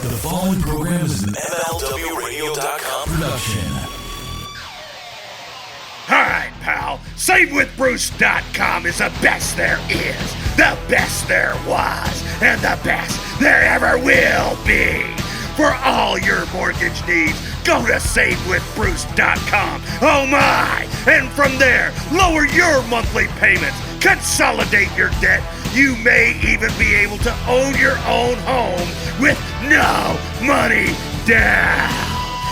The following program is an MLWRadio.com production. Alright, pal. SaveWithBruce.com is the best there is, the best there was, and the best there ever will be. For all your mortgage needs, go to SaveWithBruce.com. Oh my! And from there, lower your monthly payments, consolidate your debt. You may even be able to own your own home with no money down.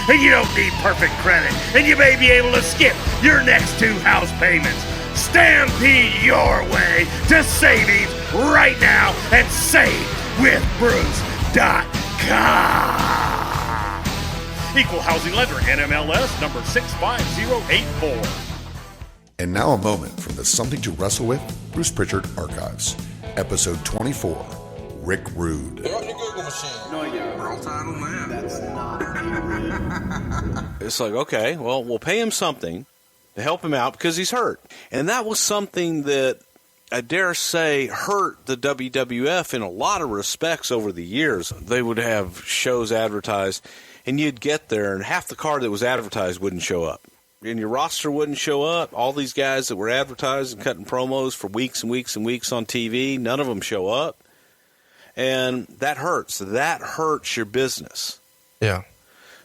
And you don't need perfect credit, and you may be able to skip your next 2 house payments. Stampede your way to savings right now at SaveWithBruce.com. Equal housing lender, NMLS number 65084. And now a moment from the Something to Wrestle With Bruce Prichard Archives. Episode 24, Rick Rude. They're on your Google machine. No, yeah. Roll Title Man. That's not. It's like, okay, well, we'll pay him something to help him out because he's hurt. And that was something that, I dare say, hurt the WWF in a lot of respects over the years. They would have shows advertised, and you'd get there, and half the card that was advertised wouldn't show up. And your roster wouldn't show up. All these guys that were advertised and cutting promos for weeks and weeks and weeks on TV, none of them show up. And that hurts. That hurts your business. Yeah.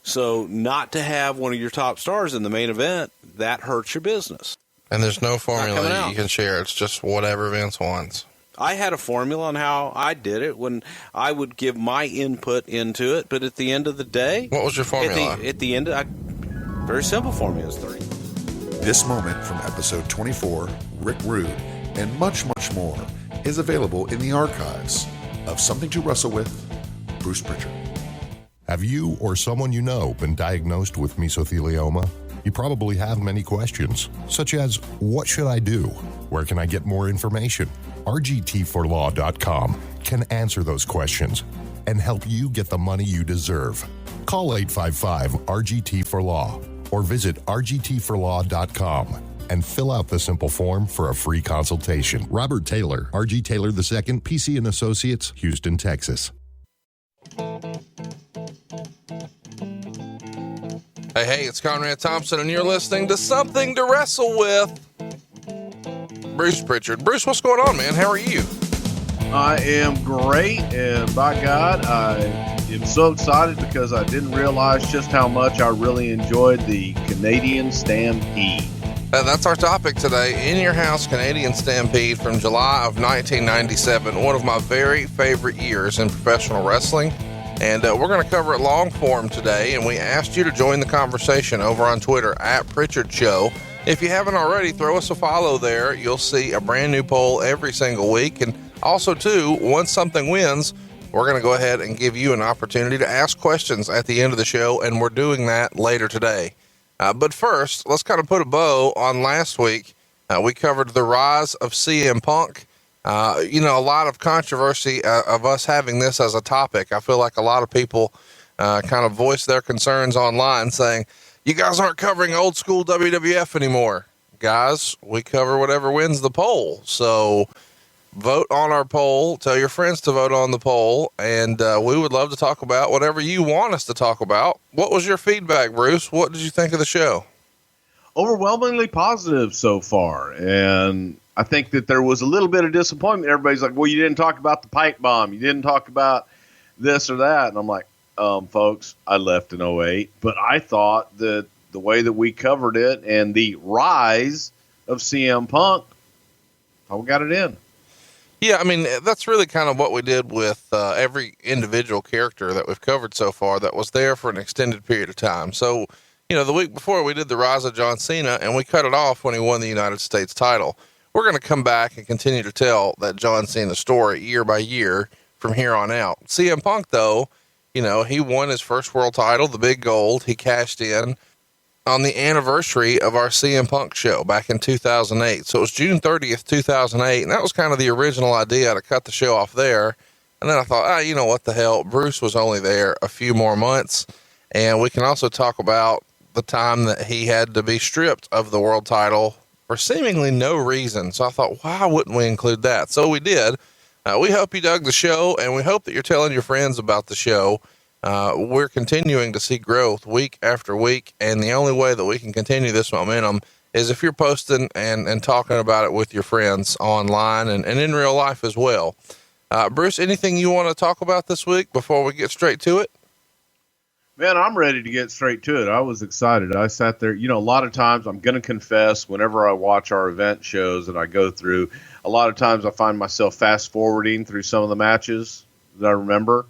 So not to have one of your top stars in the main event, that hurts your business. And there's no formula coming that out. you can share. It's just whatever Vince wants. I had a formula on how I did it when I would give my input into it, but at the end of the day... What was your formula? At the end, very simple formula is 30. This moment from episode 24, Rick Rude, and much, much more is available in the archives of Something to Wrestle With, Bruce Prichard. Have you or someone you know been diagnosed with mesothelioma? You probably have many questions, such as, what should I do? Where can I get more information? RGT4Law.com can answer those questions and help you get the money you deserve. Call 855-RGT4Law or visit RGT4Law.com and fill out the simple form for a free consultation. Robert Taylor, RG Taylor II, PC and Associates, Houston, Texas. Hey, it's Conrad Thompson, and you're listening to Something to Wrestle With. Bruce Prichard. Bruce, what's going on, man? How are you? I am great, and by God, I am so excited because I didn't realize just how much I really enjoyed the Canadian Stampede. That's our topic today. In Your House Canadian Stampede from July of 1997, one of my very favorite years in professional wrestling. And we're going to cover it long form today, and we asked you to join the conversation over on Twitter at Prichard Show. If you haven't already, throw us a follow there. You'll see a brand new poll every single week. And also, too, once something wins, we're going to go ahead and give you an opportunity to ask questions at the end of the show, and we're doing that later today. But first, let's kind of put a bow on last week. We covered the rise of CM Punk. A lot of controversy of us having this as a topic. I feel like a lot of people kind of voiced their concerns online saying, you guys aren't covering old school WWF anymore. Guys, we cover whatever wins the poll. So vote on our poll. Tell your friends to vote on the poll. And we would love to talk about whatever you want us to talk about. What was your feedback, Bruce? What did you think of the show? Overwhelmingly positive so far, and I think that there was a little bit of disappointment. Everybody's like, well, you didn't talk about the pipe bomb. You didn't talk about this or that. And I'm like, folks, I left in 08, but I thought that the way that we covered it and the rise of CM Punk, how we got it in. Yeah, I mean, that's really kind of what we did with every individual character that we've covered so far that was there for an extended period of time. So, the week before we did the rise of John Cena, and we cut it off when he won the United States title. We're going to come back and continue to tell that John Cena story year by year from here on out. CM Punk, though, he won his first world title, the big gold. He cashed in on the anniversary of our CM Punk show back in 2008. So it was June 30th, 2008. And that was kind of the original idea to cut the show off there. And then I thought, what the hell? Bruce was only there a few more months. And we can also talk about the time that he had to be stripped of the world title for seemingly no reason. So I thought, why wouldn't we include that? So we did. We hope you dug the show, and we hope that you're telling your friends about the show. We're continuing to see growth week after week. And the only way that we can continue this momentum is if you're posting and talking about it with your friends online and in real life as well. Bruce, anything you want to talk about this week before we get straight to it? Man, I'm ready to get straight to it. I was excited. I sat there. A lot of times I'm going to confess whenever I watch our event shows that I go through, a lot of times I find myself fast forwarding through some of the matches that I remember.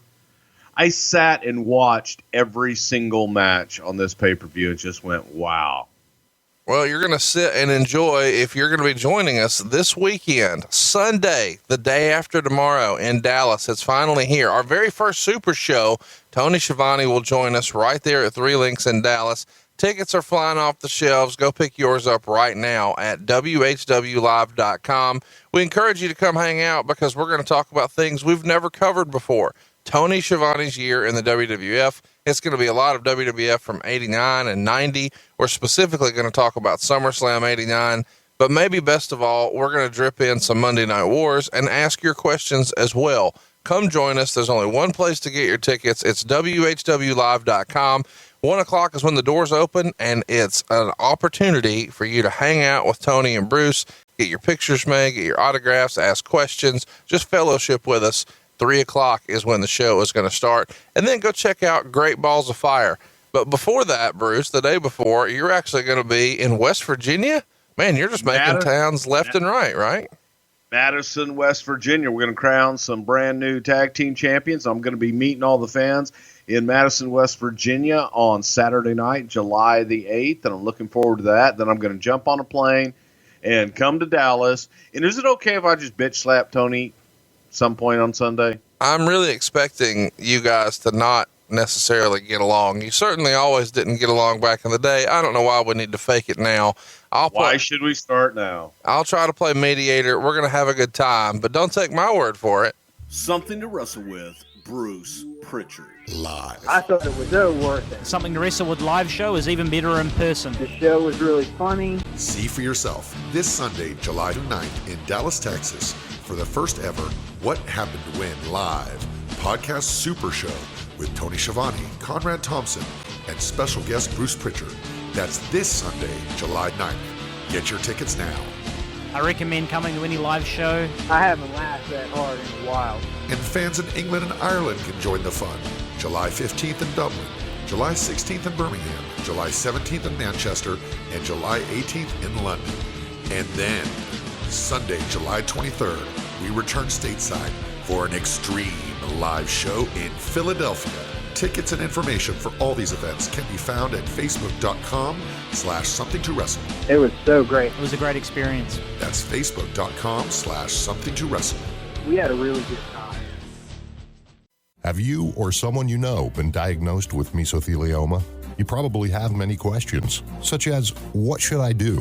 I sat and watched every single match on this pay-per-view and just went, wow. Well, you're going to sit and enjoy if you're going to be joining us this weekend, Sunday, the day after tomorrow in Dallas. It's finally here. Our very first Super Show, Tony Schiavone will join us right there at 3 Links in Dallas. Tickets are flying off the shelves. Go pick yours up right now at WHWLive.com. We encourage you to come hang out because we're going to talk about things we've never covered before. Tony Schiavone's year in the WWF. It's going to be a lot of WWF from 89 and 90. We're specifically going to talk about SummerSlam 89, but maybe best of all, we're going to drip in some Monday Night Wars and ask your questions as well. Come join us. There's only one place to get your tickets. It's WHWLive.com. 1 o'clock is when the doors open, and it's an opportunity for you to hang out with Tony and Bruce, get your pictures made, get your autographs, ask questions, just fellowship with us. 3 o'clock is when the show is going to start, and then go check out Great Balls of Fire. But before that, Bruce, the day before, you're actually going to be in West Virginia. Man, you're just making towns left and right? Madison, West Virginia. We're going to crown some brand new tag team champions. I'm going to be meeting all the fans in Madison, West Virginia on Saturday night, July the 8th, and I'm looking forward to that. Then I'm going to jump on a plane and come to Dallas. And is it okay if I just bitch slap Tony some point on Sunday? I'm really expecting you guys to not necessarily get along. You certainly always didn't get along back in the day. I don't know why we need to fake it now. Why should we start now? I'll try to play mediator. We're going to have a good time, but don't take my word for it. Something to Wrestle with, Bruce Prichard. Live. I thought it was so worth it. Something to Wrestle with live show is even better in person. The show was really funny. See for yourself this Sunday, July 9th in Dallas, Texas, for the first ever What Happened to Win Live podcast super show with Tony Schiavone, Conrad Thompson, and special guest Bruce Prichard. That's this Sunday, July 9th. Get your tickets now. I recommend coming to any live show. I haven't laughed that hard in a while. And fans in England and Ireland can join the fun. July 15th in Dublin, July 16th in Birmingham, July 17th in Manchester, and July 18th in London. And then, Sunday, July 23rd, we return stateside for an extreme live show in Philadelphia. Tickets and information for all these events can be found at facebook.com/somethingtowrestle. It was so great. It was a great experience. That's facebook.com/somethingtowrestle. We had a really good time. Have you or someone you know been diagnosed with mesothelioma? You probably have many questions, such as, what should I do?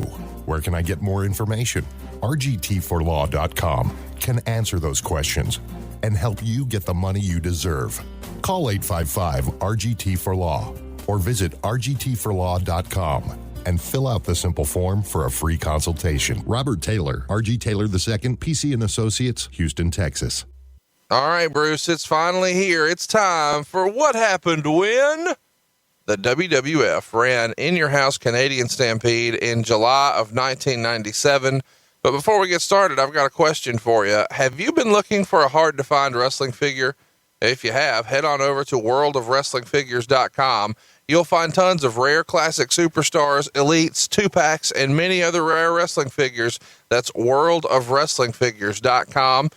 Where can I get more information? RGT4Law.com can answer those questions and help you get the money you deserve. Call 855-RGT4Law or visit RGT4Law.com and fill out the simple form for a free consultation. Robert Taylor, RG Taylor II, PC & Associates, Houston, Texas. All right, Bruce, it's finally here. It's time for What Happened When the WWF ran In Your House Canadian Stampede in July of 1997. But before we get started, I've got a question for you. Have you been looking for a hard-to-find wrestling figure? If you have, head on over to worldofwrestlingfigures.com. You'll find tons of rare classic superstars, elites, 2-packs, and many other rare wrestling figures. That's worldofwrestlingfigures.com.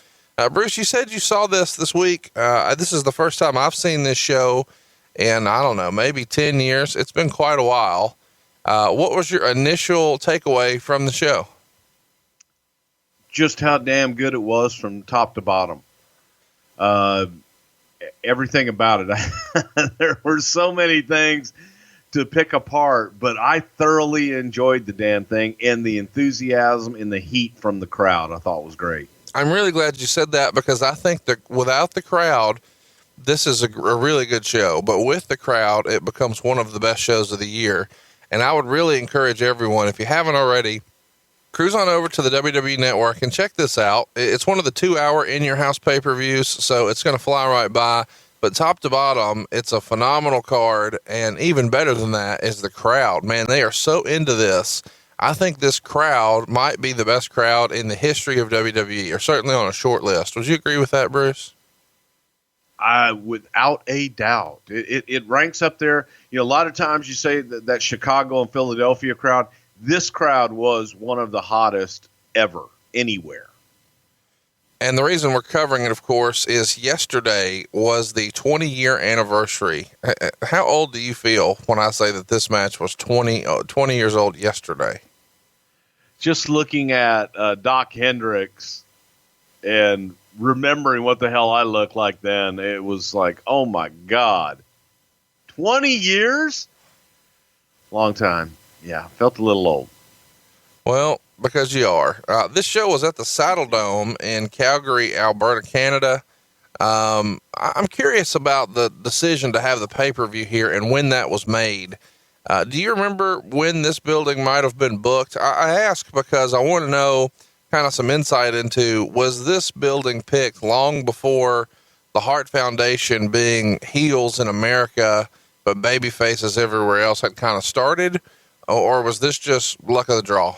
Bruce, you said you saw this week. This is the first time I've seen this show in, I don't know, maybe 10 years. It's been quite a while. What was your initial takeaway from the show? Just how damn good it was from top to bottom. Everything about it. There were so many things to pick apart, but I thoroughly enjoyed the damn thing, and the enthusiasm and the heat from the crowd I thought was great. I'm really glad you said that, because I think that without the crowd, this is a really good show, but with the crowd, it becomes one of the best shows of the year. And I would really encourage everyone, if you haven't already, cruise on over to the WWE Network and check this out. It's one of the 2-hour In Your House pay-per-views, so it's going to fly right by. but top to bottom, it's a phenomenal card. And even better than that is the crowd, man. They are so into this. I think this crowd might be the best crowd in the history of WWE, or certainly on a short list. Would you agree with that, Bruce? Without a doubt, it ranks up there. You know, a lot of times you say that Chicago and Philadelphia crowd, this crowd was one of the hottest ever anywhere. And the reason we're covering it, of course, is yesterday was the 20-year anniversary. How old do you feel when I say that this match was 20 years old yesterday? Just looking at Doc Hendricks and remembering what the hell I looked like then, it was like, oh my God, 20 years? Long time. Yeah, felt a little old. Well, because you are. This show was at the Saddle Dome in Calgary, Alberta, Canada. I'm curious about the decision to have the pay-per-view here and when that was made. Do you remember when this building might have been booked? I ask because I want to know kind of some insight into, was this building picked long before the Hart Foundation being heels in America, but baby faces everywhere else had kind of started? Or was this just luck of the draw?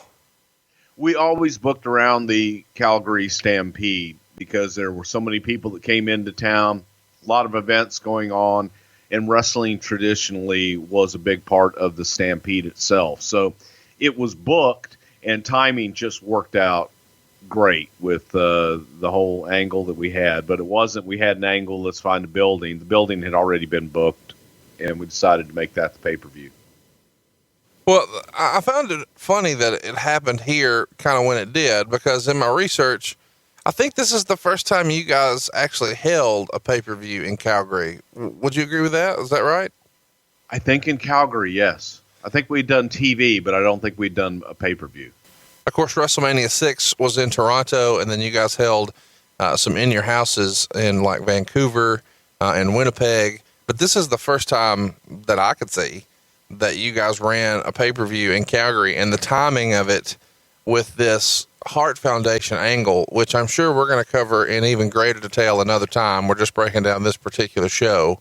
We always booked around the Calgary Stampede because there were so many people that came into town, a lot of events going on, and wrestling traditionally was a big part of the Stampede itself. So it was booked, and timing just worked out great with the whole angle that we had. But it wasn't, we had an angle, let's find a building. The building had already been booked, and we decided to make that the pay-per-view. Well, I found it funny that it happened here kind of when it did, because in my research, I think this is the first time you guys actually held a pay-per-view in Calgary. Would you agree with that? Is that right? I think in Calgary, yes. I think we'd done TV, but I don't think we'd done a pay-per-view. Of course, WrestleMania 6 was in Toronto, and then you guys held some in your houses in like Vancouver and Winnipeg. But this is the first time that I could see that you guys ran a pay-per-view in Calgary, and the timing of it with this Hart Foundation angle, which I'm sure we're going to cover in even greater detail another time. We're just breaking down this particular show.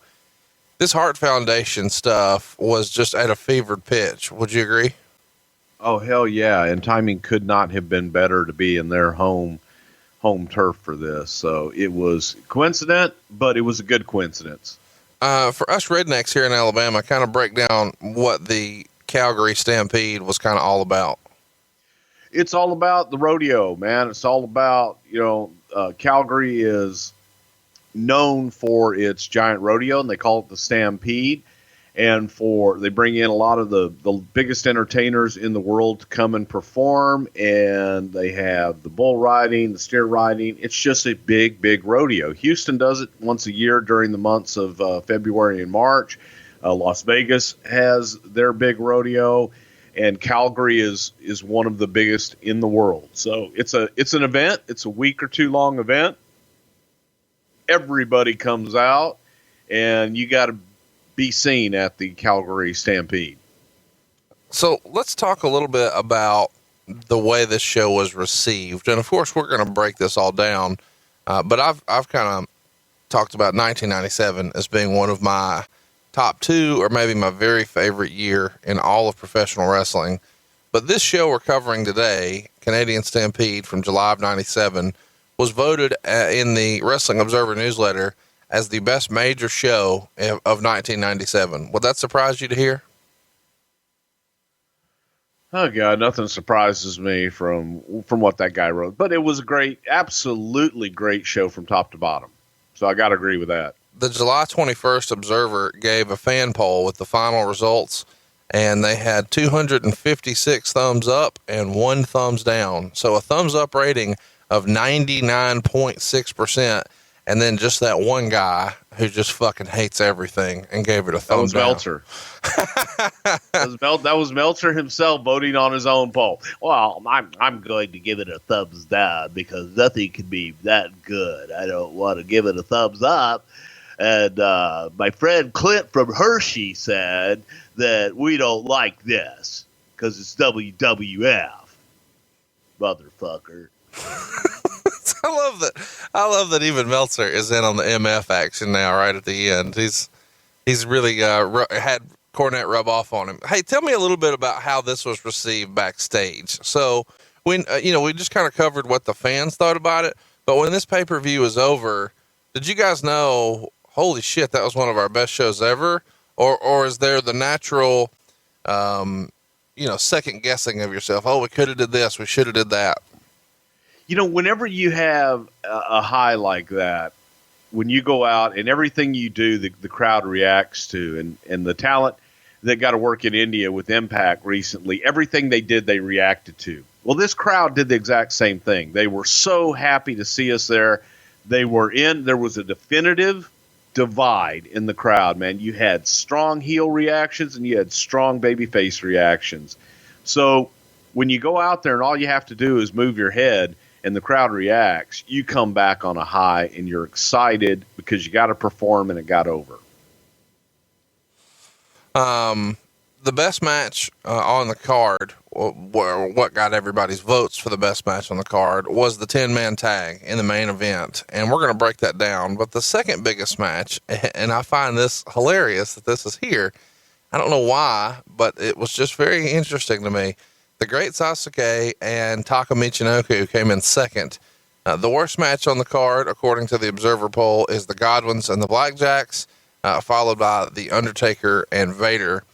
This Hart Foundation stuff was just at a fevered pitch. Would you agree? Oh, hell yeah. And timing could not have been better to be in their home turf for this. So it was coincident, but it was a good coincidence. For us rednecks here in Alabama, kind of break down what the Calgary Stampede was kind of all about. It's all about the rodeo, man. It's all about, Calgary is known for its giant rodeo, and they call it the Stampede. And they bring in a lot of the biggest entertainers in the world to come and perform. And they have the bull riding, the steer riding. It's just a big, big rodeo. Houston does it once a year during the months of February and March. Las Vegas has their big rodeo, and Calgary is one of the biggest in the world. So it's an event. It's a week or two long event. Everybody comes out, and you got to be seen at the Calgary Stampede. So let's talk a little bit about the way this show was received. And of course, we're going to break this all down. But I've kind of talked about 1997 as being one of my top two, or maybe my very favorite year in all of professional wrestling. But this show we're covering today, Canadian Stampede from July of 97, was voted in the Wrestling Observer newsletter as the best major show of 1997. Would that surprise you to hear? Oh God, nothing surprises me from what that guy wrote, but it was a great, absolutely great show from top to bottom. So I got to agree with that. The July 21st Observer gave a fan poll with the final results, and they had 256 thumbs up and 1 thumbs down. So a thumbs up rating of 99.6%. And then just that one guy who just fucking hates everything and gave it a thumbs down. Meltzer. That was Meltzer himself voting on his own poll. Well, I'm going to give it a thumbs down because nothing can be that good. I don't want to give it a thumbs up. And my friend Clint from Hershey said that we don't like this because it's WWF. Motherfucker. I love that even Meltzer is in on the MF action now, right at the end. He's really had Cornette rub off on him. Hey, tell me a little bit about how this was received backstage. So when we just kind of covered what the fans thought about it, but when this pay-per-view was over, did you guys know, holy shit, that was one of our best shows ever? Or is there the natural, second guessing of yourself? Oh, we could have did this. We should have did that. Whenever you have a high like that, when you go out and everything you do, the crowd reacts to, and the talent that got to work in India with Impact recently, everything they did, they reacted to. Well, this crowd did the exact same thing. They were so happy to see us there. There was a definitive divide in the crowd, man. You had strong heel reactions and you had strong babyface reactions. So when you go out there and all you have to do is move your head and the crowd reacts, you come back on a high and you're excited because you got to perform and it got over. The best match on the card, what got everybody's votes for the best match on the card, was the 10-man tag in the main event. And we're going to break that down. But the second biggest match, and I find this hilarious that this is here. I don't know why, but it was just very interesting to me. The Great Sasuke and Taka Michinoku came in second. The worst match on the card, according to the Observer poll, is the Godwins and the Blackjacks, followed by the Undertaker and Vader.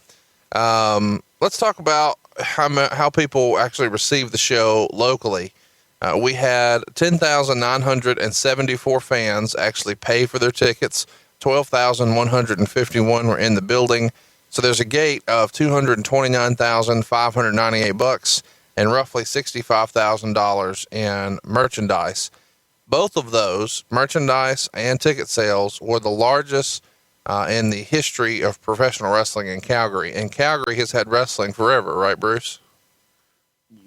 Let's talk about how people actually received the show locally. We had 10,974 fans actually pay for their tickets. 12,151 were in the building. So there's a gate of $229,598 and roughly $65,000 in merchandise. Both of those, merchandise and ticket sales, were the largest in the history of professional wrestling in Calgary. And Calgary has had wrestling forever, right, Bruce?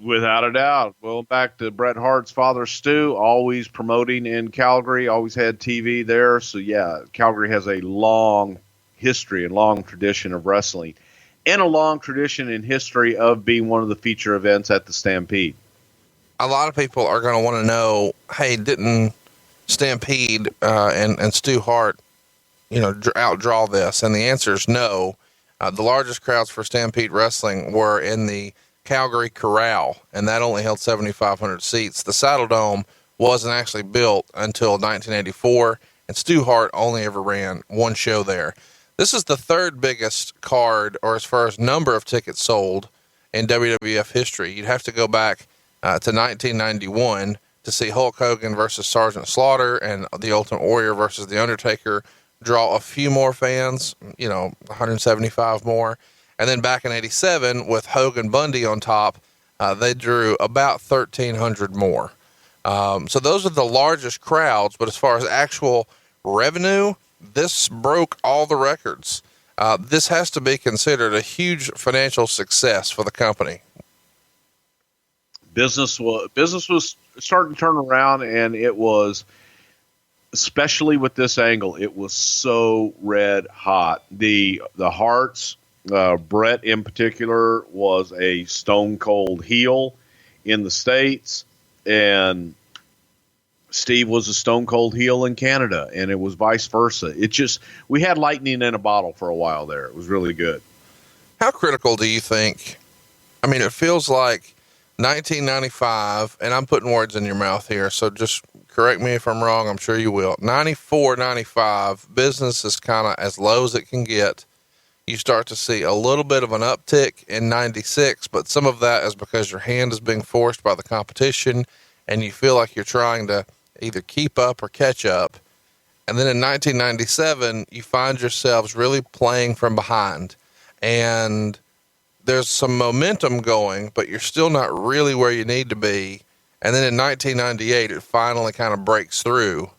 Without a doubt. Well, back to Bret Hart's father, Stu, always promoting in Calgary, always had TV there. So, yeah, Calgary has a long history and long tradition of wrestling and a long tradition and history of being one of the feature events at the Stampede. A lot of people are going to want to know, hey, didn't Stampede and Stu Hart outdraw this? And the answer is no. The largest crowds for Stampede Wrestling were in the Calgary Corral, and that only held 7,500 seats. The Saddle Dome wasn't actually built until 1984, and Stu Hart only ever ran one show there. This is the third biggest card, or as far as number of tickets sold in WWF history. You'd have to go back to 1991 to see Hulk Hogan versus Sergeant Slaughter and the Ultimate Warrior versus The Undertaker draw a few more fans, 175 more. And then back in 87 with Hogan Bundy on top, they drew about 1,300 more. So those are the largest crowds, but as far as actual revenue, this broke all the records. This has to be considered a huge financial success for the company. Business was starting to turn around, and it was, especially with this angle, it was so red hot. The Harts, Brett in particular, was a stone cold heel in the States, and Steve was a stone cold heel in Canada, and it was vice versa. We had lightning in a bottle for a while there. It was really good. How critical do you think? I mean, it feels like 1995, and I'm putting words in your mouth here, so just correct me if I'm wrong. I'm sure you will. 94, 95, business is kind of as low as it can get. You start to see a little bit of an uptick in 96, but some of that is because your hand is being forced by the competition, and you feel like you're trying to either keep up or catch up. And then in 1997, you find yourselves really playing from behind, and there's some momentum going, but you're still not really where you need to be. And then in 1998, it finally kind of breaks through.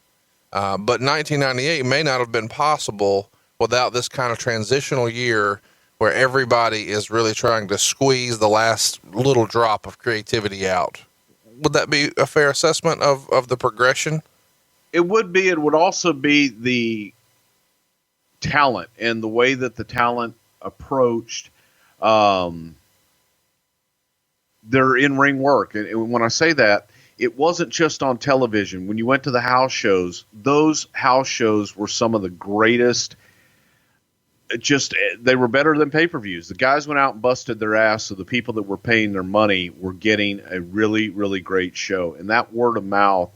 But 1998 may not have been possible without this kind of transitional year where everybody is really trying to squeeze the last little drop of creativity out. Would that be a fair assessment of the progression? It would be. It would also be the talent and the way that the talent approached their in-ring work. And when I say that, it wasn't just on television. When you went to the house shows, those house shows were some of the greatest. They were better than pay-per-views. The guys went out and busted their ass, so the people that were paying their money were getting a really, really great show. And that word of mouth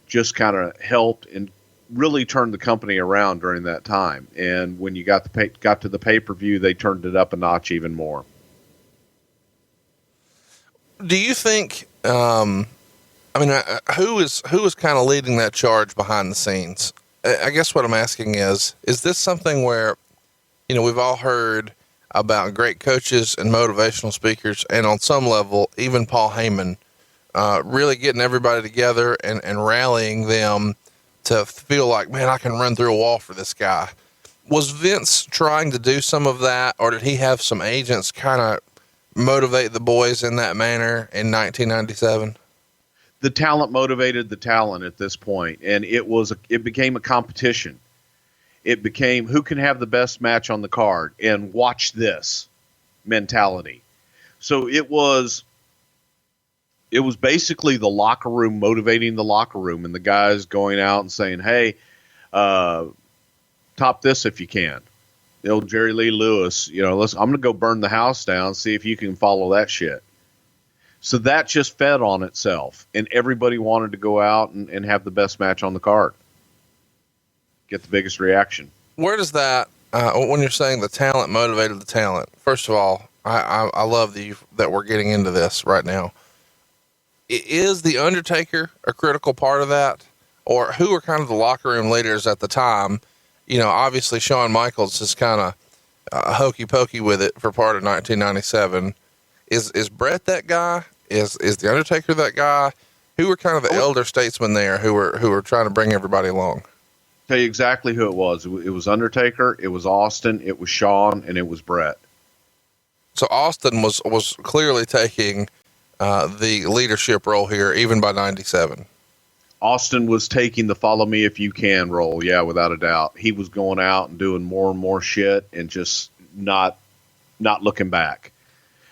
just kind of helped and really turned the company around during that time. And when you got to the pay-per-view, they turned it up a notch even more. Do you think, who is kind of leading that charge behind the scenes? I guess what I'm asking is this something where, we've all heard about great coaches and motivational speakers, and on some level, even Paul Heyman, really getting everybody together and rallying them to feel like, man, I can run through a wall for this guy. Was Vince trying to do some of that, or did he have some agents kind of motivate the boys in that manner in 1997? The talent motivated the talent at this point, and it became a competition. It became who can have the best match on the card and watch this mentality. So it was basically the locker room motivating the locker room, and the guys going out and saying, hey, top this if you can. The old Jerry Lee Lewis, I'm going to go burn the house down, see if you can follow that shit. So that just fed on itself, and everybody wanted to go out and have the best match on the card. Get the biggest reaction. Where does that, when you're saying the talent motivated the talent, first of all, I love that we're getting into this right now. Is the Undertaker a critical part of that? Or who were kind of the locker room leaders at the time? Obviously Shawn Michaels is kind of hokey pokey with it for part of 1997. Is Bret that guy? Is the Undertaker that guy? Who were kind of the elder statesmen there who were trying to bring everybody along? Tell you exactly who it was. It was Undertaker, it was Austin, it was Shawn, and it was Bret. So Austin was clearly taking the leadership role here, even by 97. Austin was taking the follow me if you can role. Yeah, without a doubt. He was going out and doing more and more shit and just not looking back.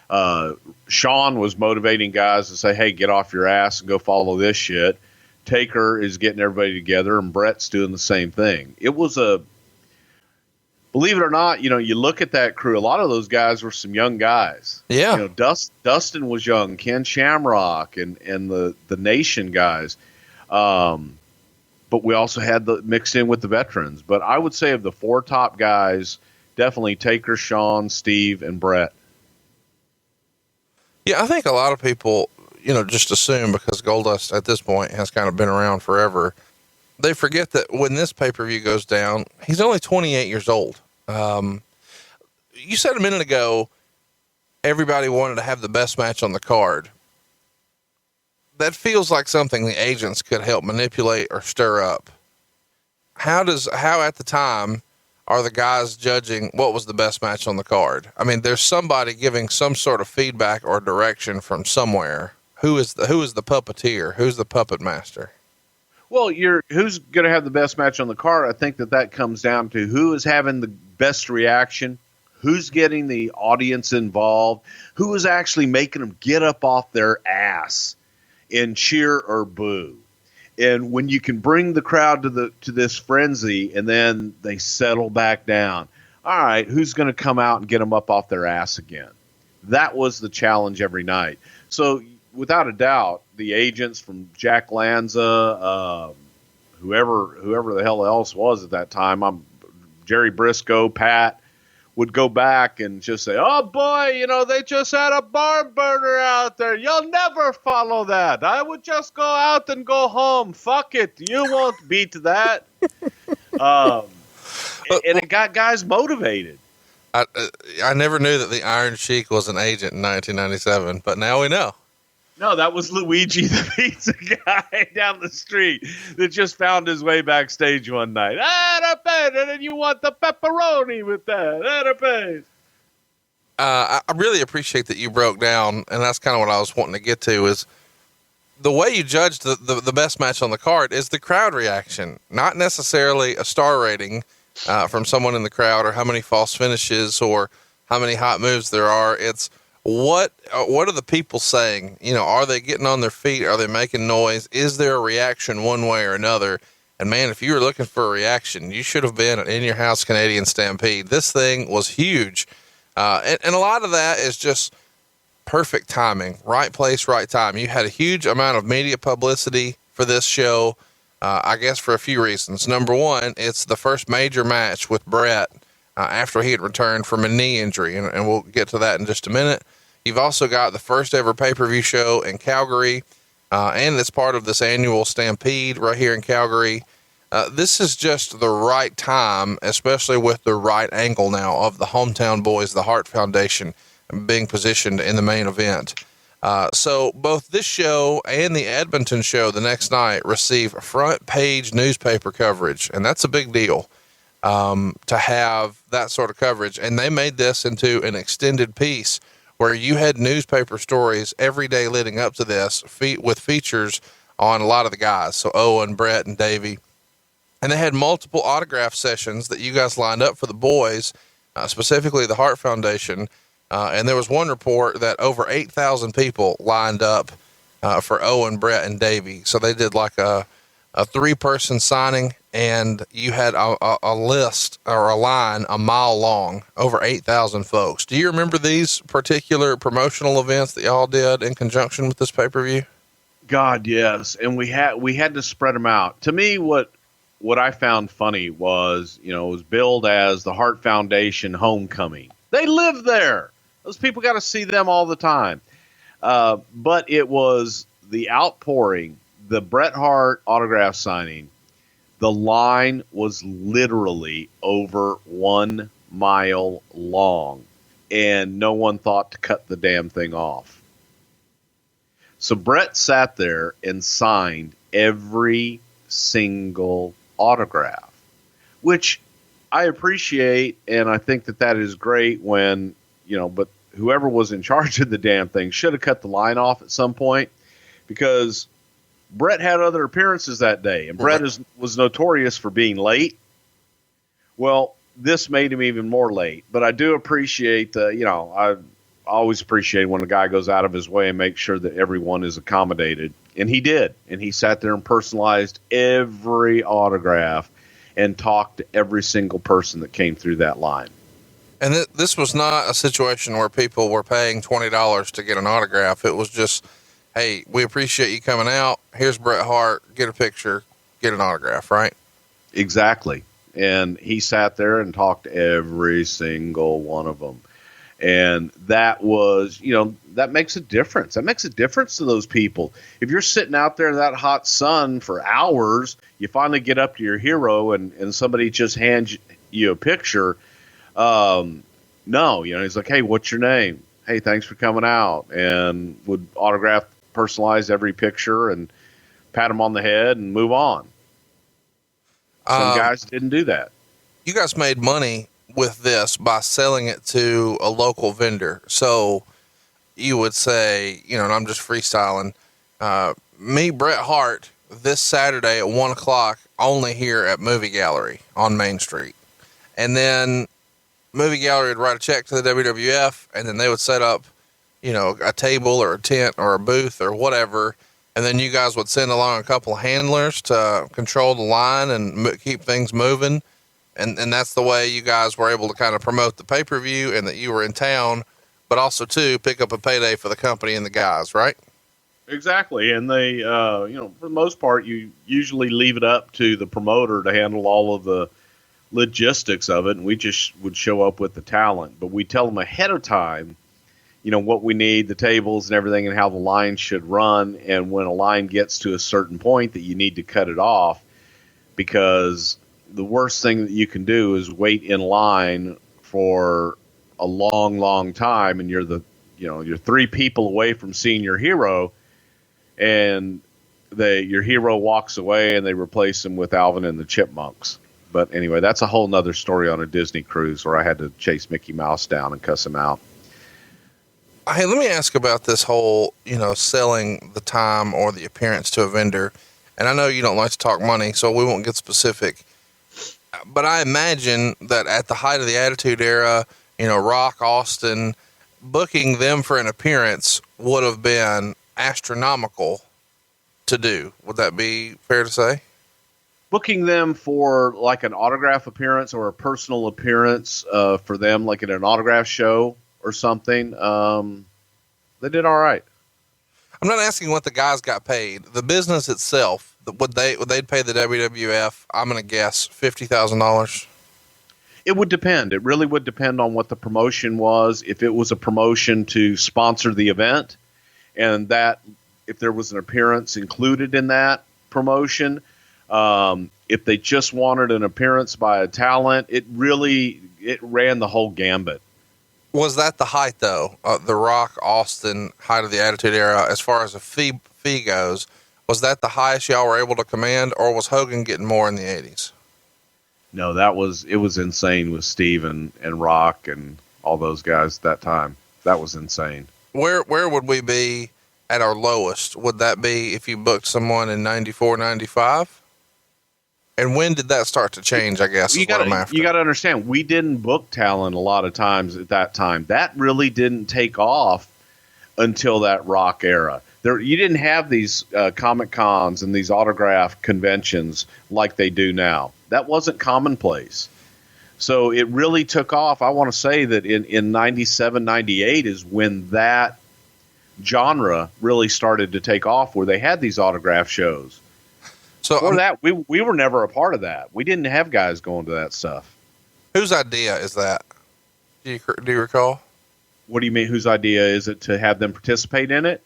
Shawn was motivating guys to say, hey, get off your ass and go follow this shit. Taker is getting everybody together, and Bret's doing the same thing. It was believe it or not, you look at that crew, a lot of those guys were some young guys. Yeah. Dustin was young, Ken Shamrock and the Nation guys. But we also had mixed in with the veterans. But I would say of the four top guys, definitely Taker, Shawn, Steve, and Bret. Yeah, I think a lot of people, just assume because Goldust at this point has kind of been around forever. They forget that when this pay-per-view goes down, he's only 28 years old. You said a minute ago, everybody wanted to have the best match on the card. That feels like something the agents could help manipulate or stir up. How at the time are the guys judging what was the best match on the card? I mean, there's somebody giving some sort of feedback or direction from somewhere. Who is the puppeteer? Who's the puppet master? Well, who's going to have the best match on the card? I think that comes down to who is having the best reaction, who's getting the audience involved, who is actually making them get up off their ass and cheer or boo. And when you can bring the crowd to this frenzy and then they settle back down, all right, who's going to come out and get them up off their ass again? That was the challenge every night. So without a doubt, the agents from Jack Lanza, whoever the hell else was at that time, Jerry Briscoe, Pat, would go back and just say, oh boy, they just had a barn burner out there. You'll never follow that. I would just go out and go home. Fuck it. You won't beat that. And it got guys motivated. I never knew that the Iron Sheik was an agent in 1997, but now we know. No, that was Luigi, the pizza guy down the street that just found his way backstage one night. And then you want the pepperoni with that. I really appreciate that you broke down, and that's kind of what I was wanting to get to, is the way you judged the best match on the card is the crowd reaction, not necessarily a star rating from someone in the crowd or how many false finishes or how many hot moves there are. It's What are the people saying? You know, are they getting on their feet? Are they making noise? Is there a reaction one way or another? And man, if you were looking for a reaction, you should have been at In Your House Canadian Stampede. This thing was huge. And a lot of that is just perfect timing, right place, right time. You had a huge amount of media publicity for this show. I guess for a few reasons. Number one, it's the first major match with Bret after he had returned from a knee injury, and we'll get to that in just a minute. You've also got the first ever pay-per-view show in Calgary, and it's part of this annual Stampede right here in Calgary. This is just the right time, especially with the right angle now of the Hometown Boys, the Hart Foundation, being positioned in the main event. So both this show and the Edmonton show the next night receive front page newspaper coverage. And that's a big deal, to have that sort of coverage. And they made this into an extended piece where you had newspaper stories every day leading up to this with features on a lot of the guys. So Owen, Bret, and Davey. And they had multiple autograph sessions that you guys lined up for the boys, specifically the Hart Foundation. And there was one report that over 8,000 people lined up for Owen, Bret, and Davey. So they did like a 3-person signing, and you had a list or a line a mile long, over 8,000 folks. Do you remember these particular promotional events that y'all did in conjunction with this pay-per-view? God, yes. And we had to spread them out. To me, what I found funny was, it was billed as the Hart Foundation Homecoming. They live there. Those people got to see them all the time. But it was the outpouring, the Bret Hart autograph signing. The line was literally over 1 mile long, and no one thought to cut the damn thing off. So Bret sat there and signed every single autograph, which I appreciate, and I think that is great when, but whoever was in charge of the damn thing should have cut the line off at some point, because Bret had other appearances that day, and Bret was notorious for being late. Well, this made him even more late, but I do appreciate, I always appreciate when a guy goes out of his way and makes sure that everyone is accommodated. And he did. And he sat there and personalized every autograph and talked to every single person that came through that line. And this was not a situation where people were paying $20 to get an autograph. It was just, hey, we appreciate you coming out. Here's Bret Hart. Get a picture, get an autograph, right? Exactly. And he sat there and talked to every single one of them. And that was, that makes a difference. That makes a difference to those people. If you're sitting out there in that hot sun for hours, you finally get up to your hero and somebody just hands you a picture. No, he's like, hey, what's your name? Hey, thanks for coming out. And would autograph, personalize every picture and pat him on the head and move on. Some guys didn't do that. You guys made money with this by selling it to a local vendor. So you would say, and I'm just freestyling, meet Bret Hart this Saturday at 1:00 only here at Movie Gallery on Main Street. And then Movie Gallery would write a check to the WWF, and then they would set up, a table or a tent or a booth or whatever. And then you guys would send along a couple of handlers to control the line and keep things moving. And that's the way you guys were able to kind of promote the pay-per-view and that you were in town, but also too pick up a payday for the company and the guys, right? Exactly. And they, for the most part, you usually leave it up to the promoter to handle all of the logistics of it. And we just would show up with the talent, but we tell them ahead of time, what we need, the tables and everything, and how the line should run. And when a line gets to a certain point that you need to cut it off, because the worst thing that you can do is wait in line for a long, long time. And you're you're 3 people away from seeing your hero, and your hero walks away and they replace him with Alvin and the Chipmunks. But anyway, that's a whole nother story on a Disney cruise where I had to chase Mickey Mouse down and cuss him out. Hey, let me ask about this whole, selling the time or the appearance to a vendor. And I know you don't like to talk money, so we won't get specific. But I imagine that at the height of the Attitude Era, Rock, Austin, booking them for an appearance would have been astronomical to do. Would that be fair to say? Booking them for like an autograph appearance or a personal appearance for them, like at an autograph show or something, they did all right. I'm not asking what the guys got paid. The business itself, they'd pay the WWF, I'm going to guess $50,000. It would depend. It really would depend on what the promotion was. If it was a promotion to sponsor the event, and that if there was an appearance included in that promotion, if they just wanted an appearance by a talent, it ran the whole gambit. Was that the height though? The Rock, Austin, height of the Attitude Era, as far as a fee goes, was that the highest y'all were able to command, or was Hogan getting more in the 80s? No, it was insane with Steve and Rock and all those guys at that time. That was insane. Where would we be at our lowest? Would that be if you booked someone in 94, 95? And when did that start to change, I guess, You got to understand, we didn't book talent a lot of times at that time. That really didn't take off until that Rock era. You didn't have these Comic Cons and these autograph conventions like they do now. That wasn't commonplace. So it really took off. I want to say that in 97, 98 is when that genre really started to take off, where they had these autograph shows. So for that, we were never a part of that. We didn't have guys going to that stuff. Whose idea is that? Do you recall? What do you mean? Whose idea is it to have them participate in it?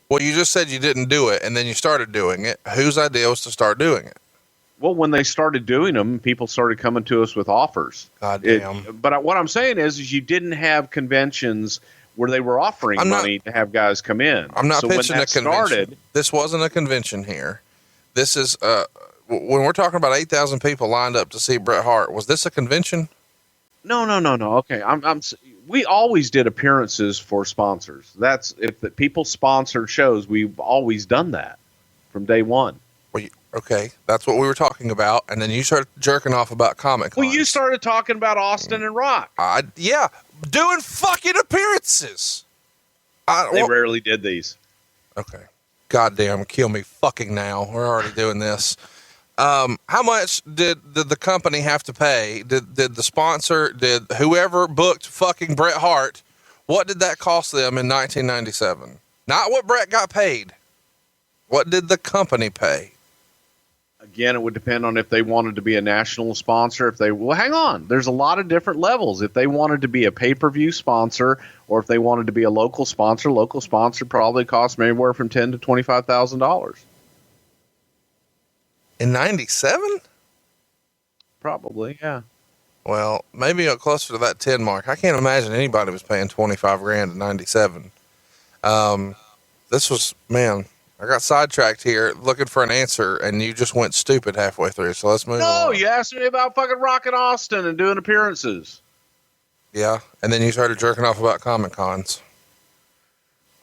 Well, you just said you didn't do it, and then you started doing it. Whose idea was to start doing it? Well, when they started doing them, people started coming to us with offers. God damn. But what I'm saying is you didn't have conventions where they were offering money to have guys come in. I'm not pitching a convention. This wasn't a convention here. This is, when we're talking about 8,000 people lined up to see Bret Hart, was this a convention? No. Okay. We always did appearances for sponsors. That's if the people sponsored shows, we've always done that from day one. Well, okay. That's what we were talking about. And then you started jerking off about Comic Con. Well, you started talking about Austin and Rock. Yeah. Doing fucking appearances. They rarely did these. Okay. Goddamn, kill me fucking now. We're already doing this. How much did the company have to pay? Did the sponsor, did whoever booked fucking Bret Hart, what did that cost them in 1997? Not what Bret got paid. What did the company pay? Again, it would depend on if they wanted to be a national sponsor. Hang on. There's a lot of different levels. If they wanted to be a pay-per-view sponsor, or if they wanted to be a local sponsor probably cost anywhere from $10,000 to $25,000. In 97? Probably, yeah. Well, maybe closer to that 10 mark. I can't imagine anybody was paying $25,000 in 97. This was, man, I got sidetracked here looking for an answer, and you just went stupid halfway through. So let's move on. No, you asked me about fucking Rock and Austin and doing appearances. Yeah, and then you started jerking off about Comic Cons.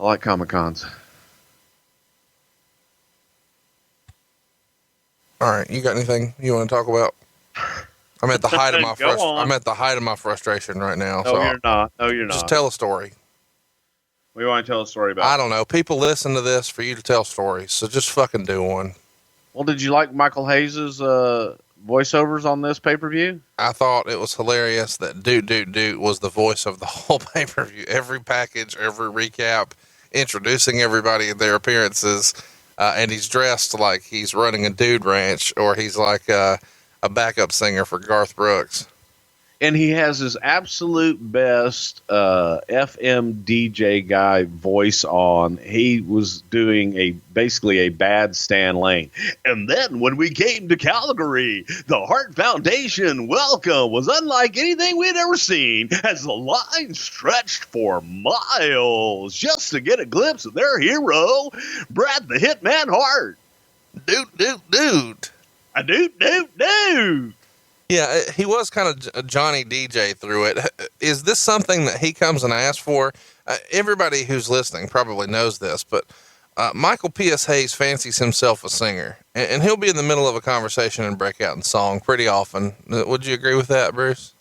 I like Comic Cons. All right, you got anything you want to talk about? I'm at the height of my frustration right now. No, you're not. No, you're not. Just tell a story. What do you want to tell a story about? I don't know. People listen to this for you to tell stories, so just fucking do one. Well, did you like Michael Hayes' voiceovers on this pay-per-view? I thought it was hilarious that Doot was the voice of the whole pay-per-view. Every package, every recap, introducing everybody in their appearances, and he's dressed like he's running a dude ranch, or he's like a backup singer for Garth Brooks. And he has his absolute best FM DJ guy voice on. He was doing basically a bad Stan Lane. And then when we came to Calgary, the Hart Foundation welcome was unlike anything we'd ever seen, as the line stretched for miles just to get a glimpse of their hero, Bret the Hitman Hart. Doot. A doot. Yeah, he was kind of a Johnny DJ through it. Is this something that he comes and asks for? Everybody who's listening probably knows this, but Michael P.S. Hayes fancies himself a singer, and he'll be in the middle of a conversation and break out in song pretty often. Would you agree with that, Bruce?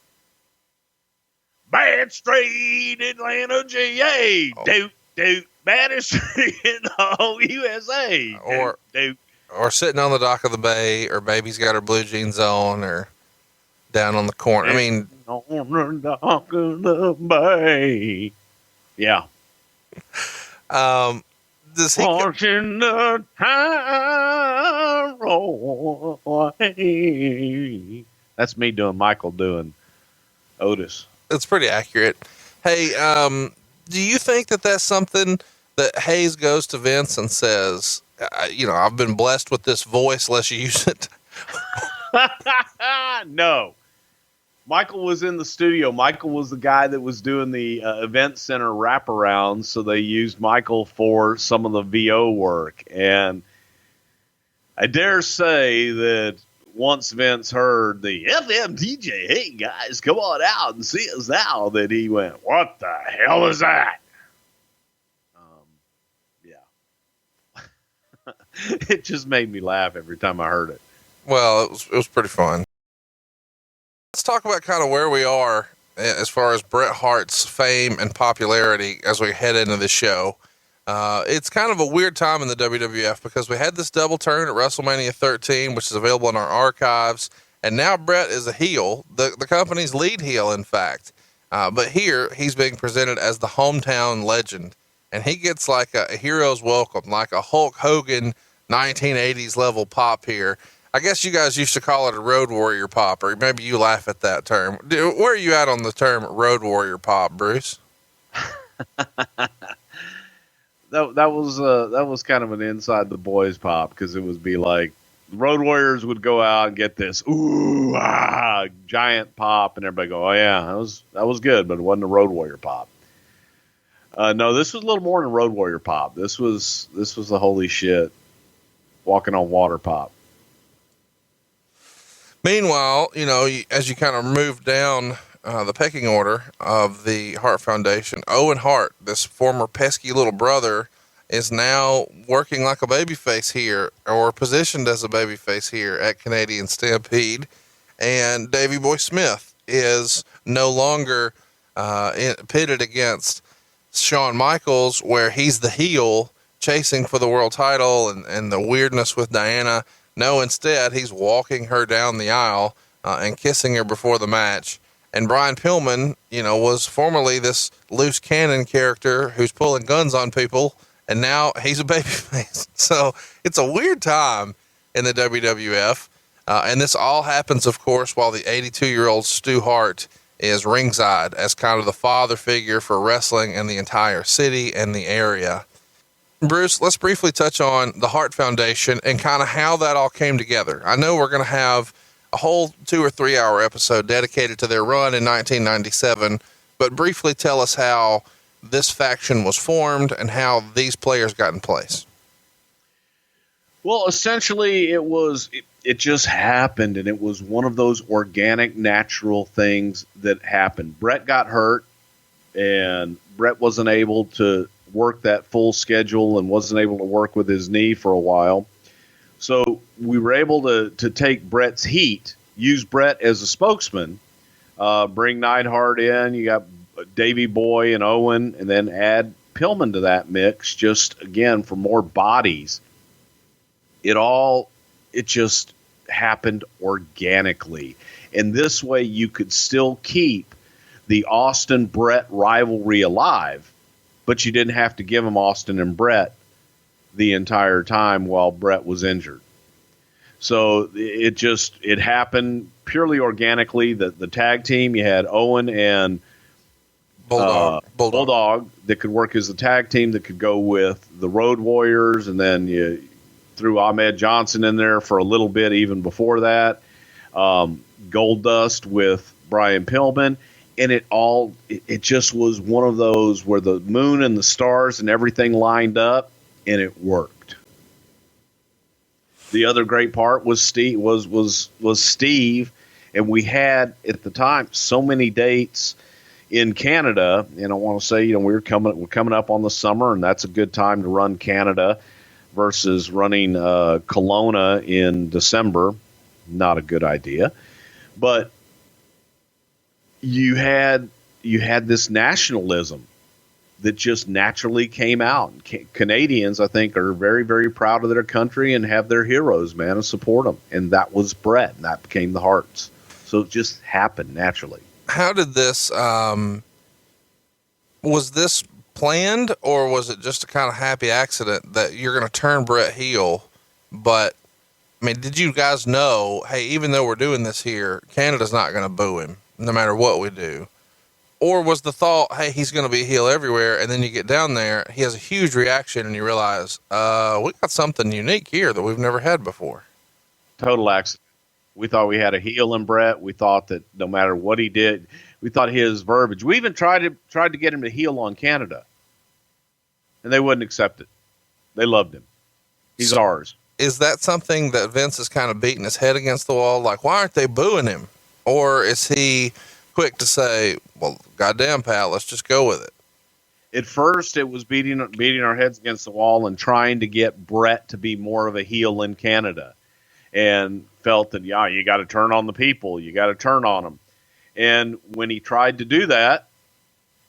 Bad Street, Atlanta, GA. Doot, baddest street in the whole USA. Doot. Or sitting on the dock of the bay, or baby's got her blue jeans on, or down on the corner. I mean, on the dock of the bay. Yeah. Does he? Watching the time roll away. That's me doing Michael doing Otis. It's pretty accurate. Hey, do you think that that's something that Hayes goes to Vince and says, I've been blessed with this voice, let's use it? No. Michael was in the studio. Michael was the guy that was doing the event center wraparound, so they used Michael for some of the VO work. And I dare say that once Vince heard the FM DJ, hey guys, come on out and see us now, that he went, what the hell is that? Yeah. It just made me laugh every time I heard it. Well, it was pretty fun. Let's talk about kind of where we are as far as Bret Hart's fame and popularity as we head into the show. It's kind of a weird time in the WWF because we had this double turn at WrestleMania 13, which is available in our archives. And now Bret is a heel, the company's lead heel, in fact. But here he's being presented as the hometown legend, and he gets like a hero's welcome, like a Hulk Hogan 1980s level pop here. I guess you guys used to call it a Road Warrior pop, or maybe you laugh at that term. Where are you at on the term Road Warrior pop, Bruce? That was kind of an inside the boys pop, because it would be like the Road Warriors would go out and get this giant pop, and everybody go, oh yeah, that was good, but it wasn't a Road Warrior pop. No, this was a little more than Road Warrior pop. This was the holy shit, walking on water pop. Meanwhile, as you kind of move down the pecking order of the Hart Foundation, Owen Hart, this former pesky little brother, is now working like a babyface here, or positioned as a babyface here at Canadian Stampede. And Davey Boy Smith is no longer pitted against Shawn Michaels, where he's the heel chasing for the world title and the weirdness with Diana. No, instead, he's walking her down the aisle and kissing her before the match. And Brian Pillman, was formerly this loose cannon character who's pulling guns on people, and now he's a babyface. So it's a weird time in the WWF. And this all happens, of course, while the 82-year-old Stu Hart is ringside as kind of the father figure for wrestling in the entire city and the area. Bruce, let's briefly touch on the Hart Foundation and kind of how that all came together. I know we're going to have a whole 2 or 3 hour episode dedicated to their run in 1997, but briefly tell us how this faction was formed and how these players got in place. Well, essentially it just happened, and it was one of those organic, natural things that happened. Bret got hurt, and Bret wasn't able to work that full schedule and wasn't able to work with his knee for a while. So we were able to take Bret's heat, use Bret as a spokesman, bring Neidhart in. You got Davey Boy and Owen, and then add Pillman to that mix, just again for more bodies. It just happened organically. And this way you could still keep the Austin Bret rivalry alive, but you didn't have to give him Austin and Bret the entire time while Bret was injured. So it happened purely organically. The tag team, you had Owen and Bulldog that could work as a tag team that could go with the Road Warriors, and then you threw Ahmed Johnson in there for a little bit even before that. Goldust with Brian Pillman. And it just was one of those where the moon and the stars and everything lined up, and it worked. The other great part was Steve, and we had at the time so many dates in Canada, and I want to say, we're coming up on the summer, and that's a good time to run Canada versus running Kelowna in December. Not a good idea, but you had you had this nationalism that just naturally came out. Canadians, I think, are very, very proud of their country and have their heroes, man, and support them. And that was Bret, and that became the Hearts. So it just happened naturally. How did this, was this planned, or was it just a kind of happy accident that you're going to turn Bret heel? But I mean, did you guys know, hey, even though we're doing this here, Canada's not going to boo him no matter what we do? Or was the thought, hey, he's going to be a heel everywhere, and then you get down there, he has a huge reaction, and you realize, we got something unique here that we've never had before? Total accident. We thought we had a heel in Bret. We thought that no matter what he did, we thought his verbiage. We even tried to get him to heel on Canada, and they wouldn't accept it. They loved him. He's ours. Is that something that Vince is kind of beating his head against the wall? Like, why aren't they booing him? Or is he quick to say, well, goddamn, pal, let's just go with it? At first, it was beating our heads against the wall and trying to get Bret to be more of a heel in Canada, and felt that, yeah, you got to turn on the people. You got to turn on them. And when he tried to do that,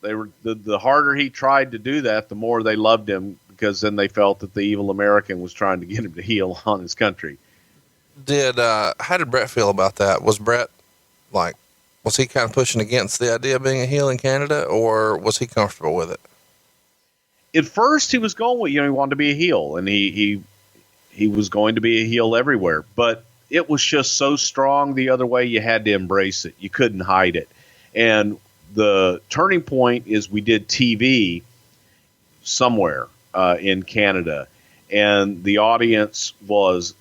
the harder he tried to do that, the more they loved him, because then they felt that the evil American was trying to get him to heel on his country. How did Bret feel about that? Was Bret was he kind of pushing against the idea of being a heel in Canada, or was he comfortable with it? At first he was going with, he wanted to be a heel, and he was going to be a heel everywhere, but it was just so strong the other way, you had to embrace it. You couldn't hide it. And the turning point is we did TV somewhere in Canada, and the audience was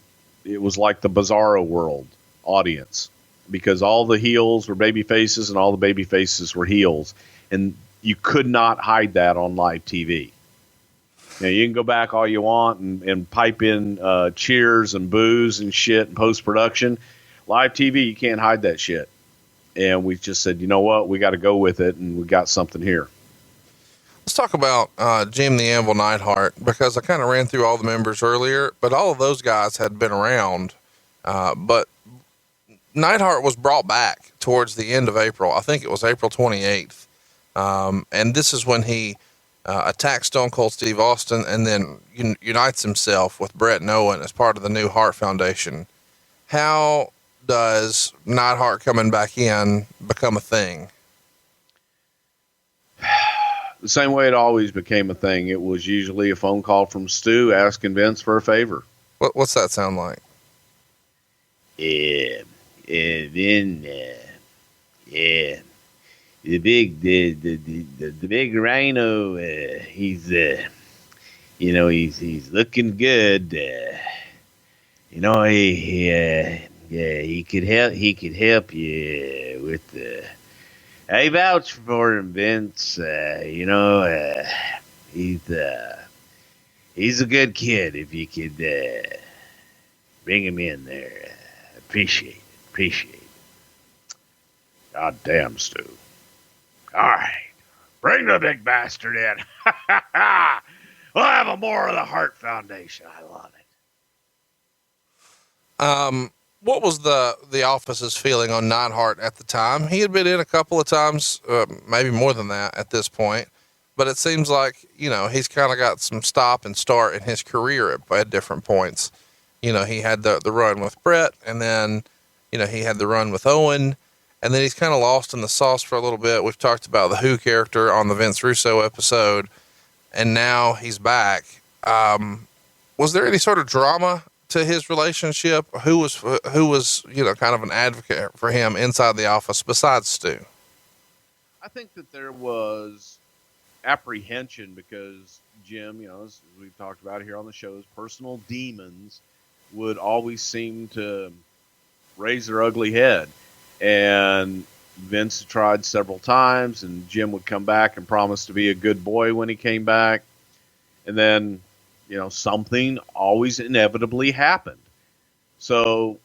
like the Bizarro World audience, because all the heels were baby faces and all the baby faces were heels, and you could not hide that on live TV. You can go back all you want and pipe in cheers and boos and shit in post-production. Live TV, you can't hide that shit. And we just said, you know what, we got to go with it, and we got something here. Let's talk about Jim the Anvil Neidhart, because I kind of ran through all the members earlier, but all of those guys had been around. But Neidhart was brought back towards the end of April. I think it was April 28th. And this is when he attacks Stone Cold Steve Austin, and then unites himself with Bret and Owen as part of the new Hart Foundation. How does Neidhart coming back in become a thing? The same way it always became a thing. It was usually a phone call from Stu asking Vince for a favor. What's that sound like? The big rhino, he's looking good. He could help you with I vouch for him, Vince. He's a good kid. If you could bring him in there, appreciate it. God damn, Stu. All right, bring the big bastard in. We'll have a more of the Hart Foundation. I love it. What was the office's feeling on Neidhart at the time? He had been in a couple of times, maybe more than that at this point, but it seems like, he's kind of got some stop and start in his career at different points. He had the run with Bret, and then, he had the run with Owen, and then he's kind of lost in the sauce for a little bit. We've talked about the Who character on the Vince Russo episode, and now he's back. Was there any sort of drama to his relationship? Who was kind of an advocate for him inside the office besides Stu? I think that there was apprehension because Jim, as we've talked about here on the show, his personal demons would always seem to raise their ugly head. And Vince tried several times, and Jim would come back and promise to be a good boy when he came back. And then, something always inevitably happened. So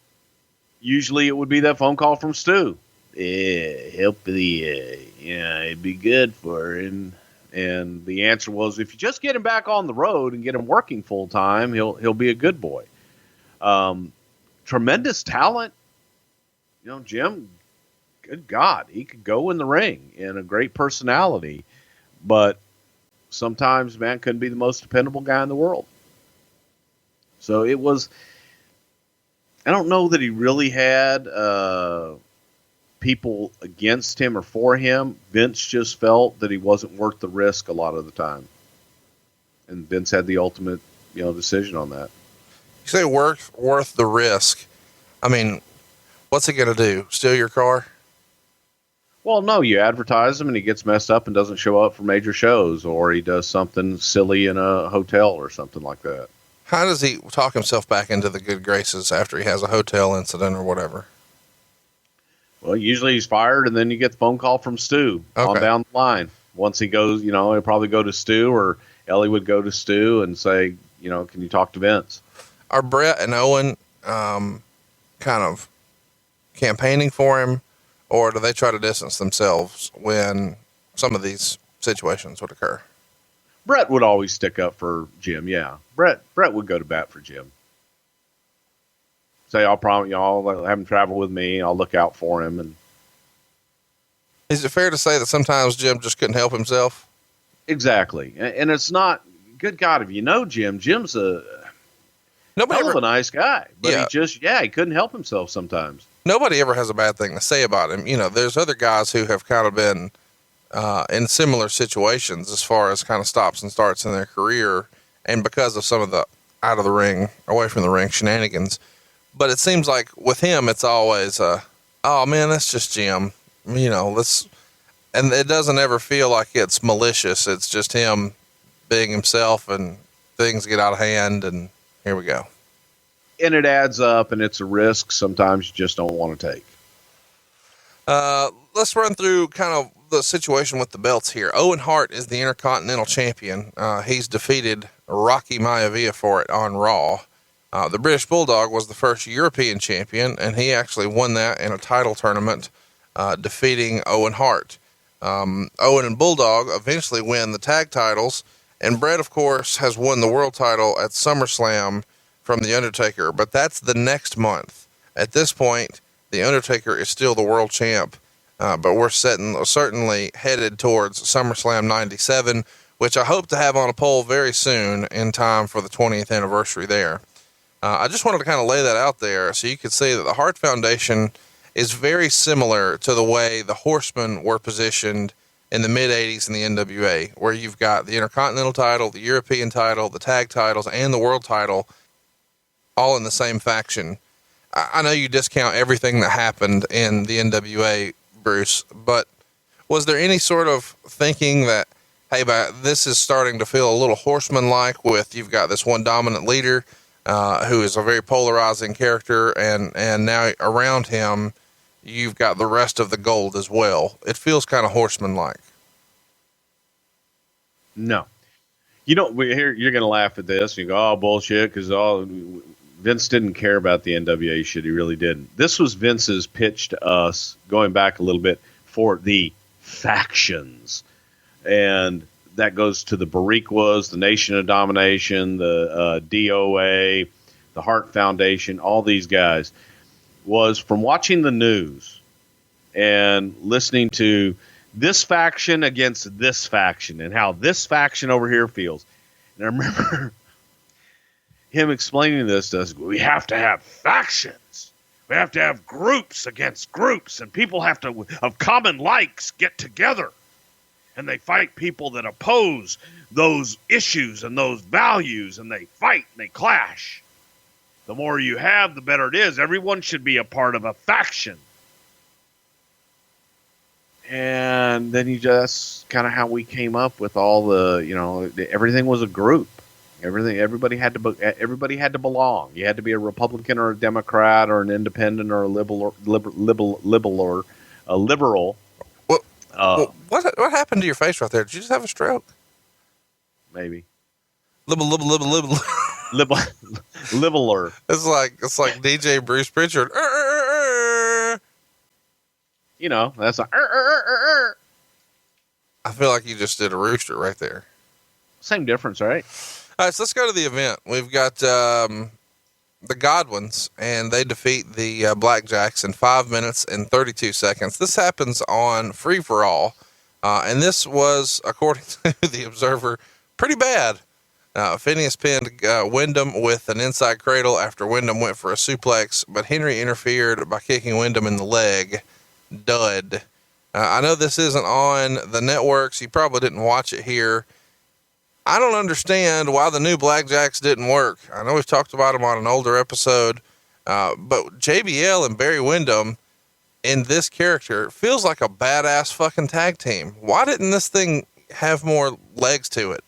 usually it would be that phone call from Stu. Hopefully, it'd be good for him. And the answer was, if you just get him back on the road and get him working full time, he'll be a good boy. Tremendous talent. Jim good God, he could go in the ring and a great personality, but sometimes, man, couldn't be the most dependable guy in the world. So it was, I don't know that he really had people against him or for him. Vince just felt that he wasn't worth the risk a lot of the time. And Vince had the ultimate, decision on that. You say worth the risk. I mean, what's he going to do? Steal your car? Well, no, you advertise him and he gets messed up and doesn't show up for major shows, or he does something silly in a hotel or something like that. How does he talk himself back into the good graces after he has a hotel incident or whatever? Well, usually he's fired, and then you get the phone call from Stu on down the line. Once he goes, he'll probably go to Stu, or Ellie would go to Stu and say, can you talk to Vince? Are Brett and Owen kind of campaigning for him, or do they try to distance themselves when some of these situations would occur? Brett would always stick up for Jim. Yeah. Brett would go to bat for Jim. Say, I'll promise I'll have him travel with me. I'll look out for him. And is it fair to say that sometimes Jim just couldn't help himself? Exactly. And it's not, good God, if you know Jim's a nice guy, but he couldn't help himself sometimes. Nobody ever has a bad thing to say about him. There's other guys who have kind of been in similar situations as far as kind of stops and starts in their career, and because of some of the out of the ring, away from the ring shenanigans. But it seems like with him, it's always, oh man, that's just Jim, and it doesn't ever feel like it's malicious. It's just him being himself, and things get out of hand, and here we go. And it adds up, and it's a risk sometimes you just don't want to take. Let's run through kind of the situation with the belts here. Owen Hart is the Intercontinental Champion. He's defeated Rocky Maivia for it on Raw. The British Bulldog was the first European champion, and he actually won that in a title tournament, defeating Owen Hart. Owen and Bulldog eventually win the tag titles, and Brett, of course, has won the world title at SummerSlam from The Undertaker, but that's the next month. At this point, The Undertaker is still the world champ, but we're certainly headed towards SummerSlam 97, which I hope to have on a poll very soon in time for the 20th anniversary there. I just wanted to kind of lay that out there so you could see that the Hart Foundation is very similar to the way the Horsemen were positioned in the mid-'80s in the NWA, where you've got the Intercontinental title, the European title, the tag titles, and the world title all in the same faction. I know you discount everything that happened in the NWA, Bruce, but was there any sort of thinking that, hey, this is starting to feel a little Horseman-like, with you've got this one dominant leader who is a very polarizing character, and now around him you've got the rest of the gold as well. It feels kind of Horseman-like. No. You're going to laugh at this. You go, oh, bullshit, because Vince didn't care about the NWA shit. He really didn't. This was Vince's pitch to us, going back a little bit, for the factions. And that goes to the Bariquas, the Nation of Domination, the DOA, the Hart Foundation, all these guys, was from watching the news and listening to this faction against this faction and how this faction over here feels. And I remember him explaining this to us. We have to have factions. We have to have groups against groups, and people have to, of common likes, get together. And they fight people that oppose those issues and those values, and they fight and they clash. The more you have, the better it is. Everyone should be a part of a faction. And then that's kind of how we came up with all the, everything was a group. Everybody had to belong. You had to be a Republican or a Democrat or an independent or a liberal. What happened to your face right there? Did you just have a stroke? Maybe. Libeler. It's like DJ Bruce Prichard. That's a. I feel like you just did a rooster right there. Same difference, right? All right, so let's go to the event. We've got the Godwins, and they defeat the Blackjacks in 5 minutes and 32 seconds. This happens on Free for All, and this was, according to the Observer, pretty bad. Phineas pinned Wyndham with an inside cradle after Wyndham went for a suplex, but Henry interfered by kicking Wyndham in the leg. Dud. I know this isn't on the networks. You probably didn't watch it here. I don't understand why the new Blackjacks didn't work. I know we've talked about them on an older episode, but JBL and Barry Windham in this character feels like a badass fucking tag team. Why didn't this thing have more legs to it?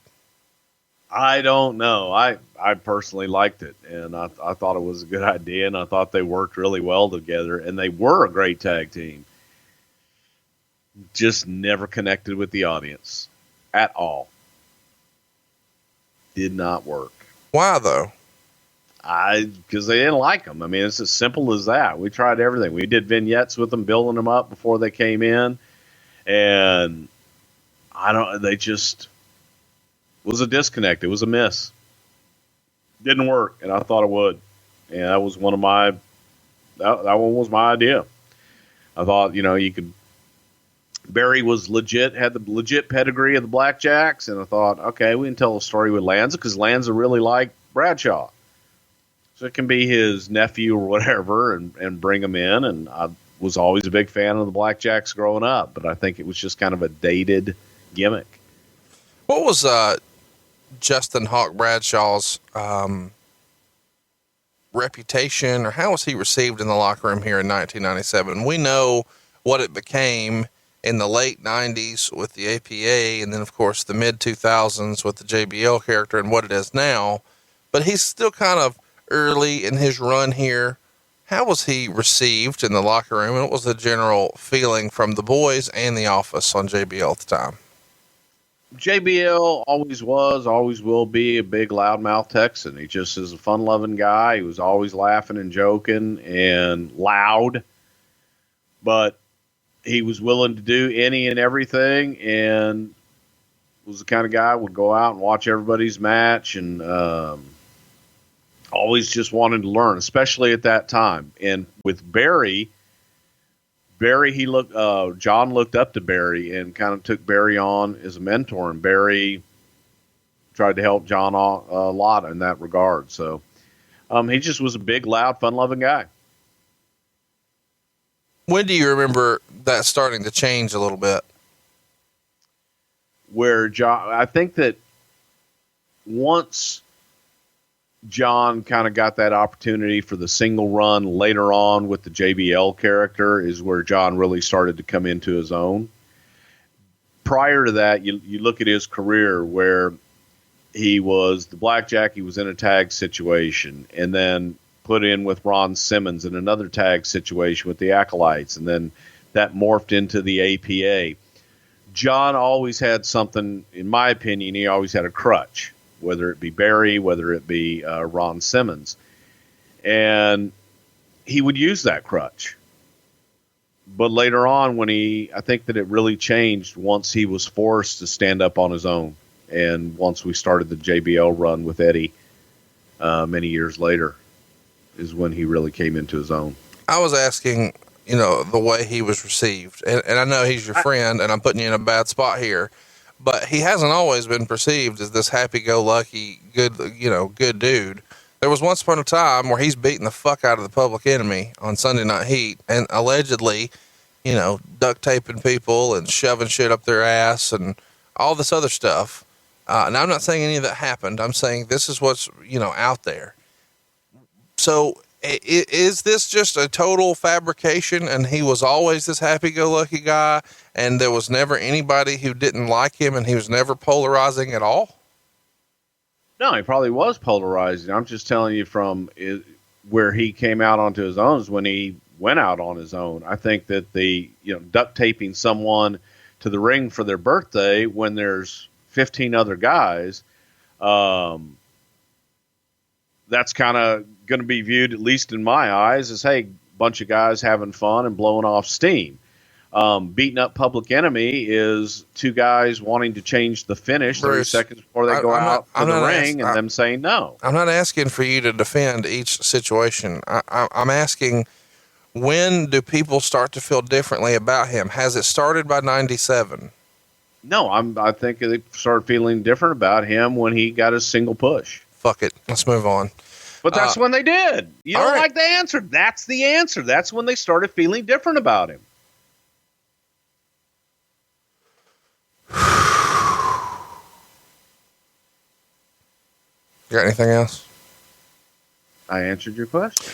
I don't know. I personally liked it, and I thought it was a good idea, and I thought they worked really well together, and they were a great tag team. Just never connected with the audience at all. Did not work. Why though? Because they didn't like them. I mean, it's as simple as that. We tried everything. We did vignettes with them, building them up before they came in, and they just was a disconnect. It was a miss. Didn't work, and I thought it would. And that was one of my. That one was my idea. I thought, you could. Barry was legit, had the legit pedigree of the Blackjacks, and I thought, okay, we can tell a story with Lanza, because Lanza really liked Bradshaw. So it can be his nephew or whatever, and bring him in, and I was always a big fan of the Blackjacks growing up, but I think it was just kind of a dated gimmick. What was Justin Hawk Bradshaw's reputation, or how was he received in the locker room here in 1997? We know what it became in the late 90s with the APA, and then of course the mid 2000s with the JBL character and what it is now, but he's still kind of early in his run here. How was he received in the locker room, and what was the general feeling from the boys and the office on JBL at the time? JBL always was, always will be a big loudmouth Texan. He just is a fun-loving guy. He was always laughing and joking and loud, but he was willing to do any and everything, and was the kind of guy who would go out and watch everybody's match, and always just wanted to learn, especially at that time. And with Barry, John looked up to Barry and kind of took Barry on as a mentor, and Barry tried to help John a lot in that regard. So he just was a big, loud, fun-loving guy. When do you remember that starting to change a little bit? Where John, I think that once John kind of got that opportunity for the single run later on with the JBL character is where John really started to come into his own. Prior to that, you look at his career where he was the Blackjack, he was in a tag situation, and then put in with Ron Simmons in another tag situation with the Acolytes, and then that morphed into the APA. John always had something, in my opinion, he always had a crutch, whether it be Barry, whether it be Ron Simmons. And he would use that crutch. But later on, I think that it really changed once he was forced to stand up on his own. And once we started the JBL run with Eddie many years later is when he really came into his own. I was asking, the way he was received, and I know he's your friend, and I'm putting you in a bad spot here, but he hasn't always been perceived as this happy-go-lucky, good dude. There was once upon a time where he's beating the fuck out of the Public Enemy on Sunday Night Heat, and allegedly, duct taping people and shoving shit up their ass and all this other stuff. Now I'm not saying any of that happened. I'm saying this is what's, out there. So is this just a total fabrication, and he was always this happy-go-lucky guy, and there was never anybody who didn't like him, and he was never polarizing at all? No, he probably was polarizing. I'm just telling you from where he came out onto his own is when he went out on his own. I think that the duct taping someone to the ring for their birthday when there's 15 other guys, that's kind of going to be viewed, at least in my eyes, as, hey, bunch of guys having fun and blowing off steam. Beating up Public Enemy is two guys wanting to change the finish 30 seconds before they go out to the ring and them saying no. I'm not asking for you to defend each situation. I'm asking, when do people start to feel differently about him? Has it started by 97? No, I think they started feeling different about him when he got his single push. Fuck it. Let's move on. But that's when they did. You don't like the answer. That's the answer. That's when they started feeling different about him. You got anything else? I answered your question.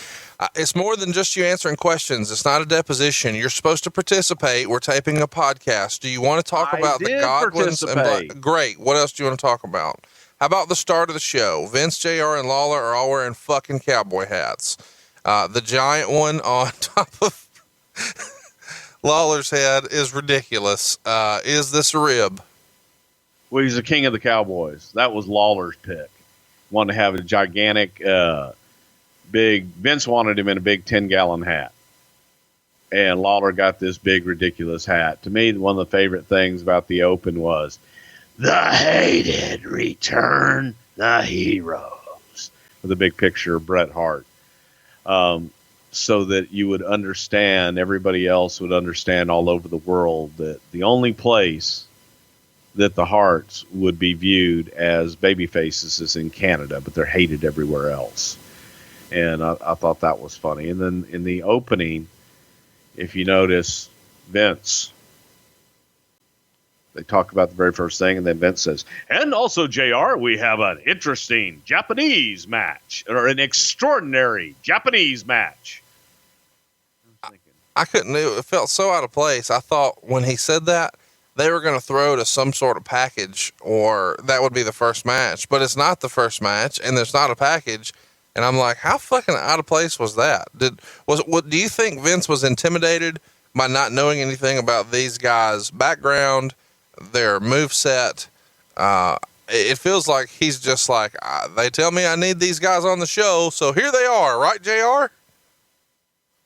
It's more than just you answering questions. It's not a deposition. You're supposed to participate. We're taping a podcast. Do you want to talk about the Godwins? Great. What else do you want to talk about? How about the start of the show? Vince, JR, and Lawler are all wearing fucking cowboy hats. The giant one on top of Lawler's head is ridiculous. Is this a rib? Well, he's the king of the Cowboys. That was Lawler's pick. Wanted to have a gigantic, big, Vince wanted him in a big 10-gallon hat. And Lawler got this big, ridiculous hat. To me, one of the favorite things about the Open was, the hated return the heroes. With a big picture of Bret Hart. So that you would understand, everybody else would understand all over the world, that the only place that the Harts would be viewed as baby faces is in Canada, but they're hated everywhere else. And I thought that was funny. And then in the opening, if you notice, Vince, they talk about the very first thing, and then Vince says, and also, JR, we have an interesting Japanese match, or an extraordinary Japanese match. I couldn't do it. It felt so out of place. I thought when he said that, they were going to throw to some sort of package, or that would be the first match, but it's not the first match, and there's not a package. And I'm like, how fucking out of place was that? Do you think Vince was intimidated by not knowing anything about these guys' background, their moveset? It feels like he's just like, they tell me I need these guys on the show, so here they are, right, JR?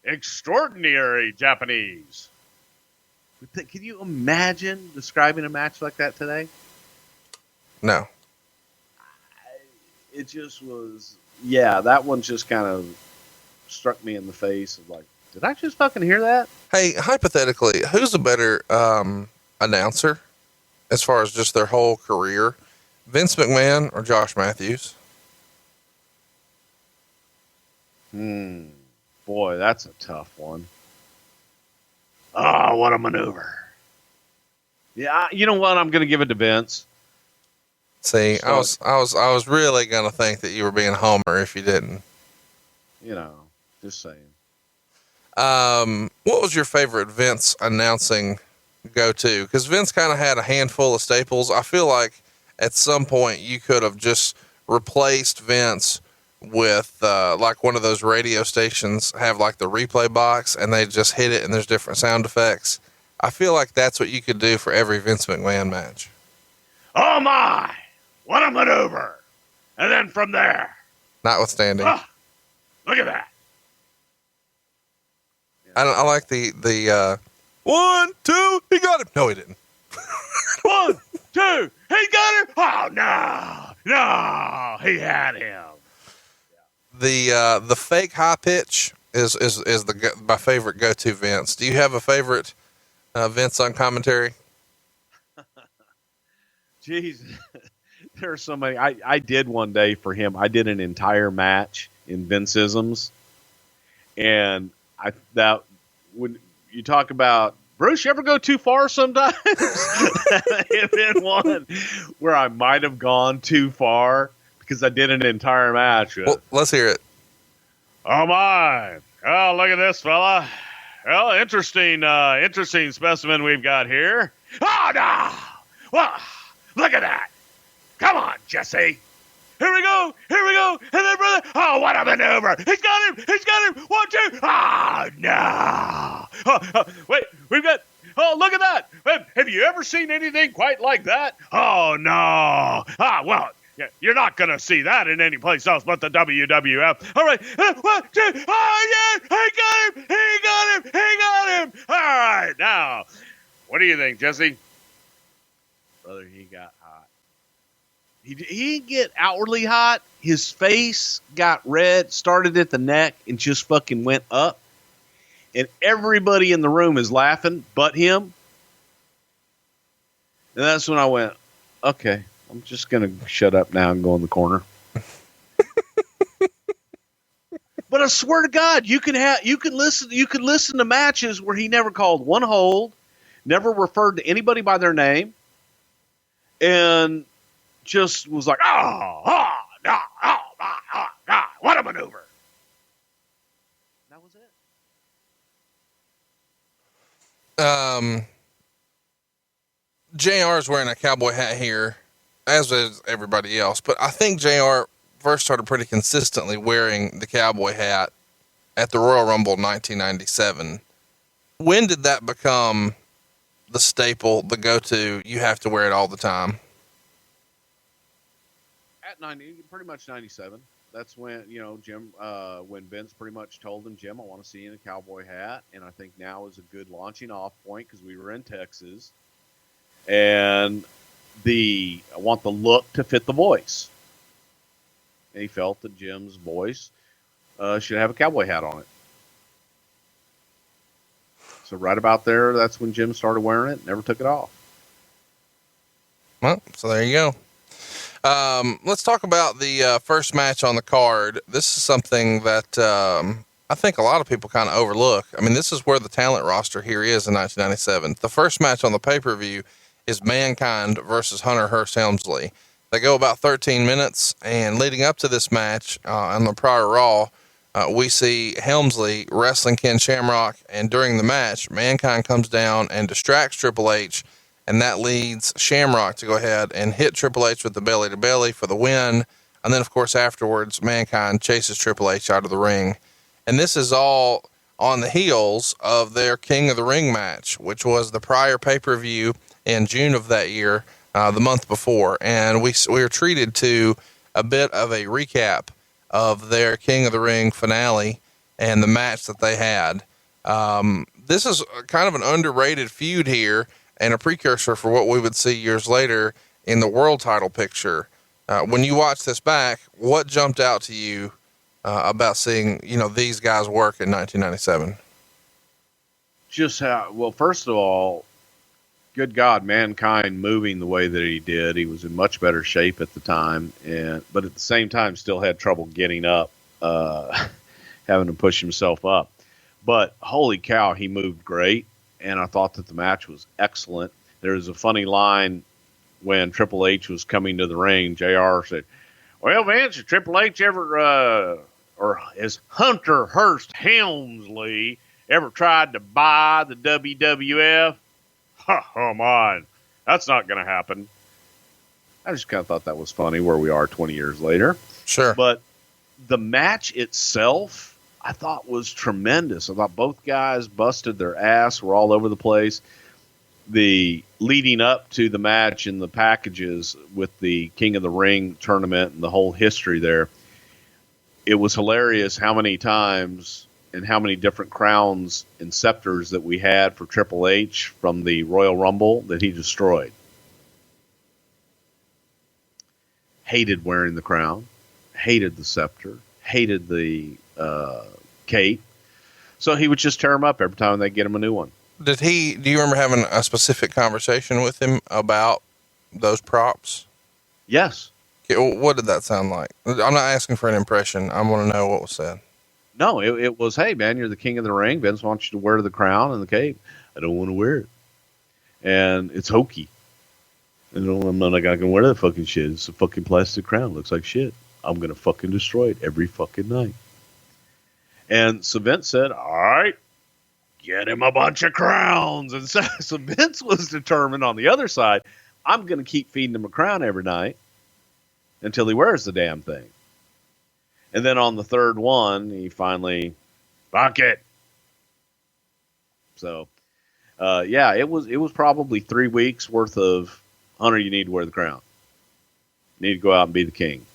Extraordinary Japanese. Can you imagine describing a match like that today? No. It just was, yeah, that one just kind of struck me in the face of like, did I just fucking hear that? Hey, hypothetically, who's a better announcer as far as just their whole career? Vince McMahon or Josh Matthews? Boy, that's a tough one. Oh, what a maneuver. Yeah, you know what? I'm going to give it to Vince. See, so, I was really going to think that you were being Homer if you didn't. You know, just saying. What was your favorite Vince announcing go-to? Because Vince kind of had a handful of staples. I feel like at some point you could have just replaced Vince with like one of those radio stations have like the replay box, and they just hit it and there's different sound effects. I feel like that's what you could do for every Vince McMahon match. Oh my, what a maneuver. And then from there. Notwithstanding. Look at that. I like the 1, 2, he got him. No, he didn't. 1, 2, he got him. Oh no, he had him. The fake high pitch is my favorite go-to Vince. Do you have a favorite Vince on commentary? Jeez, there are so many. I did one day for him. I did an entire match in Vince-isms, and when you talk about Bruce, you ever go too far sometimes? I've been one where I might have gone too far because I did an entire match. Well, let's hear it. Oh my! Oh, look at this fella. Well, interesting specimen we've got here. Oh no! Well, look at that! Come on, Jesse. Here we go, and then brother. Oh, what a maneuver! He's got him. 1, 2. Oh no! Wait, we've got. Oh, look at that! Have you ever seen anything quite like that? Oh no! Well, Yeah, you're not going to see that in any place else but the WWF. All right. 1, 2, oh, yeah, he got him. He got him. He got him. All right. Now, what do you think, Jesse? Brother, he got hot. He didn't get outwardly hot. His face got red, started at the neck, and just fucking went up. And everybody in the room is laughing but him. And that's when I went, okay, I'm just going to shut up now and go in the corner. But I swear to God, you can listen to matches where he never called one hold, never referred to anybody by their name, and just was like, what a maneuver. That was it. JR is wearing a cowboy hat here, as is everybody else, but I think JR first started pretty consistently wearing the cowboy hat at the Royal Rumble 1997. When did that become the staple, the go-to, you have to wear it all the time? At 90, pretty much 97. That's when, Jim, when Vince pretty much told him, Jim, I want to see you in a cowboy hat. And I think now is a good launching off point because we were in Texas. And I want the look to fit the voice. And he felt that Jim's voice should have a cowboy hat on it. So right about there, that's when Jim started wearing it. Never took it off. Well, so there you go. Let's talk about the first match on the card. This is something that I think a lot of people kind of overlook. I mean, this is where the talent roster here is in 1997. The first match on the pay-per-view is Mankind versus Hunter Hearst Helmsley. They go about 13 minutes, and leading up to this match on the prior Raw, we see Helmsley wrestling Ken Shamrock, and during the match, Mankind comes down and distracts Triple H, and that leads Shamrock to go ahead and hit Triple H with the belly-to-belly for the win. And then, of course, afterwards, Mankind chases Triple H out of the ring. And this is all on the heels of their King of the Ring match, which was the prior pay-per-view in June of that year, the month before. And we were treated to a bit of a recap of their King of the Ring finale and the match that they had. This is kind of an underrated feud here and a precursor for what we would see years later in the world title picture. When you watch this back, what jumped out to you about seeing, these guys work in 1997? Just how, first of all, good God, Mankind moving the way that he did. He was in much better shape at the time, but at the same time still had trouble getting up, having to push himself up. But holy cow, he moved great, and I thought that the match was excellent. There was a funny line when Triple H was coming to the ring. JR said, well, Vince, has Triple H ever, or has Hunter Hearst Helmsley ever tried to buy the WWF? Come on. That's not going to happen. I just kind of thought that was funny where we are 20 years later. Sure. But the match itself, I thought was tremendous. I thought both guys busted their ass, were all over the place. The leading up to the match in the packages with the King of the Ring tournament and the whole history there, it was hilarious how many times and how many different crowns and scepters that we had for Triple H from the Royal Rumble that he destroyed. Hated wearing the crown, hated the scepter, hated the cape. So he would just tear them up every time they get him a new one. Do you remember having a specific conversation with him about those props? Yes. Okay, well, what did that sound like? I'm not asking for an impression. I want to know what was said. No, it was, hey, man, you're the King of the Ring. Vince wants you to wear the crown and the cape. I don't want to wear it. And it's hokey. And I'm not going to wear that fucking shit. It's a fucking plastic crown. It looks like shit. I'm going to fucking destroy it every fucking night. And so Vince said, all right, get him a bunch of crowns. And so Vince was determined on the other side, I'm going to keep feeding him a crown every night until he wears the damn thing. And then on the third one, he finally, fuck it. So, it was probably 3 weeks worth of, Hunter, you need to wear the crown. need to go out and be the king.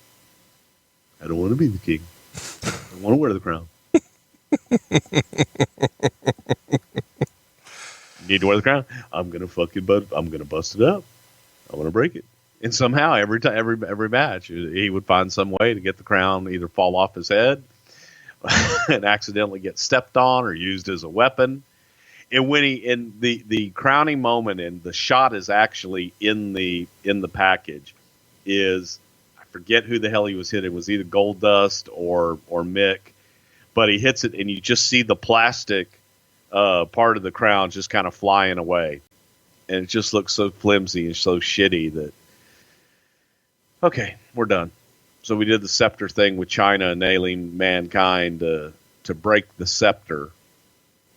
I don't want to be the king. I want to wear the crown. Need to wear the crown. I'm gonna bust it up. I want to break it. And somehow every match, he would find some way to get the crown either fall off his head and accidentally get stepped on or used as a weapon. And when the crowning moment, and the shot is actually in the package, is, I forget who the hell he was hitting. It was either Goldust or Mick, but he hits it, and you just see the plastic part of the crown just kind of flying away, and it just looks so flimsy and so shitty that, okay, we're done. So we did the scepter thing with China nailing Mankind to break the scepter.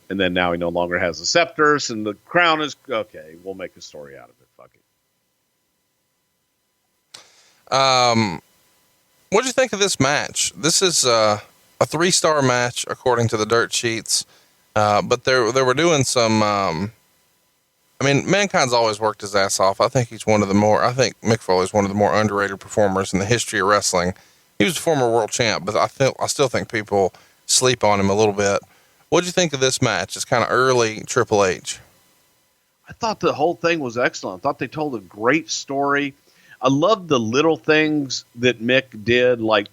And then now he no longer has the scepters, and the crown is okay. We'll make a story out of it. Fuck it. What do you think of this match? This is a 3-star match according to the dirt sheets, but they were doing some. I mean, Mankind's always worked his ass off. I think Mick Foley's one of the more underrated performers in the history of wrestling. He was a former world champ, but I still think people sleep on him a little bit. What'd you think of this match? It's kind of early Triple H. I thought the whole thing was excellent. I thought they told a great story. I loved the little things that Mick did, like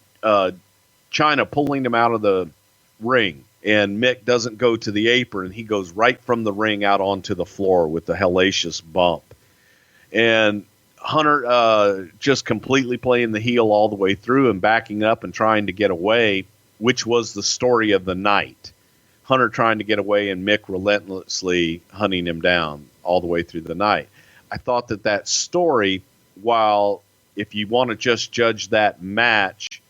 China pulling him out of the ring, and Mick doesn't go to the apron. He goes right from the ring out onto the floor with the hellacious bump. And Hunter just completely playing the heel all the way through and backing up and trying to get away, which was the story of the night. Hunter trying to get away and Mick relentlessly hunting him down all the way through the night. I thought that story, while if you want to just judge that match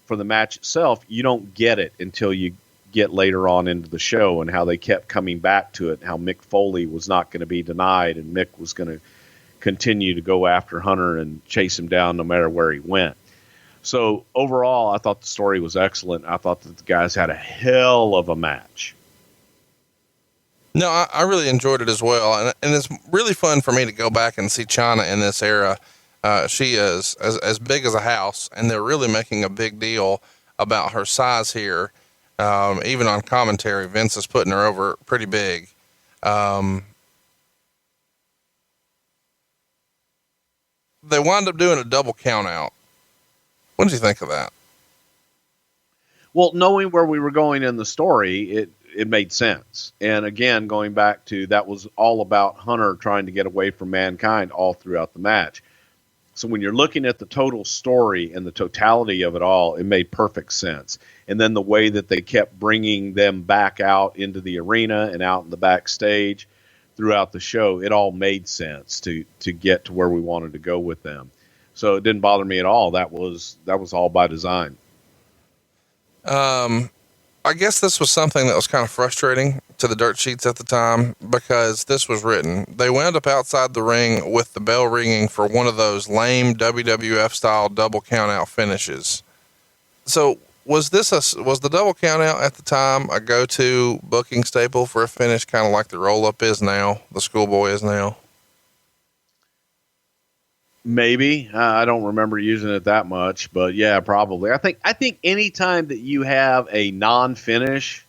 for the match itself, you don't get it until you get later on into the show, and how they kept coming back to it, and how Mick Foley was not going to be denied, and Mick was going to continue to go after Hunter and chase him down no matter where he went. So overall, I thought the story was excellent. I thought that the guys had a hell of a match. No, I really enjoyed it as well. And it's really fun for me to go back and see China in this era. She is as big as a house, and they're really making a big deal about her size here. Even on commentary, Vince is putting her over pretty big. They wound up doing a double count out. What did you think of that? Well, knowing where we were going in the story, it made sense. And again, going back to, that was all about Hunter trying to get away from Mankind all throughout the match. So when you're looking at the total story and the totality of it all, it made perfect sense. And then the way that they kept bringing them back out into the arena and out in the backstage throughout the show, it all made sense to get to where we wanted to go with them. So it didn't bother me at all. That was all by design. I guess this was something that was kind of frustrating to the dirt sheets at the time, because this was written. They wound up outside the ring with the bell ringing for one of those lame WWF style double count out finishes. So was the double count out at the time a go-to booking staple for a finish, kind of like the roll up is now, the schoolboy is now? Maybe. I don't remember using it that much, but yeah, probably. I think any time that you have a non-finish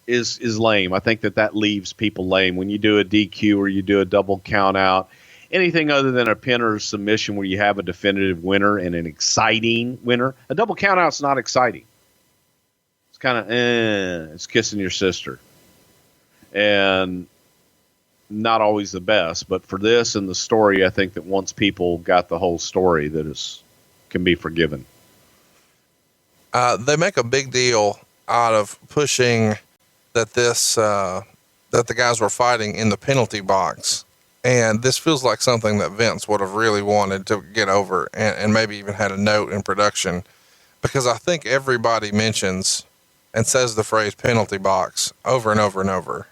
is lame. I think that leaves people lame. When you do a DQ or you do a double count out, anything other than a pin or submission where you have a definitive winner and an exciting winner, a double count out's not exciting. It's kind of, it's kissing your sister. And not always the best, but for this and the story, I think that once people got the whole story, that can be forgiven. They make a big deal out of pushing that that the guys were fighting in the penalty box. And this feels like something that Vince would have really wanted to get over, and maybe even had a note in production, because I think everybody mentions and says the phrase penalty box over and over and over.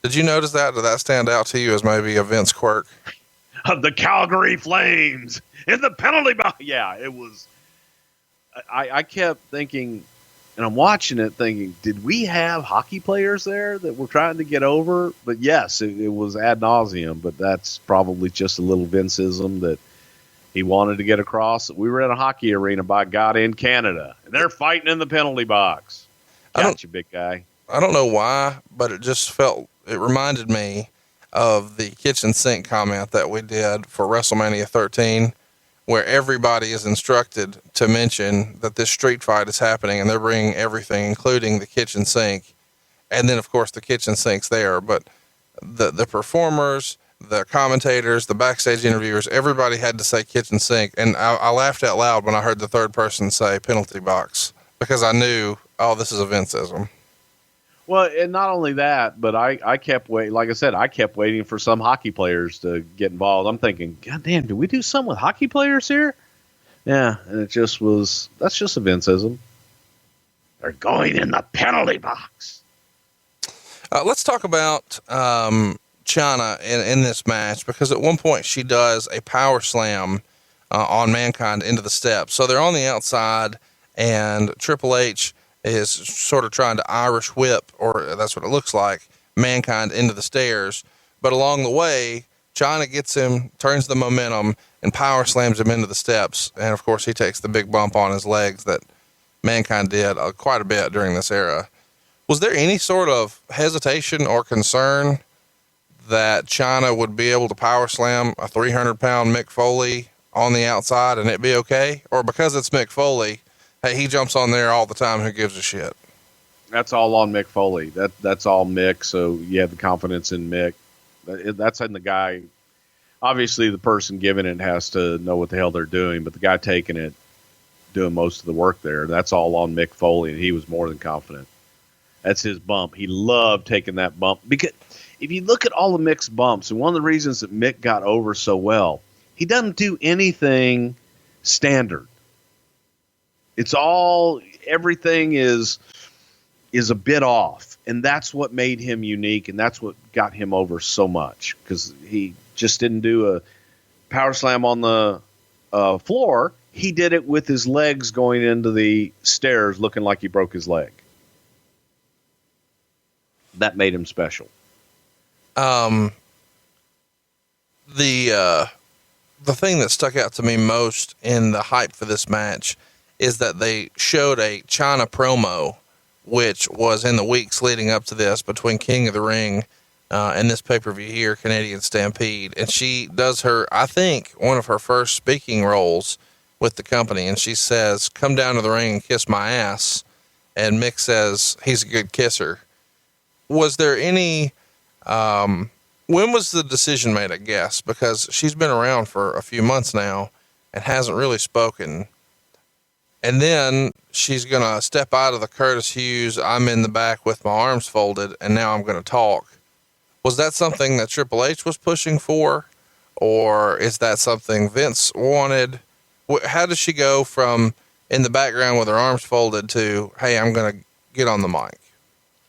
Did you notice that? Did that stand out to you as maybe a Vince quirk? The Calgary Flames in the penalty box. Yeah, it was. I kept thinking, and I'm watching it thinking, did we have hockey players there that were trying to get over? But yes, it was ad nauseum, but that's probably just a little Vinceism that He wanted to get across. We were in a hockey arena, by God, in Canada, and they're fighting in the penalty box. Gotcha, big guy. I don't know why, but it reminded me of the kitchen sink comment that we did for WrestleMania 13, where everybody is instructed to mention that this street fight is happening, and they're bringing everything, including the kitchen sink. And then, of course, the kitchen sink's there, but the performers, the commentators, the backstage interviewers, everybody had to say kitchen sink. And I laughed out loud when I heard the third person say penalty box, because I knew, oh, this is a Vinceism. Well, and not only that, but I kept waiting. Like I said, I kept waiting for some hockey players to get involved. I'm thinking, God damn, did we do something with hockey players here? Yeah. And that's just a Vinceism. They're going in the penalty box. Let's talk about Chyna in this match, because at one point she does a power slam on Mankind into the steps. So they're on the outside, and Triple H is sort of trying to Irish whip, or that's what it looks like, Mankind into the stairs. But along the way, Chyna gets him, turns the momentum, and power slams him into the steps. And of course, he takes the big bump on his legs that Mankind did quite a bit during this era. Was there any sort of hesitation or concern that Chyna would be able to power slam a 300-pound Mick Foley on the outside and it'd be okay? Or because it's Mick Foley, hey, he jumps on there all the time, who gives a shit? That's all on Mick Foley. That's all Mick, so you have the confidence in Mick. That's in the guy. Obviously, the person giving it has to know what the hell they're doing, but the guy taking it, doing most of the work there, that's all on Mick Foley, and he was more than confident. That's his bump. He loved taking that bump, because if you look at all of Mick's bumps, and one of the reasons that Mick got over so well, he doesn't do anything standard. It's everything is a bit off, and that's what made him unique, and that's what got him over so much, because he just didn't do a power slam on the floor. He did it with his legs going into the stairs, looking like he broke his leg. That made him special. The thing that stuck out to me most in the hype for this match is that they showed a Chyna promo, which was in the weeks leading up to this between King of the Ring and this pay-per-view here, Canadian Stampede. And she does I think, one of her first speaking roles with the company. And she says, "Come down to the ring and kiss my ass." And Mick says, "He's a good kisser." Was there any, when was the decision made, I guess? Because she's been around for a few months now and hasn't really spoken. And then she's going to step out of the Curtis Hughes, I'm in the back with my arms folded, and now I'm going to talk. Was that something that Triple H was pushing for? Or is that something Vince wanted? How does she go from in the background with her arms folded to, hey, I'm going to get on the mic?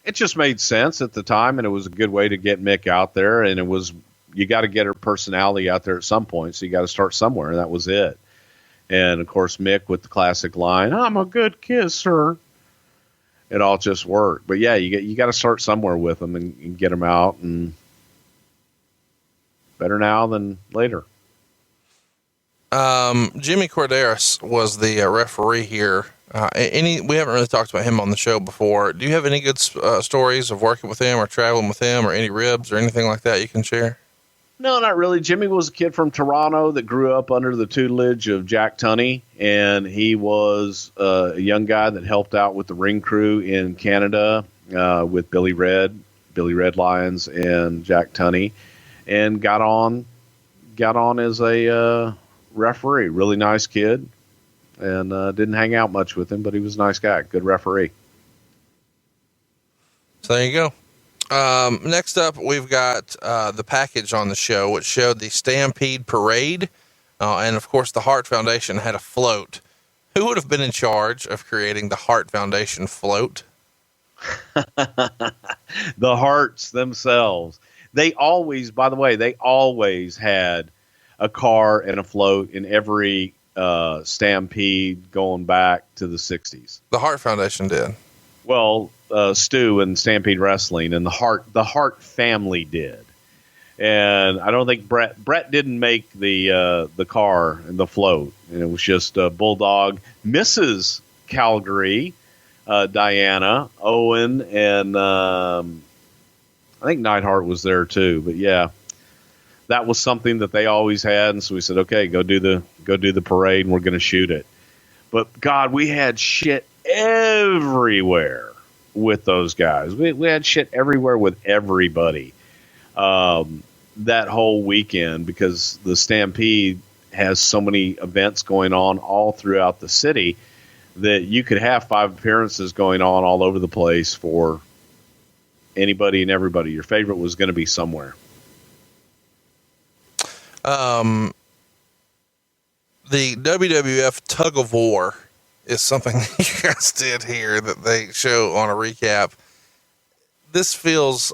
It just made sense at the time, and it was a good way to get Mick out there, and you got to get her personality out there at some point, so you got to start somewhere, and that was it. And of course, Mick with the classic line, "I'm a good kisser." It all just worked. But yeah, you got to start somewhere with them and get them out, and better now than later. Jimmy Corderas was the referee here. We haven't really talked about him on the show before. Do you have any good stories of working with him or traveling with him, or any ribs or anything like that you can share? No, not really. Jimmy was a kid from Toronto that grew up under the tutelage of Jack Tunney, and he was a young guy that helped out with the ring crew in Canada with Billy Red Lyons, and Jack Tunney, and got on as a referee. Really nice kid, and didn't hang out much with him, but he was a nice guy, good referee. So there you go. Next up, we've got the package on the show, which showed the Stampede Parade. And of course, the Hart Foundation had a float. Who would have been in charge of creating the Hart Foundation float? The Harts themselves. They always had a car and a float in every Stampede going back to the 60s. The Hart Foundation did. Well, Stu and Stampede Wrestling and the Hart family did. And I don't think Brett didn't make the car and the float. And it was just Bulldog, Mrs. Calgary, Diana, Owen, and I think Neidhart was there too. But yeah, that was something that they always had. And so we said, okay, go do the parade, and we're going to shoot it. But God, we had shit everywhere with those guys. We had shit everywhere with everybody. That whole weekend, because the Stampede has so many events going on all throughout the city that you could have 5 appearances going on all over the place for anybody and everybody. Your favorite was going to be somewhere. The WWF Tug of War is something you guys did here that they show on a recap. This feels,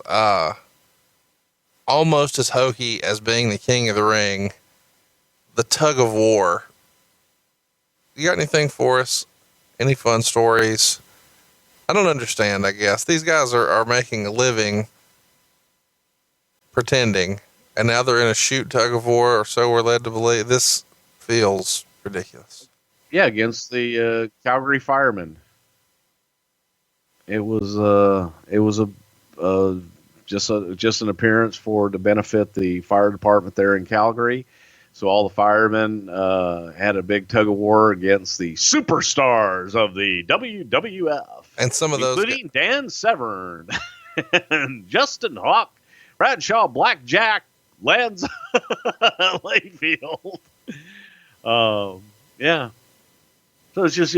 almost as hokey as being the King of the Ring. The Tug of War. You got anything for us? Any fun stories? I don't understand, I guess. These guys are making a living pretending, and now they're in a shoot tug of war, or so we're led to believe. This feels ridiculous. Yeah, against the Calgary Firemen. It was just an appearance to benefit the fire department there in Calgary. So all the firemen had a big tug of war against the superstars of the WWF, and some of those, including Dan Severn and Justin Hawk, Bradshaw, Blackjack, Lance Layfield. Yeah. So it's just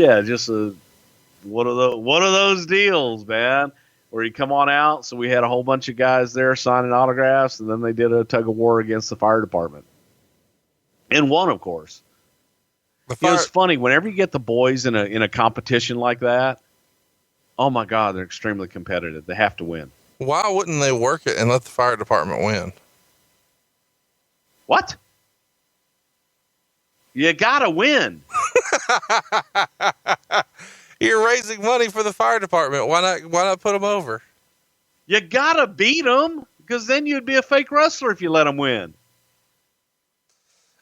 one of those deals, man, where you come on out. So we had a whole bunch of guys there signing autographs, and then they did a tug of war against the fire department. And won, of course. It's funny, whenever you get the boys in a competition like that, oh my God, they're extremely competitive. They have to win. Why wouldn't they work it and let the fire department win? What? You gotta win. You're raising money for the fire department. Why not put them over? You gotta beat them, because then you'd be a fake wrestler if you let them win.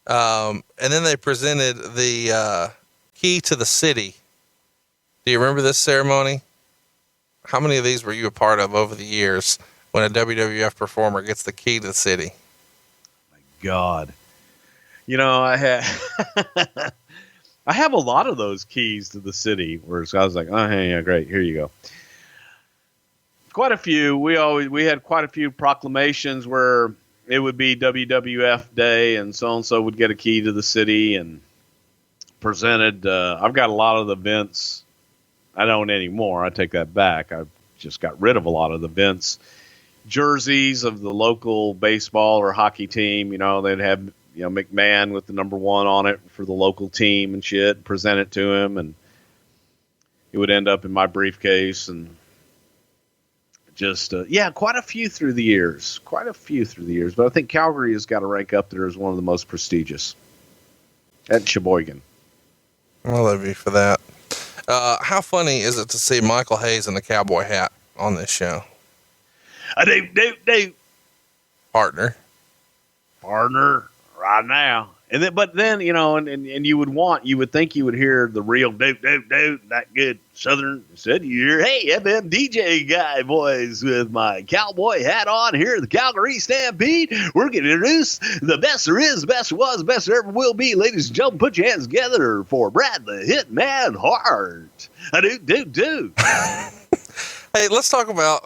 And then they presented the key to the city. Do you remember this ceremony? How many of these were you a part of over the years when a WWF performer gets the key to the city? My God. You know, I have a lot of those keys to the city where I was like, oh, hey, yeah, great. Here you go. Quite a few. We had quite a few proclamations where it would be WWF Day, and so would get a key to the city and presented. I've got a lot of the Vince. I don't anymore. I take that back. I've just got rid of a lot of the Vince jerseys of the local baseball or hockey team. You know, they'd have, you know, McMahon with the number 1 on it for the local team and shit, present it to him, and it would end up in my briefcase. And just, quite a few through the years. But I think Calgary has got to rank up there as one of the most prestigious at Sheboygan. I love you for that. How funny is it to see Michael Hayes in the cowboy hat on this show? Partner right now. But then, you know, and you would think you would hear the real doot, that good Southern said, you hear, hey, FM DJ guy boys with my cowboy hat on here at the Calgary Stampede. We're going to introduce the best there is, the best there was, the best there ever will be. Ladies and gentlemen, put your hands together for Brad the Hitman Hart. Do. Hey, let's talk about,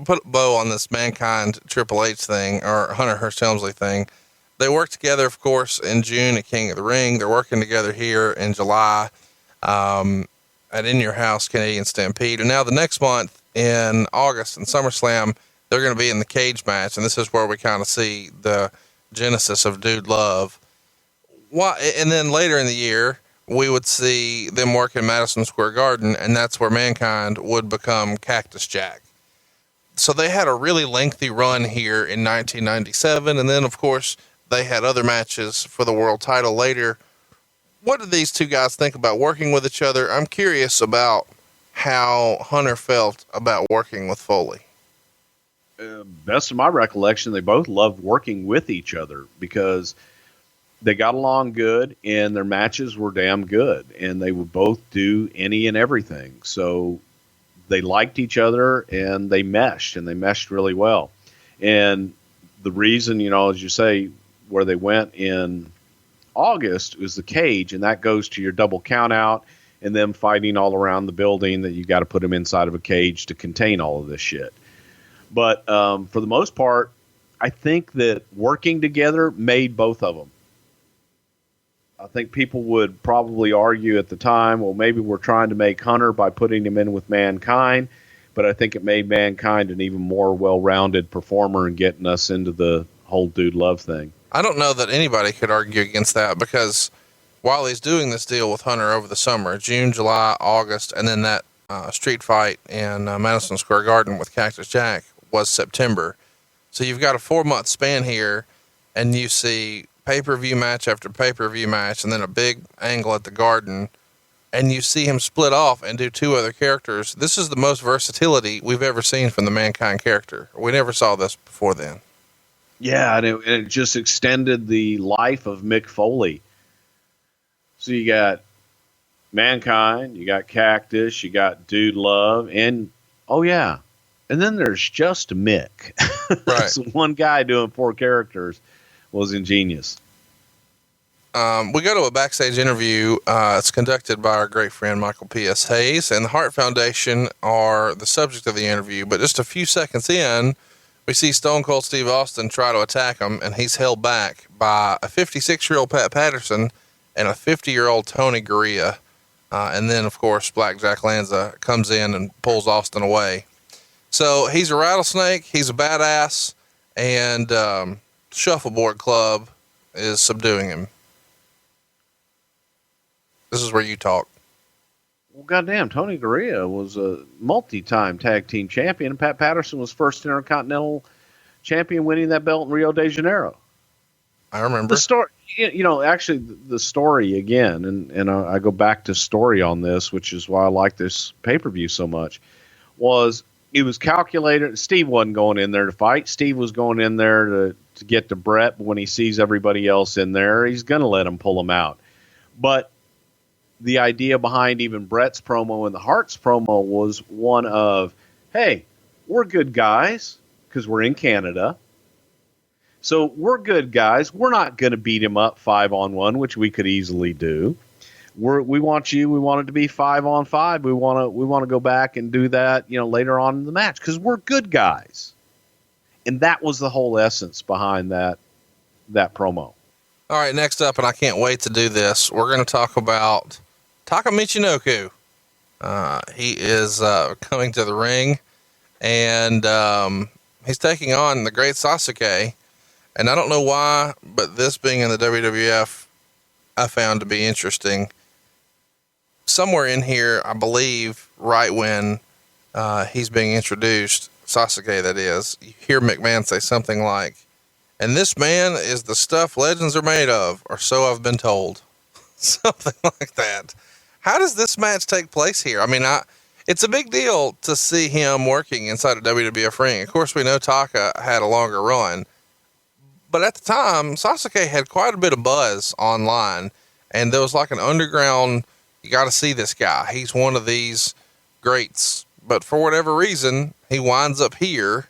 put a bow on this Mankind Triple H thing, or Hunter Hearst Helmsley thing. They worked together, of course, in June at King of the Ring. They're working together here in July at In Your House Canadian Stampede. And now the next month in August in SummerSlam, they're going to be in the cage match. And this is where we kind of see the genesis of Dude Love. And then later in the year, we would see them work in Madison Square Garden, and that's where Mankind would become Cactus Jack. So they had a really lengthy run here in 1997. And then, of course, they had other matches for the world title later. What did these two guys think about working with each other? I'm curious about how Hunter felt about working with Foley. best of my recollection, they both loved working with each other because they got along good and their matches were damn good, and they would both do any and everything. So they liked each other and they meshed really well. And the reason, as you say, where they went in August was the cage, and that goes to your double count out and them fighting all around the building that you got to put them inside of a cage to contain all of this shit. But for the most part, I think that working together made both of them. I think people would probably argue at the time, well, maybe we're trying to make Hunter by putting him in with Mankind, but I think it made Mankind an even more well-rounded performer and getting us into the whole dude love thing. I don't know that anybody could argue against that, because while he's doing this deal with Hunter over the summer, June, July, August, and then that street fight in Madison Square Garden with Cactus Jack was September. So you've got a 4-month span here, and you see pay-per-view match after pay-per-view match, and then a big angle at the Garden, and you see him split off and do 2 other characters. This is the most versatility we've ever seen from the Mankind character. We never saw this before then. Yeah, and it just extended the life of Mick Foley. So you got Mankind, you got Cactus, you got Dude Love, and and then there's just Mick. Right. So one guy doing 4 characters was ingenious. We go to a backstage interview. It's conducted by our great friend Michael P.S. Hayes, and the Hart Foundation are the subject of the interview. But just a few seconds in, we see Stone Cold Steve Austin try to attack him, and he's held back by a 56-year-old Pat Patterson and a 50-year-old Tony Gurria. And then, of course, Black Jack Lanza comes in and pulls Austin away. So he's a rattlesnake, he's a badass, and Shuffleboard Club is subduing him. This is where you talk. Well, goddamn, Tony Gurria was a multi-time tag team champion, and Pat Patterson was first Intercontinental champion, winning that belt in Rio de Janeiro. I remember. The story, actually, the story again, and I go back to story on this, which is why I like this pay-per-view so much, was it was calculated. Steve wasn't going in there to fight. Steve was going in there to get to Brett, but when he sees everybody else in there, he's going to let him pull him out. But the idea behind even Brett's promo and the Hart's promo was one of, hey, we're good guys because we're in Canada. So we're good guys. We're not going to beat him up 5-on-1, which we could easily do. We want you. We want it to be 5-on-5. We want to go back and do that, later on in the match because we're good guys. And that was the whole essence behind that promo. All right, next up, and I can't wait to do this, we're going to talk about Taka Michinoku. He is coming to the ring, and he's taking on the great Sasuke. And I don't know why, but this being in the WWF, I found to be interesting. Somewhere in here, I believe, right when he's being introduced, Sasuke that is, you hear McMahon say something like, and this man is the stuff legends are made of, or so I've been told. Something like that. How does this match take place here? I mean, it's a big deal to see him working inside a WWF ring. Of course, we know Taka had a longer run, but at the time, Sasuke had quite a bit of buzz online, and there was like an underground, you got to see this guy. He's one of these greats, but for whatever reason, he winds up here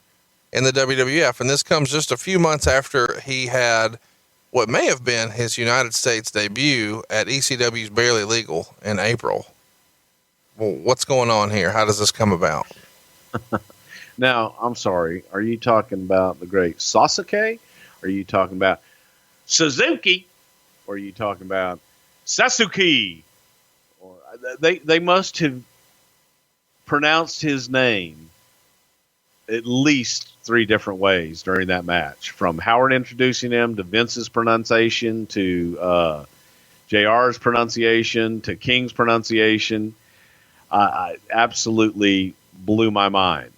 in the WWF. And this comes just a few months after he had what may have been his United States debut at ECW's Barely Legal in April. Well, what's going on here? How does this come about? Now, I'm sorry. Are you talking about the great Sasuke? Are you talking about Suzuki? Or are you talking about Sasuke? Or they must have pronounced his name at least 3 different ways during that match, from Howard introducing him to Vince's pronunciation to JR's pronunciation to King's pronunciation. I absolutely blew my mind.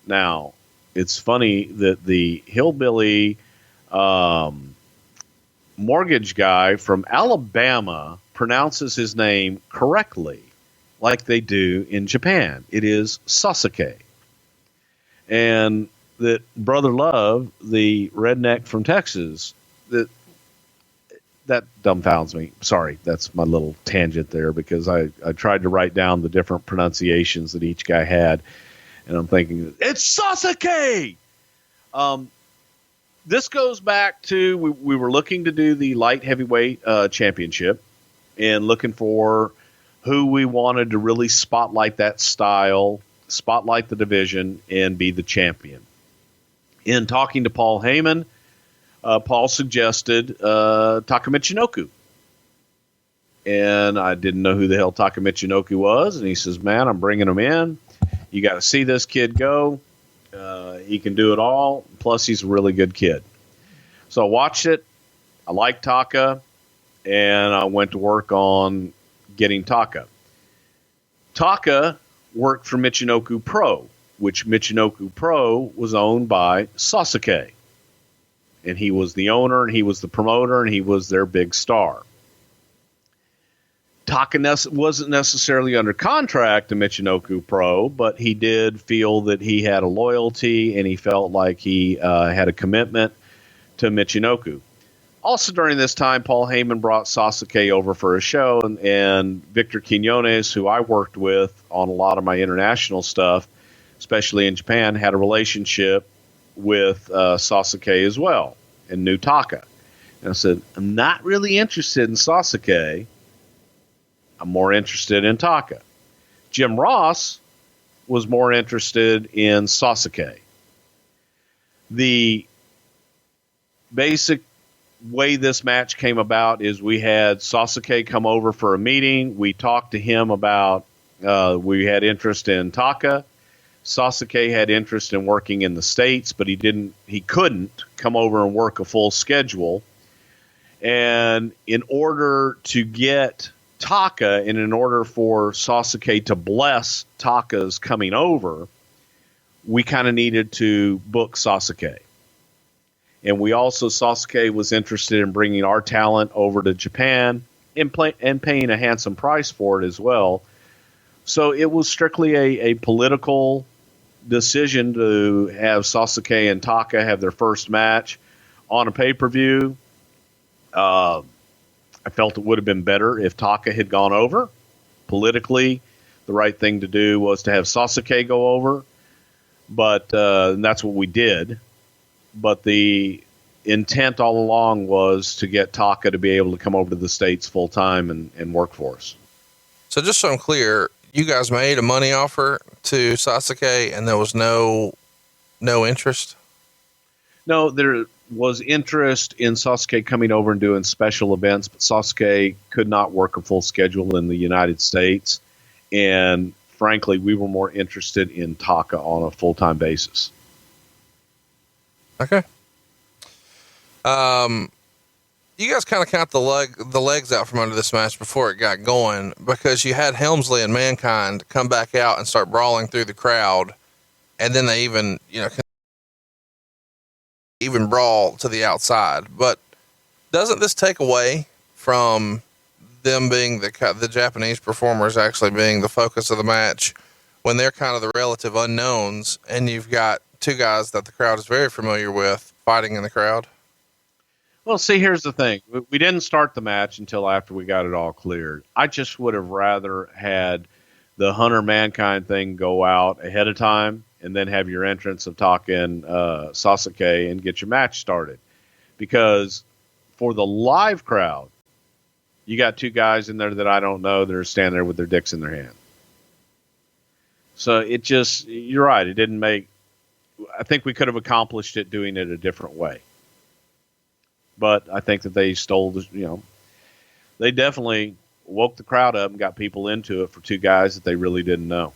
Now, it's funny that the hillbilly mortgage guy from Alabama pronounces his name correctly, like they do in Japan. It is Sasuke. And that Brother Love, the redneck from Texas, that dumbfounds me. Sorry, that's my little tangent there, because I tried to write down the different pronunciations that each guy had, and I'm thinking, it's Sasuke! This goes back to, we were looking to do the light heavyweight championship, and looking for who we wanted to really spotlight that style, spotlight the division, and be the champion. In talking to Paul Heyman, Paul suggested Taka Michinoku. And I didn't know who the hell Taka Michinoku was. And he says, man, I'm bringing him in. You got to see this kid go. He can do it all. Plus, he's a really good kid. So I watched it. I liked Taka. And I went to work on getting Taka. Taka worked for Michinoku Pro, which Michinoku Pro was owned by Sasuke. And he was the owner, and he was the promoter, and he was their big star. Taka wasn't necessarily under contract to Michinoku Pro, but he did feel that he had a loyalty, and he felt like he had a commitment to Michinoku. Also during this time, Paul Heyman brought Sasuke over for a show, and Victor Quinones, who I worked with on a lot of my international stuff, especially in Japan, had a relationship with Sasuke as well, and knew Taka. And I said, I'm not really interested in Sasuke. I'm more interested in Taka. Jim Ross was more interested in Sasuke. The basic way this match came about is we had Sasuke come over for a meeting. We talked to him about we had interest in Taka. Sasuke had interest in working in the States, but he couldn't come over and work a full schedule. And in order to get Taka, and in order for Sasuke to bless Taka's coming over, we kind of needed to book Sasuke. And we also, Sasuke was interested in bringing our talent over to Japan and paying a handsome price for it as well. So it was strictly a political decision to have Sasuke and Taka have their first match on a pay-per-view. I felt it would have been better if Taka had gone over. Politically, the right thing to do was to have Sasuke go over, but that's what we did. But the intent all along was to get Taka to be able to come over to the States full time and work for us. So just so I'm clear, you guys made a money offer to Sasuke and there was no interest? No, there was interest in Sasuke coming over and doing special events, but Sasuke could not work a full schedule in the United States. And frankly, we were more interested in Taka on a full-time basis. Okay. You guys kind of count the legs out from under this match before it got going, because you had Helmsley and Mankind come back out and start brawling through the crowd. And then they even brawl to the outside. But doesn't this take away from them being the Japanese performers actually being the focus of the match, when they're kind of the relative unknowns and you've got two guys that the crowd is very familiar with fighting in the crowd? Well, see, here's the thing. We didn't start the match until after we got it all cleared. I just would have rather had the Hunter Mankind thing go out ahead of time and then have your entrance of Taka and Sasuke and get your match started. Because for the live crowd, you got two guys in there that I don't know that are standing there with their dicks in their hand. So it just, you're right, it didn't make, I think we could have accomplished it doing it a different way. But I think that they they definitely woke the crowd up and got people into it for two guys that they really didn't know.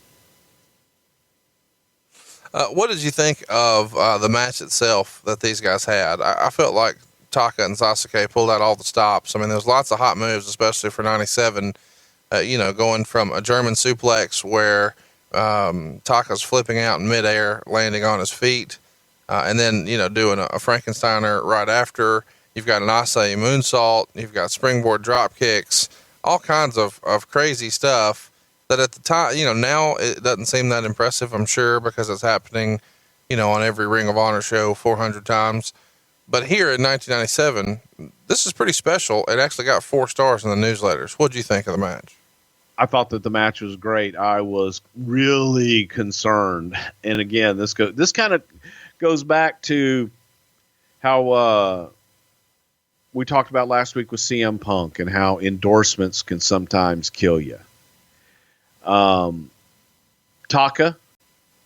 What did you think of the match itself that these guys had? I felt like Taka and Sasuke pulled out all the stops. I mean, there was lots of hot moves, especially for 97, going from a German suplex where Taka's flipping out in midair, landing on his feet, and then, doing a Frankensteiner right after. You've got an Asai moonsault. You've got springboard drop kicks, all kinds of crazy stuff that at the time, now it doesn't seem that impressive, I'm sure, because it's happening on every Ring of Honor show 400 times. But here in 1997, this is pretty special. It actually got 4 stars in the newsletters. What did you think of the match? I thought that the match was great. I was really concerned. And again, this kind of goes back to how we talked about last week with CM Punk and how endorsements can sometimes kill you. Taka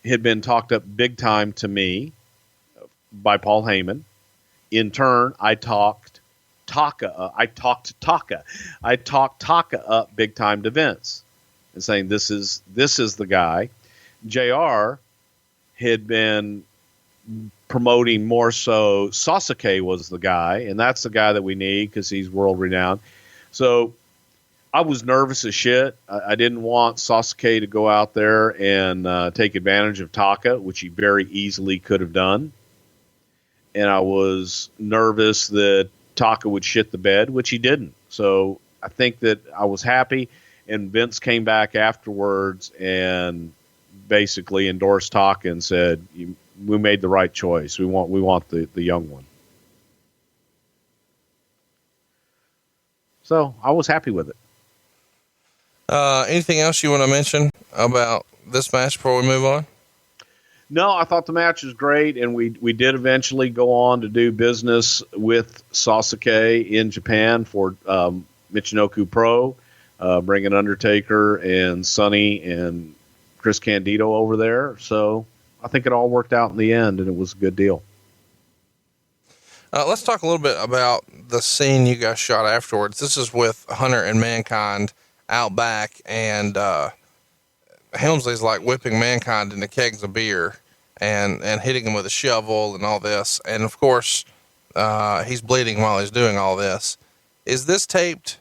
had been talked up big time to me by Paul Heyman. In turn, I talked Taka up big time to Vince and saying, this is the guy. JR had been promoting more so Sasuke was the guy, and that's the guy that we need because he's world renowned. So I was nervous as shit. I didn't want Sasuke to go out there and take advantage of Taka, which he very easily could have done. And I was nervous that Taka would shit the bed, which he didn't. So I think that I was happy. And Vince came back afterwards and basically endorsed Taka and said, we made the right choice. We want the young one. So I was happy with it. Anything else you want to mention about this match before we move on? No, I thought the match was great, and we did eventually go on to do business with Sasuke in Japan for Michinoku Pro, bringing Undertaker and Sonny and Chris Candido over there. So I think it all worked out in the end, and it was a good deal. Let's talk a little bit about the scene you guys shot afterwards. This is with Hunter and Mankind out back, and Helmsley's like whipping Mankind into kegs of beer and hitting him with a shovel and all this. And of course, he's bleeding while he's doing all this. Is this taped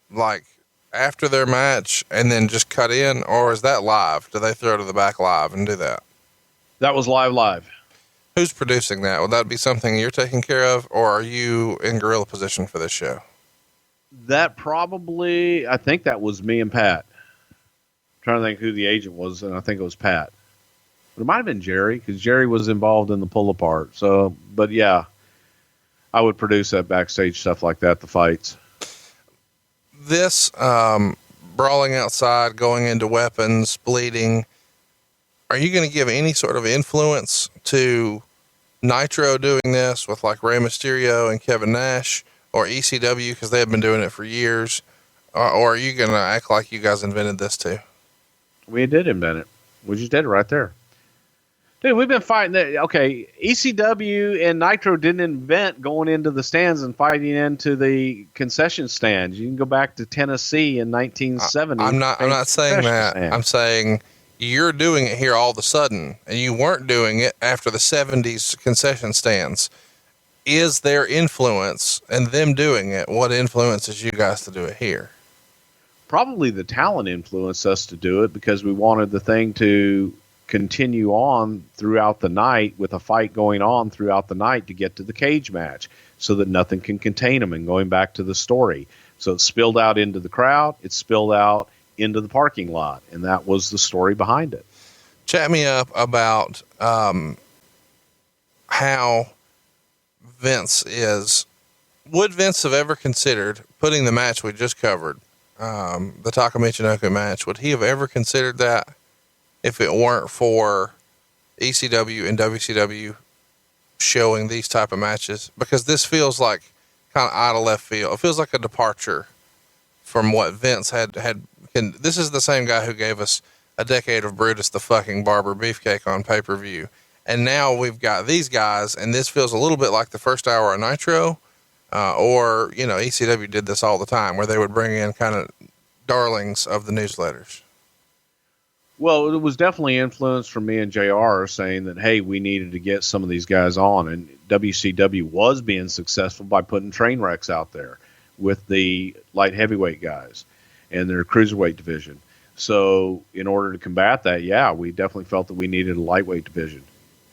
like after their match and then just cut in, or is that live? Do they throw to the back live and do that? That was live. Who's producing that? Would that be something you're taking care of, or are you in gorilla position for this show? That probably, I think that was me and Pat. I'm trying to think who the agent was, and I think it was Pat. But it might have been Jerry, because Jerry was involved in the pull apart. So, but yeah, I would produce that backstage stuff like that, the fights. This brawling outside, going into weapons, bleeding, are you going to give any sort of influence to Nitro doing this with like Rey Mysterio and Kevin Nash, or ECW because they have been doing it for years? Or are you going to act like you guys invented this too? We did invent it. We just did it right there. Dude, we've been fighting that. Okay, ECW and Nitro didn't invent going into the stands and fighting into the concession stands. You can go back to Tennessee in 1970. I'm not saying that. I'm saying you're doing it here all of a sudden, and you weren't doing it after the 70s concession stands. Is there influence in them doing it? What influences you guys to do it here? Probably the talent influenced us to do it because we wanted the thing to continue on throughout the night with a fight going on throughout the night to get to the cage match so that nothing can contain them. And going back to the story. So it spilled out into the crowd. It spilled out into the parking lot. And that was the story behind it. Chat me up about how Vince is. Would Vince have ever considered putting the match we just covered, the Taka Michinoku match, would he have ever considered that if it weren't for ECW and WCW showing these type of matches? Because this feels like kind of out of left field. It feels like a departure from what Vince had. This is the same guy who gave us a decade of Brutus the fucking Barber Beefcake on pay-per-view. And now we've got these guys, and this feels a little bit like the first hour of Nitro, or, ECW did this all the time where they would bring in kind of darlings of the newsletters. Well, it was definitely influenced from me and JR saying that, hey, we needed to get some of these guys on. And WCW was being successful by putting train wrecks out there with the light heavyweight guys and their cruiserweight division. So in order to combat that, yeah, we definitely felt that we needed a lightweight division.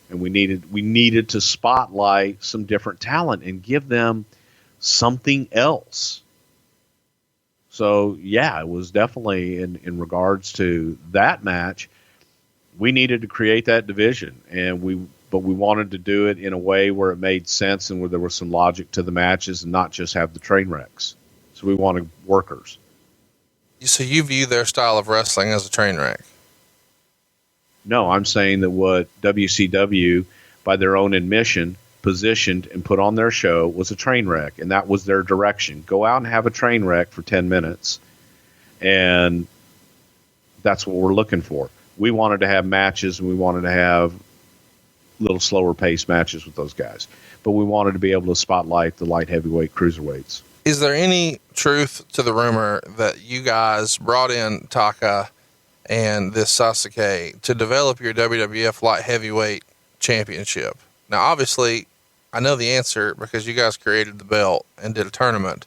And we needed to spotlight some different talent and give them something else. So yeah, it was definitely in regards to that match. we needed to create that division, but we wanted to do it in a way where it made sense and where there was some logic to the matches and not just have the train wrecks. So we wanted workers. So you view their style of wrestling as a train wreck? No, I'm saying that what WCW, by their own admission, positioned and put on their show was a train wreck, and that was their direction. Go out and have a train wreck for 10 minutes, and that's what we're looking for. We wanted to have matches, and we wanted to have little slower paced matches with those guys, but we wanted to be able to spotlight the light heavyweight cruiserweights. Is there any truth to the rumor that you guys brought in Taka and this Sasuke to develop your WWF light heavyweight championship? Now, obviously I know the answer because you guys created the belt and did a tournament,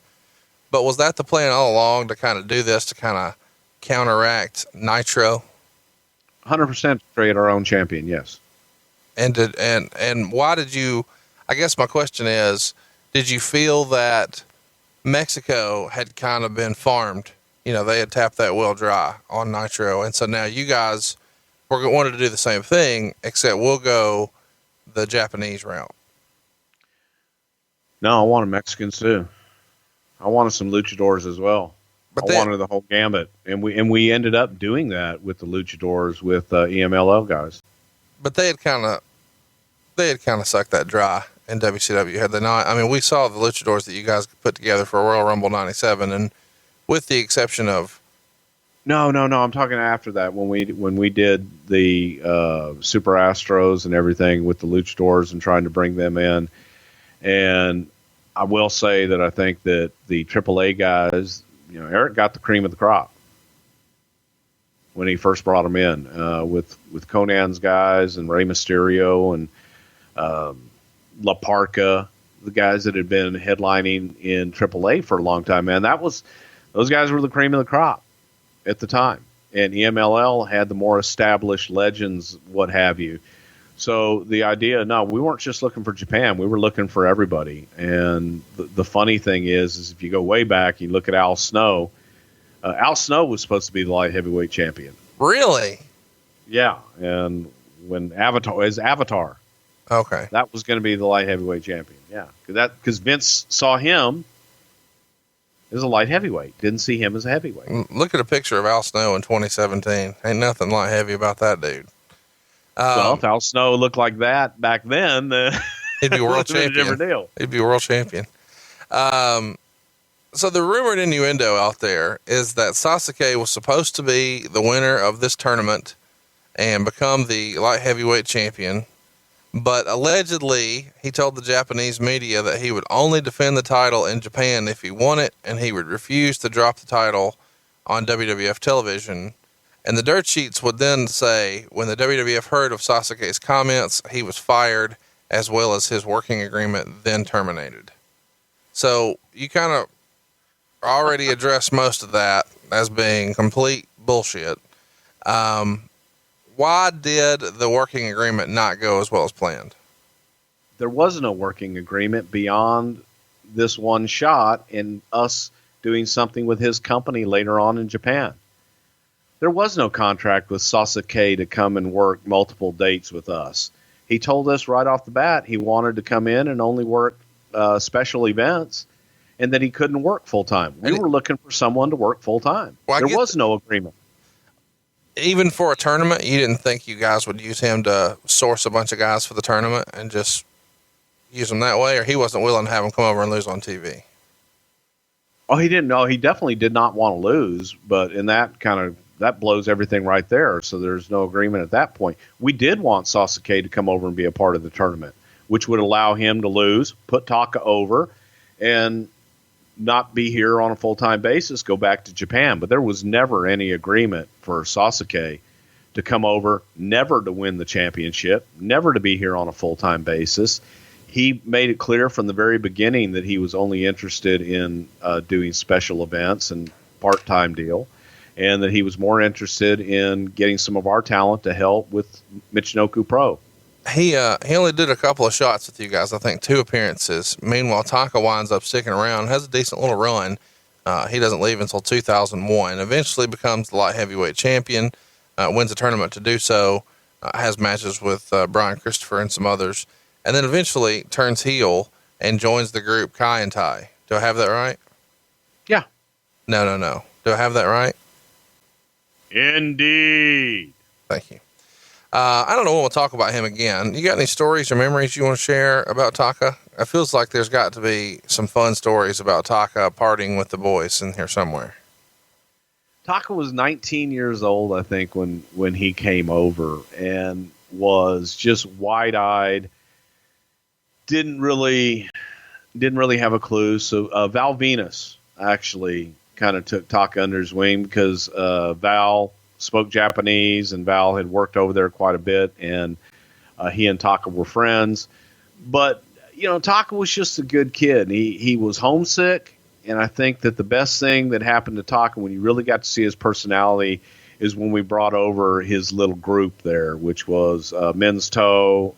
but was that the plan all along, to kind of do this, to kind of counteract Nitro? 100% create our own champion. Yes. And why did you, I guess my question is, did you feel that Mexico had kind of been farmed? You know, they had tapped that well dry on Nitro. And so now you guys wanted to do the same thing, except we'll go the Japanese route. No, I wanted Mexicans too. I wanted some luchadors as well. But I wanted the whole gambit. And we ended up doing that with the luchadors with EMLL guys. But they had kind of sucked that dry in WCW, had they not? I mean, we saw the luchadors that you guys put together for Royal Rumble 97, and with the exception of No, I'm talking after that, when we did the Super Astros and everything with the luchadors and trying to bring them in. And I will say that I think that the AAA guys, you know, Eric got the cream of the crop when he first brought them in, with Conan's guys and Rey Mysterio and La Parca, the guys that had been headlining in AAA for a long time. Man, those guys were the cream of the crop at the time. And EMLL had the more established legends, what have you. So the idea, no, we weren't just looking for Japan. We were looking for everybody. And the funny thing is if you go way back, you look at Al Snow. Al Snow was supposed to be the light heavyweight champion. Really? Yeah. And when Avatar. Okay. That was going to be the light heavyweight champion. Yeah. Because Vince saw him as a light heavyweight. Didn't see him as a heavyweight. Look at a picture of Al Snow in 2017. Ain't nothing light heavy about that dude. Well, if Al Snow looked like that back then, he'd be world champion. A different deal. He'd be world champion. So the rumored innuendo out there is that Sasuke was supposed to be the winner of this tournament and become the light heavyweight champion. But allegedly, he told the Japanese media that he would only defend the title in Japan if he won it, and he would refuse to drop the title on WWF television. And the dirt sheets would then say, when the WWF heard of Sasuke's comments, he was fired, as well as his working agreement then terminated. So you kind of already addressed most of that as being complete bullshit. Why did the working agreement not go as well as planned? There was no working agreement beyond this one shot and us doing something with his company later on in Japan. There was no contract with Sasuke to come and work multiple dates with us. He told us right off the bat he wanted to come in and only work special events, and that he couldn't work full time. We were looking for someone to work full time. Well, there was no agreement. Even for a tournament, you didn't think you guys would use him to source a bunch of guys for the tournament and just use them that way? Or he wasn't willing to have them come over and lose on TV? Oh, he didn't know. He definitely did not want to lose, but in that that blows everything right there. So there's no agreement at that point. We did want Sasuke to come over and be a part of the tournament, which would allow him to lose, put Taka over, and not be here on a full-time basis, go back to Japan. But there was never any agreement for Sasuke to come over, never to win the championship, never to be here on a full-time basis. He made it clear from the very beginning that he was only interested in doing special events and part-time deal, and that he was more interested in getting some of our talent to help with Michinoku Pro. He only did a couple of shots with you guys, I think 2 appearances. Meanwhile, Taka winds up sticking around, has a decent little run. He doesn't leave until 2001, eventually becomes the light heavyweight champion, wins a tournament to do so. has matches with Brian Christopher and some others, and then eventually turns heel and joins the group Kai and Tai. Do I have that right? Yeah. No. Do I have that right? Indeed. Thank you. I don't know when we'll talk about him again. You got any stories or memories you want to share about Taka? It feels like there's got to be some fun stories about Taka partying with the boys in here somewhere. Taka was 19 years old, I think, when he came over, and was just wide-eyed. Didn't really have a clue. So Val Venus actually kind of took Taka under his wing, because Val spoke Japanese, and Val had worked over there quite a bit, and he and Taka were friends. But Taka was just a good kid. He was homesick, and I think that the best thing that happened to Taka, when you really got to see his personality, is when we brought over his little group there, which was Men's Toe.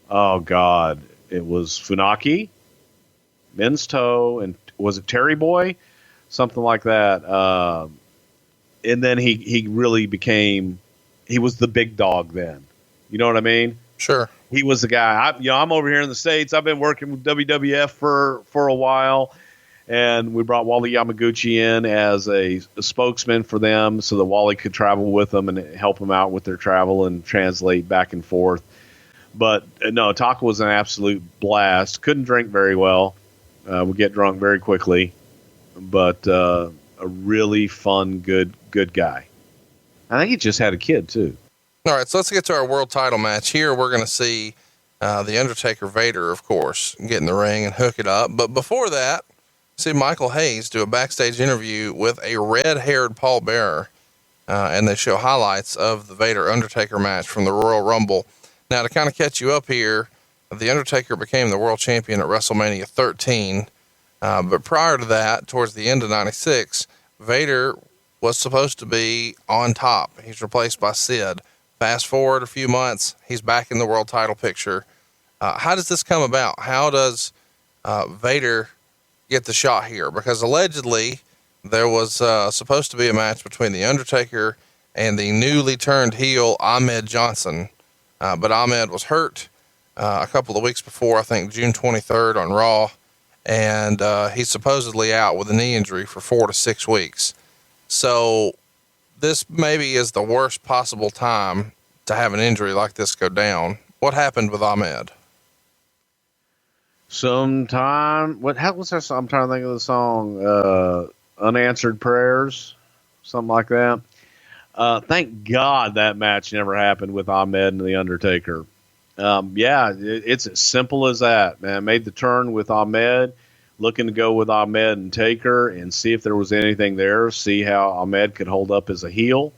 It was Funaki, Men's Toe, and was it Terry Boy? Something like that. And then he really became, he was the big dog then. You know what I mean? Sure. He was the guy. I'm over here in the States. I've been working with WWF for a while, and we brought Wally Yamaguchi in as a spokesman for them, so that Wally could travel with them and help them out with their travel and translate back and forth. But no, Taka was an absolute blast. Couldn't drink very well. Would get drunk very quickly, but a really fun, good guy. I think he just had a kid too. All right, so let's get to our world title match here. We're going to see the Undertaker Vader, of course, get in the ring and hook it up. But before that, see Michael Hayes do a backstage interview with a red-haired Paul Bearer, and they show highlights of the Vader Undertaker match from the Royal Rumble. Now, to kind of catch you up here, the Undertaker became the world champion at WrestleMania 13. But prior to that, towards the end of 96, Vader was supposed to be on top. He's replaced by Sid. Fast forward a few months, he's back in the world title picture. How does this come about? How does Vader get the shot here? Because allegedly there was supposed to be a match between the Undertaker and the newly turned heel Ahmed Johnson. But Ahmed was hurt a couple of weeks before, I think June 23rd on Raw. And he's supposedly out with a knee injury for 4 to 6 weeks. So this maybe is the worst possible time to have an injury like this go down. What happened with Ahmed? What was that song? I'm trying to think of the song, Unanswered Prayers, something like that. Thank God that match never happened with Ahmed and the Undertaker. It's as simple as that, man. Made the turn with Ahmed, looking to go with Ahmed and Taker and see if there was anything there, see how Ahmed could hold up as a heel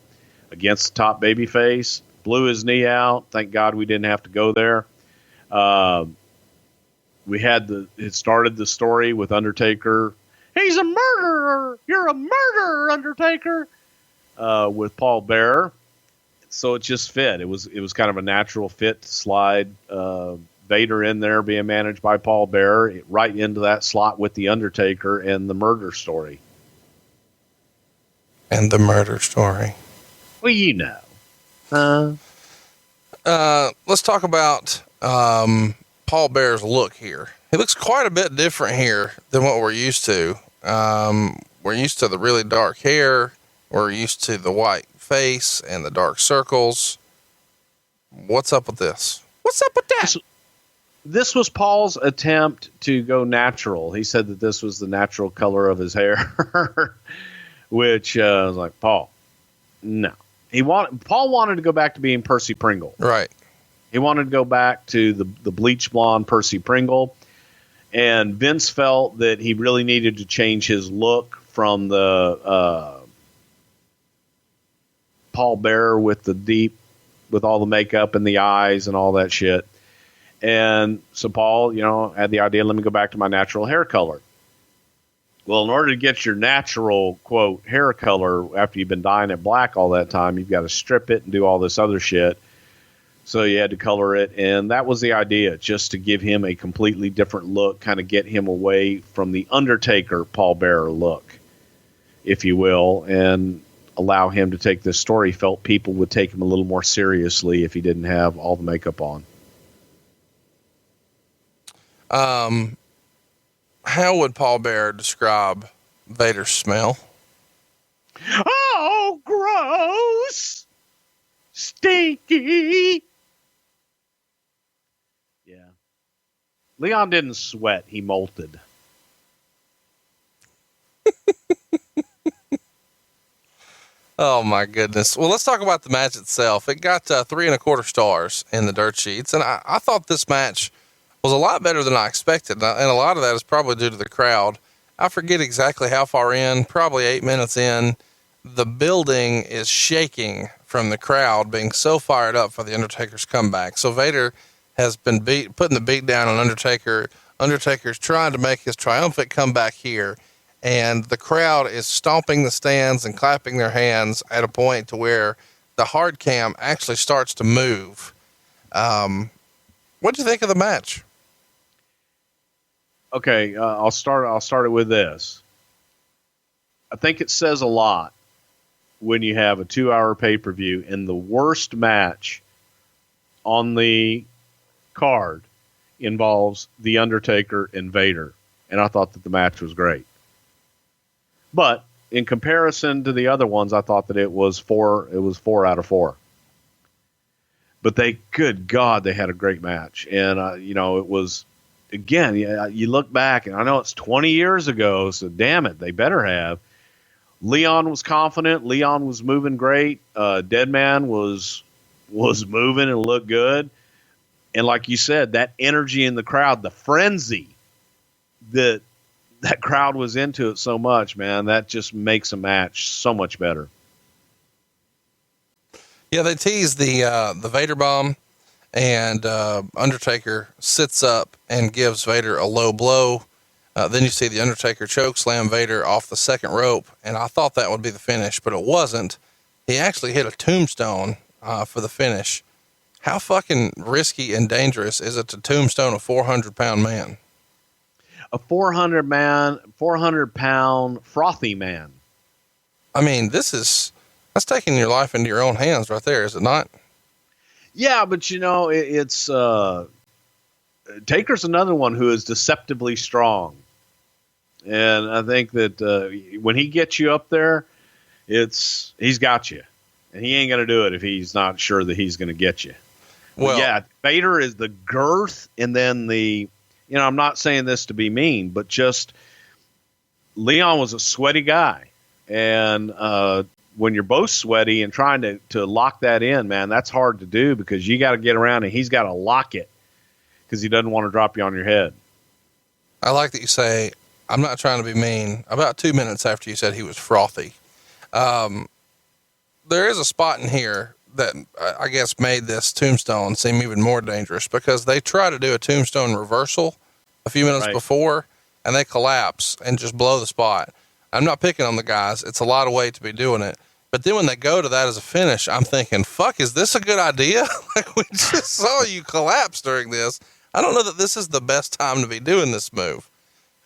against the top babyface. Blew his knee out. Thank God we didn't have to go there. It started the story with Undertaker. He's a murderer. You're a murderer, Undertaker. With Paul Bearer. So it just fit. It was kind of a natural fit to slide Vader in there, being managed by Paul Bearer, right into that slot with the Undertaker and the murder story. And the murder story. Well, you know. Let's talk about Paul Bearer's look here. He looks quite a bit different here than what we're used to. We're used to the really dark hair. We're used to the white face and the dark circles. What's up with this? What's up with that? This was Paul's attempt to go natural. He said that this was the natural color of his hair, which I was like, Paul, no. Paul wanted to go back to being Percy Pringle. Right. He wanted to go back to the bleach blonde Percy Pringle. And Vince felt that he really needed to change his look from the Paul Bearer with all the makeup and the eyes and all that shit. And so Paul, had the idea, let me go back to my natural hair color. Well, in order to get your natural, quote, hair color after you've been dyeing it black all that time, you've got to strip it and do all this other shit. So you had to color it, and that was the idea, just to give him a completely different look, kind of get him away from the Undertaker Paul Bearer look, if you will. And allow him to take this story. He felt people would take him a little more seriously if he didn't have all the makeup on. How would Paul Bearer describe Vader's smell? Oh, gross! Stinky! Yeah. Leon didn't sweat. He molted. Oh my goodness. Well, let's talk about the match itself. It got 3.25 stars in the dirt sheets. And I thought this match was a lot better than I expected. And a lot of that is probably due to the crowd. I forget exactly how far in, probably 8 minutes in. The building is shaking from the crowd being so fired up for the Undertaker's comeback. So Vader has been putting the beat down on Undertaker. Undertaker's trying to make his triumphant comeback here. And the crowd is stomping the stands and clapping their hands at a point to where the hard cam actually starts to move. What'd you think of the match? Okay, I'll start it with this. I think it says a lot when you have a 2-hour pay-per-view and the worst match on the card involves The Undertaker and Vader. And I thought that the match was great. But in comparison to the other ones, I thought that it was 4 out of 4. But good God, they had a great match. And, it was, again, you look back, and I know it's 20 years ago, so damn it, they better have. Leon was confident. Leon was moving great. Deadman was moving and looked good. And like you said, that energy in the crowd, the frenzy that crowd was into it so much, man, that just makes a match so much better. Yeah, they teased the Vader bomb, and Undertaker sits up and gives Vader a low blow. Then you see the Undertaker choke slam Vader off the second rope, and I thought that would be the finish, but it wasn't. He actually hit a tombstone for the finish. How fucking risky and dangerous is it to tombstone a 400-pound man? A 400-pound frothy man. I mean, that's taking your life into your own hands right there, is it not? Yeah, but it's Taker's another one who is deceptively strong. And I think that when he gets you up there, he's got you. And he ain't going to do it if he's not sure that he's going to get you. Well, yeah, Vader is the girth, and then I'm not saying this to be mean, but just Leon was a sweaty guy. And when you're both sweaty and trying to lock that in, man, that's hard to do because you got to get around and he's got to lock it because he doesn't want to drop you on your head. I like that you say, I'm not trying to be mean. About 2 minutes after you said he was frothy. There is a spot in here that I guess made this tombstone seem even more dangerous because they try to do a tombstone reversal a few minutes before and they collapse and just blow the spot. I'm not picking on the guys. It's a lot of weight to be doing it. But then when they go to that as a finish, I'm thinking, fuck, is this a good idea? Like we just saw you collapse during this. I don't know that this is the best time to be doing this move.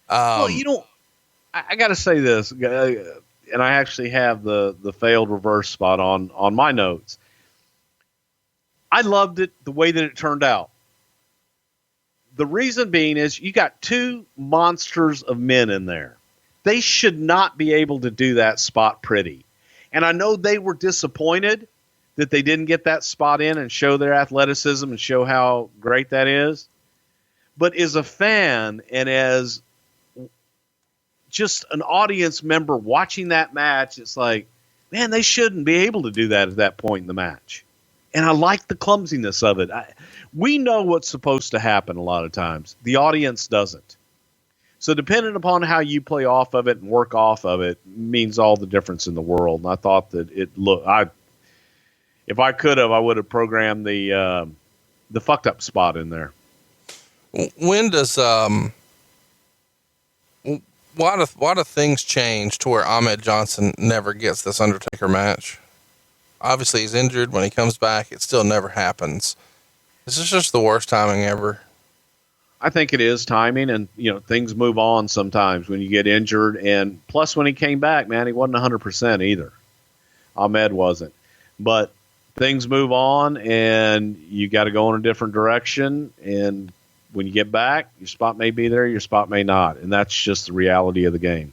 Well, I got to say this, and I actually have the failed reverse spot on my notes. I loved it the way that it turned out. The reason being is you got two monsters of men in there. They should not be able to do that spot pretty. And I know they were disappointed that they didn't get that spot in and show their athleticism and show how great that is. But as a fan and as just an audience member watching that match, it's like, man, they shouldn't be able to do that at that point in the match. And I like the clumsiness of it. We know what's supposed to happen a lot of times. The audience doesn't. So depending upon how you play off of it and work off of it means all the difference in the world. And I thought that if I could have, I would have programmed the fucked up spot in there. When does, why do things change to where Ahmed Johnson never gets this Undertaker match? Obviously he's injured. When he comes back, it still never happens. This is just the worst timing ever. I think it is timing, and things move on sometimes when you get injured. And plus, when he came back, man, he wasn't 100% either. Ahmed wasn't. But things move on, and you got to go in a different direction. And when you get back, your spot may be there, your spot may not. And that's just the reality of the game.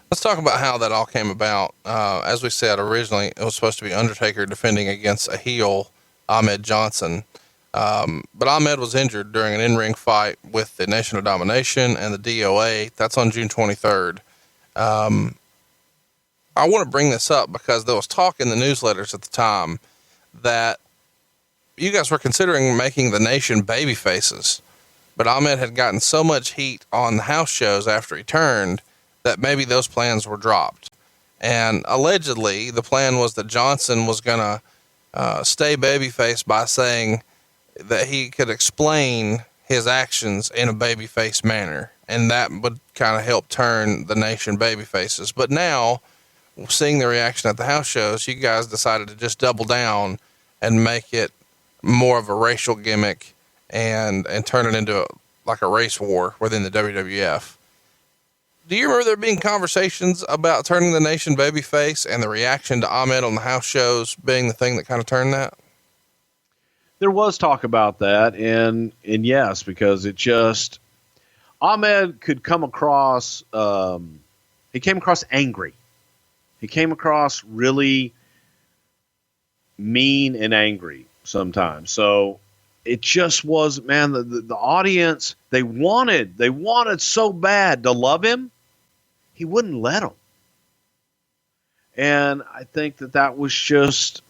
Let's talk about how that all came about. As we said, originally it was supposed to be Undertaker defending against a heel, Ahmed Johnson. But Ahmed was injured during an in-ring fight with the Nation of Domination and the DOA. That's on June 23rd. I want to bring this up because there was talk in the newsletters at the time that you guys were considering making the Nation baby faces, but Ahmed had gotten so much heat on the house shows after he turned that maybe those plans were dropped. And allegedly the plan was that Johnson was going to stay babyface by saying that he could explain his actions in a babyface manner, and that would kind of help turn the Nation babyfaces. But now, seeing the reaction at the house shows, you guys decided to just double down and make it more of a racial gimmick and turn it into like a race war within the WWF. Do you remember there being conversations about turning the Nation babyface and the reaction to Ahmed on the house shows being the thing that kind of turned that? There was talk about that, and yes, because it just, Ahmed could come across, he came across angry. He came across really mean and angry sometimes. So it just was, man, the audience, they wanted so bad to love him. He wouldn't let them. And I think that was just,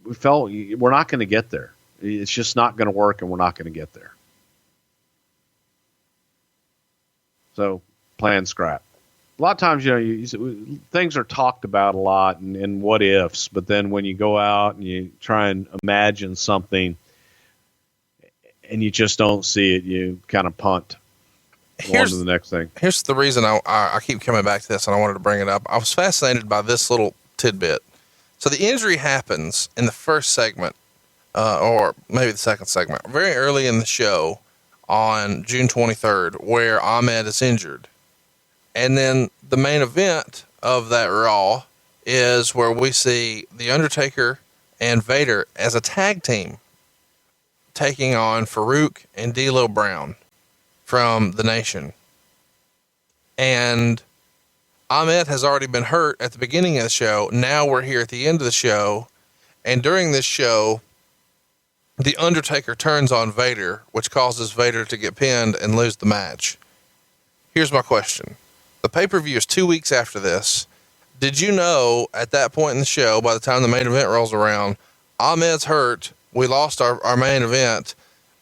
we felt we're not going to get there. It's just not going to work, and we're not going to get there. So plan scrap. A lot of times, things are talked about a lot and what ifs, but then when you go out and you try and imagine something and you just don't see it, you kind of punt on to the next thing. Here's the reason I keep coming back to this, and I wanted to bring it up. I was fascinated by this little tidbit. So the injury happens in the first segment, or maybe the second segment, very early in the show on June 23rd, where Ahmed is injured. And then the main event of that Raw is where we see The Undertaker and Vader as a tag team taking on Farouk and D'Lo Brown from the Nation. And Ahmed has already been hurt at the beginning of the show. Now we're here at the end of the show. And during this show, The Undertaker turns on Vader, which causes Vader to get pinned and lose the match. Here's my question. The pay-per-view is 2 weeks after this. Did you know at that point in the show, by the time the main event rolls around, Ahmed's hurt, we lost our main event,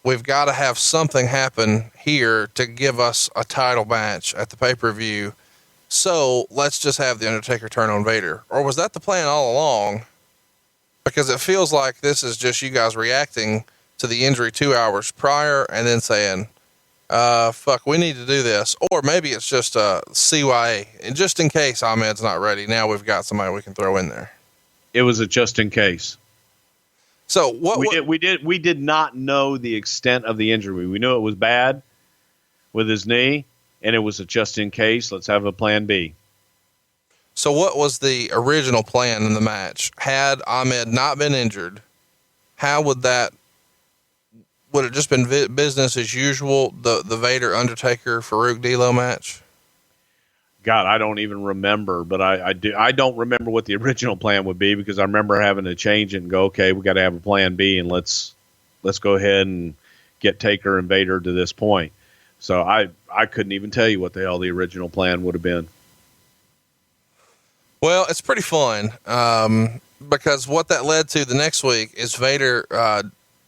we've got to have something happen here to give us a title match at the pay-per-view, so let's just have The Undertaker turn on Vader? Or was that the plan all along? Because it feels like this is just you guys reacting to the injury 2 hours prior and then saying, fuck, we need to do this. Or maybe it's just a CYA. And just in case Ahmed's not ready, now we've got somebody we can throw in there. It was a just in case. So we did not know the extent of the injury. We knew it was bad with his knee, and it was a just in case. Let's have a plan B. So what was the original plan in the match? Had Ahmed not been injured, how would it just been business as usual, the Vader, Undertaker, Farouk, D'Lo match? God, I don't even remember, but I don't remember what the original plan would be, because I remember having to change it and go, okay, we got to have a plan B, and let's go ahead and get Taker and Vader to this point. So I couldn't even tell you what the hell the original plan would have been. Well, it's pretty fun, because what that led to the next week is Vader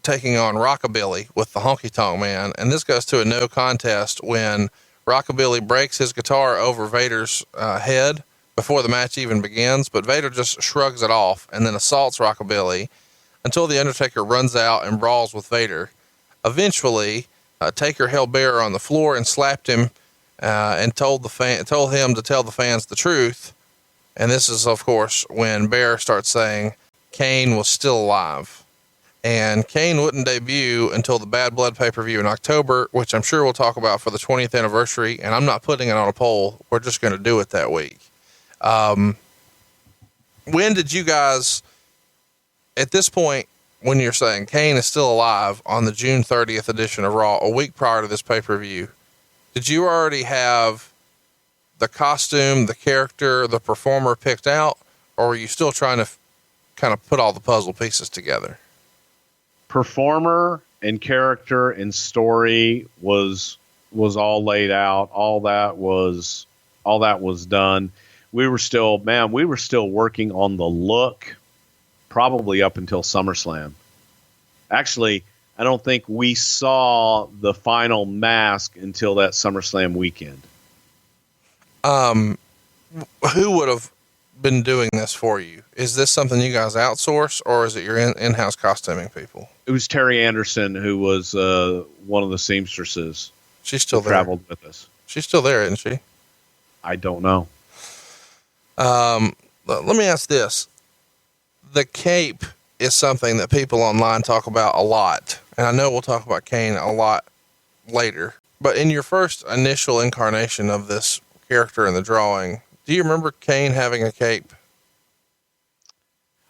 taking on Rockabilly with the Honky Tonk Man, and this goes to a no contest when Rockabilly breaks his guitar over Vader's head before the match even begins, but Vader just shrugs it off and then assaults Rockabilly until The Undertaker runs out and brawls with Vader. Eventually, Taker held Bear on the floor and slapped him and told him to tell the fans the truth. And this is, of course, when Bear starts saying Kane was still alive. And Kane wouldn't debut until the Bad Blood pay-per-view in October, which I'm sure we'll talk about for the 20th anniversary. And I'm not putting it on a poll. We're just going to do it that week. when did you guys, at this point, when you're saying Kane is still alive on the June 30th edition of Raw, a week prior to this pay-per-view, did you already have the costume, the character, the performer picked out, or were you still trying to kind of put all the puzzle pieces together? Performer and character and story was all laid out. All that was done. We were still working on the look probably up until SummerSlam. Actually, I don't think we saw the final mask until that SummerSlam weekend. Who would have been doing this for you? Is this something you guys outsource, or is it your in-house costuming people? It was Terry Anderson, who was one of the seamstresses. She's still there. Traveled with us. She's still there, isn't she? I don't know. Let me ask this. The cape is something that people online talk about a lot. And I know we'll talk about Kane a lot later, but in your first initial incarnation of this character in the drawing, do you remember Kane having a cape?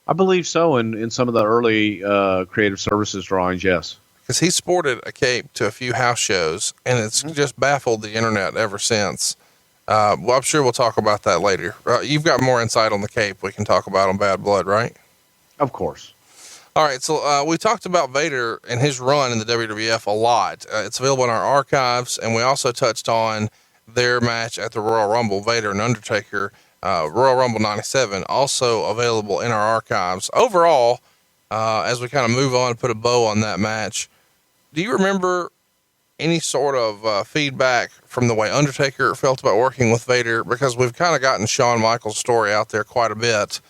I believe so. In some of the early creative services drawings, yes. Because he sported a cape to a few house shows, and it's just baffled the internet ever since. Well, I'm sure we'll talk about that later. You've got more insight on the cape we can talk about on Bad Blood, right? Of course. All right. So, we talked about Vader and his run in the WWF a lot. It's available in our archives. And we also touched on their match at the Royal Rumble, Vader and Undertaker, Royal Rumble 97, also available in our archives. Overall, as we kind of move on and put a bow on that match, do you remember any sort of feedback from the way Undertaker felt about working with Vader? Because we've kind of gotten Shawn Michaels' story out there quite a bit.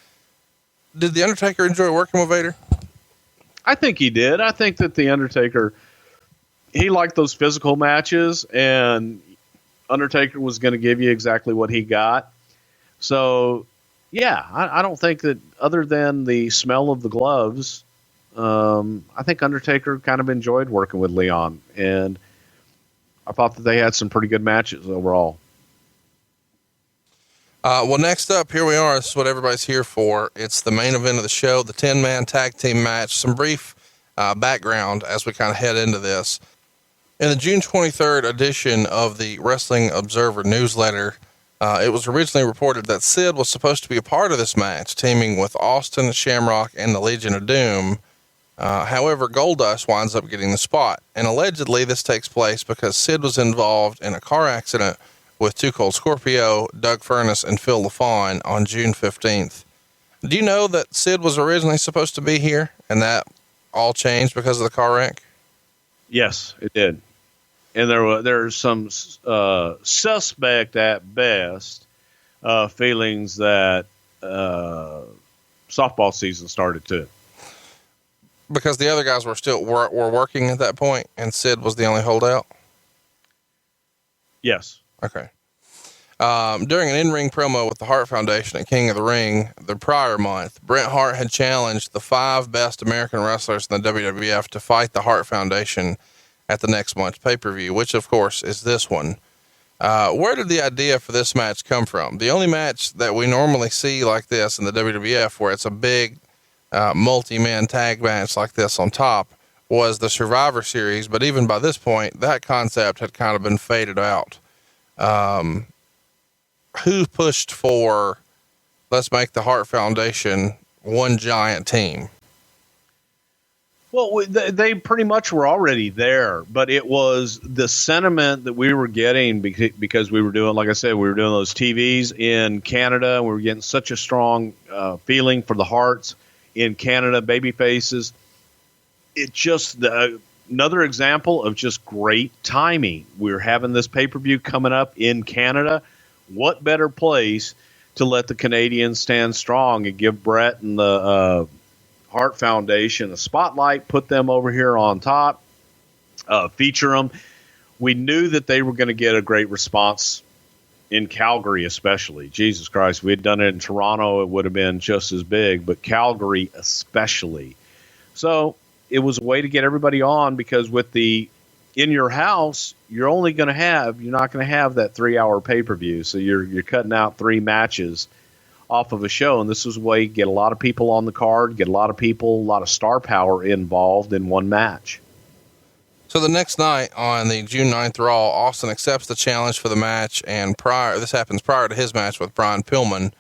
Did the Undertaker enjoy working with Vader? I think he did. I think that the Undertaker, he liked those physical matches, and Undertaker was going to give you exactly what he got. So, yeah, I don't think that, other than the smell of the gloves, I think Undertaker kind of enjoyed working with Leon, and I thought that they had some pretty good matches overall. Well, next up, here we are. This is what everybody's here for. It's the main event of the show, the 10-man tag team match. Some brief background as we kind of head into this. In the June 23rd edition of the Wrestling Observer newsletter, it was originally reported that Sid was supposed to be a part of this match, teaming with Austin, Shamrock, and the Legion of Doom. However, Goldust winds up getting the spot, and allegedly this takes place because Sid was involved in a car accident with Too Cold Scorpio, Doug Furnace, and Phil LaFawn on June 15th. Do you know that Sid was originally supposed to be here, and that all changed because of the car wreck? Yes, it did. And there's some suspect at best feelings that softball season started too. Because the other guys were working at that point, and Sid was the only holdout? Yes. Okay. During an in-ring promo with the Hart Foundation at King of the Ring the prior month, Bret Hart had challenged the 5 best American wrestlers in the WWF to fight the Hart Foundation at the next month's pay-per-view, which of course is this one. Where did the idea for this match come from? The only match that we normally see like this in the WWF, where it's a big multi-man tag match like this on top, was the Survivor Series. But even by this point, that concept had kind of been faded out. Who pushed for, let's make the Hart Foundation one giant team? Well, they pretty much were already there, but it was the sentiment that we were getting because we were doing, like I said, we were doing those TVs in Canada, and we were getting such a strong feeling for the Harts in Canada, baby faces. It just, another example of just great timing. We're having this pay-per-view coming up in Canada. What better place to let the Canadians stand strong and give Bret and the Hart Foundation a spotlight, put them over here on top, feature them. We knew that they were going to get a great response in Calgary, especially. Jesus Christ, we had done it in Toronto, it would have been just as big, but Calgary especially. So it was a way to get everybody on, because with the in your house, you're not going to have that 3-hour pay-per-view. So you're cutting out 3 matches off of a show. And this was a way to get a lot of people on the card, get a lot of star power involved in one match. So the next night on the June 9th Raw, Austin accepts the challenge for the match, and this happens prior to his match with Brian Pillman.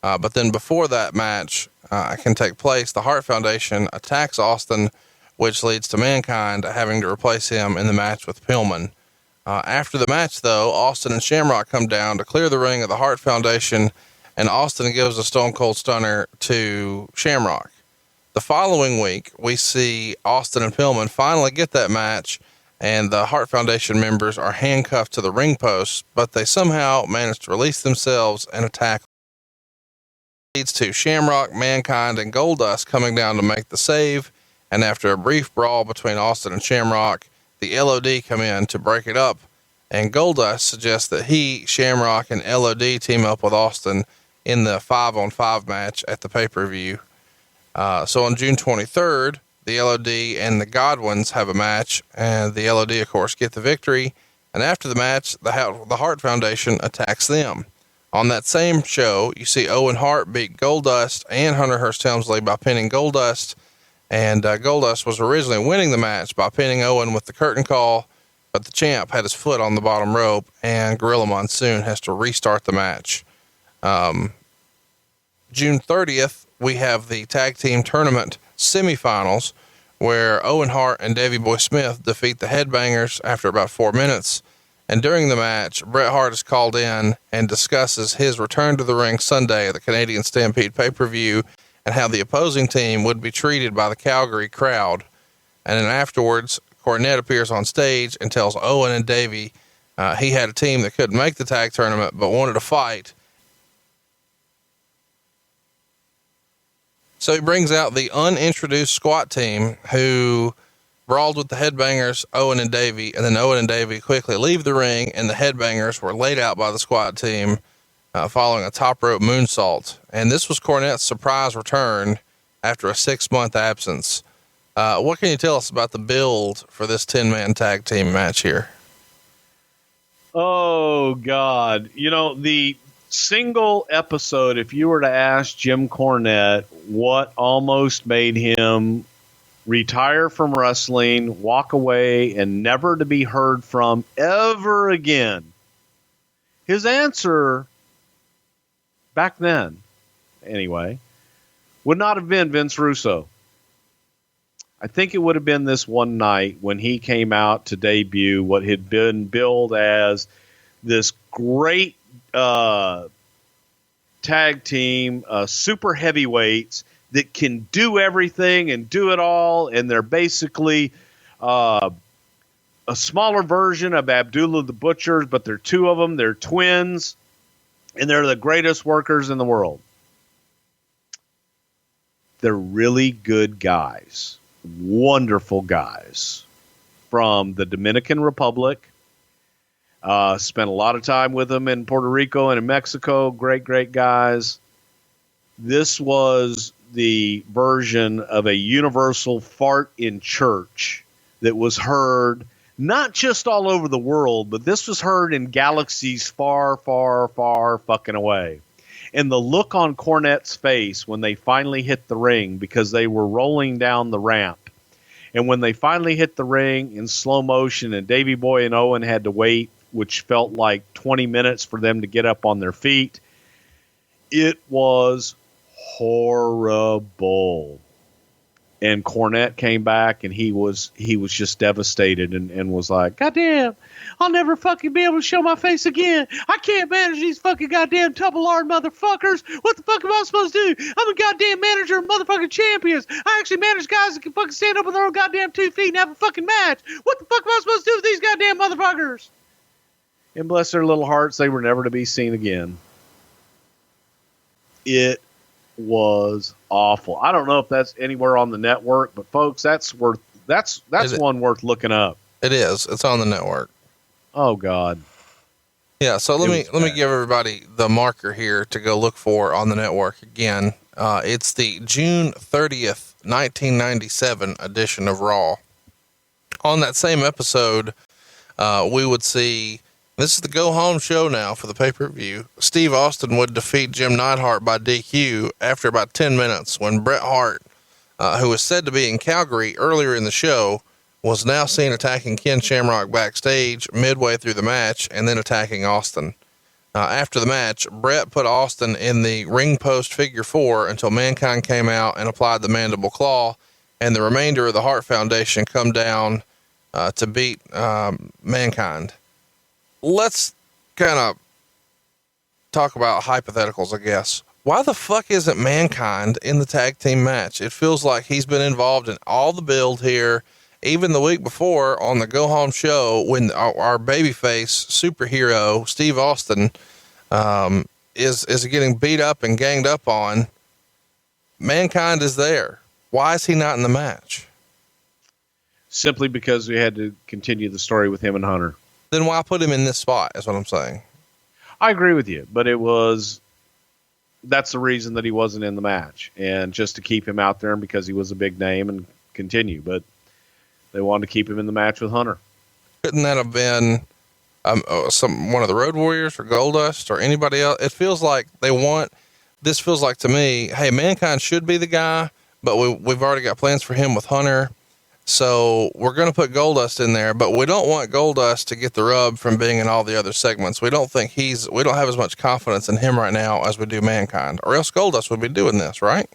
But then before that match can take place, the Hart Foundation attacks Austin, which leads to Mankind having to replace him in the match with Pillman. After the match, though, Austin and Shamrock come down to clear the ring of the Hart Foundation, and Austin gives a Stone Cold Stunner to Shamrock. The following week, we see Austin and Pillman finally get that match, and the Hart Foundation members are handcuffed to the ring posts, but they somehow manage to release themselves and attack. Leads to Shamrock, Mankind, and Goldust coming down to make the save, and after a brief brawl between Austin and Shamrock, the LOD come in to break it up, and Goldust suggests that Shamrock, and LOD team up with Austin in the 5-on-5 match at the pay-per-view. So on June 23rd, the LOD and the Godwins have a match, and the LOD, of course, get the victory. And after the match, the Hart Foundation attacks them. On that same show, you see Owen Hart beat Goldust and Hunter Hearst Helmsley by pinning Goldust. And Goldust was originally winning the match by pinning Owen with the curtain call, but the champ had his foot on the bottom rope, and Gorilla Monsoon has to restart the match. June 30th, we have the tag team tournament semifinals, where Owen Hart and Davey Boy Smith defeat the Headbangers after about 4 minutes. And during the match, Bret Hart is called in and discusses his return to the ring Sunday at the Canadian Stampede pay-per-view, and how the opposing team would be treated by the Calgary crowd. And then afterwards, Cornette appears on stage and tells Owen and Davey he had a team that couldn't make the tag tournament but wanted to fight. So he brings out the unintroduced squat team, who brawled with the Headbangers, Owen and Davey, and then Owen and Davey quickly leave the ring, and the Headbangers were laid out by the squat team following a top rope moonsault. And this was Cornette's surprise return after a 6-month absence. What can you tell us about the build for this 10-man tag team match here? Oh, God. You know, the single episode, if you were to ask Jim Cornette what almost made him retire from wrestling, walk away, and never to be heard from ever again, his answer back then, anyway, would not have been Vince Russo. I think it would have been this one night when he came out to debut what had been billed as this great tag team, super heavyweights that can do everything and do it all, and they're basically a smaller version of Abdullah the Butcher, but they're two of them. They're twins, and they're the greatest workers in the world. They're really good guys, wonderful guys from the Dominican Republic. Spent a lot of time with them in Puerto Rico and in Mexico. Great, great guys. This was the version of a universal fart in church that was heard not just all over the world, but this was heard in galaxies far, far, far fucking away. And the look on Cornette's face when they finally hit the ring, because they were rolling down the ramp. And when they finally hit the ring in slow motion, and Davey Boy and Owen had to wait, which felt like 20 minutes for them to get up on their feet, it was horrible. And Cornette came back, and he was just devastated and was like, "Goddamn, I'll never fucking be able to show my face again. I can't manage these fucking goddamn double-lard motherfuckers. What the fuck am I supposed to do? I'm a goddamn manager of motherfucking champions. I actually manage guys that can fucking stand up on their own goddamn 2 feet and have a fucking match. What the fuck am I supposed to do with these goddamn motherfuckers?" And bless their little hearts, they were never to be seen again. It was awful. I don't know if that's anywhere on the network, but folks, that's one worth looking up. It is. It's on the network. Oh God. Yeah. So let me give everybody the marker here to go look for on the network again. It's the June 30th, 1997 edition of Raw. On that same episode, we would see This is the go home show now for the pay-per-view. Steve Austin would defeat Jim Neidhart by DQ after about 10 minutes when Bret Hart, who was said to be in Calgary earlier in the show, was now seen attacking Ken Shamrock backstage midway through the match and then attacking Austin. After the match, Bret put Austin in the ring post figure 4 until Mankind came out and applied the mandible claw, and the remainder of the Hart Foundation come down to beat Mankind. Let's kind of talk about hypotheticals, I guess. Why the fuck isn't Mankind in the tag team match? It feels like he's been involved in all the build here. Even the week before on the go home show, when our babyface superhero, Steve Austin, is getting beat up and ganged up on, Mankind is there. Why is he not in the match? Simply because we had to continue the story with him and Hunter. Then why put him in this spot is what I'm saying. I agree with you, but that's the reason that he wasn't in the match, and just to keep him out there and because he was a big name and continue, but they wanted to keep him in the match with Hunter. Couldn't that have been one of the Road Warriors or Goldust or anybody else? It feels like this feels like to me, hey, Mankind should be the guy, but we've already got plans for him with Hunter. So we're going to put Goldust in there, but we don't want Goldust to get the rub from being in all the other segments. We don't have as much confidence in him right now as we do Mankind, or else Goldust would be doing this, right?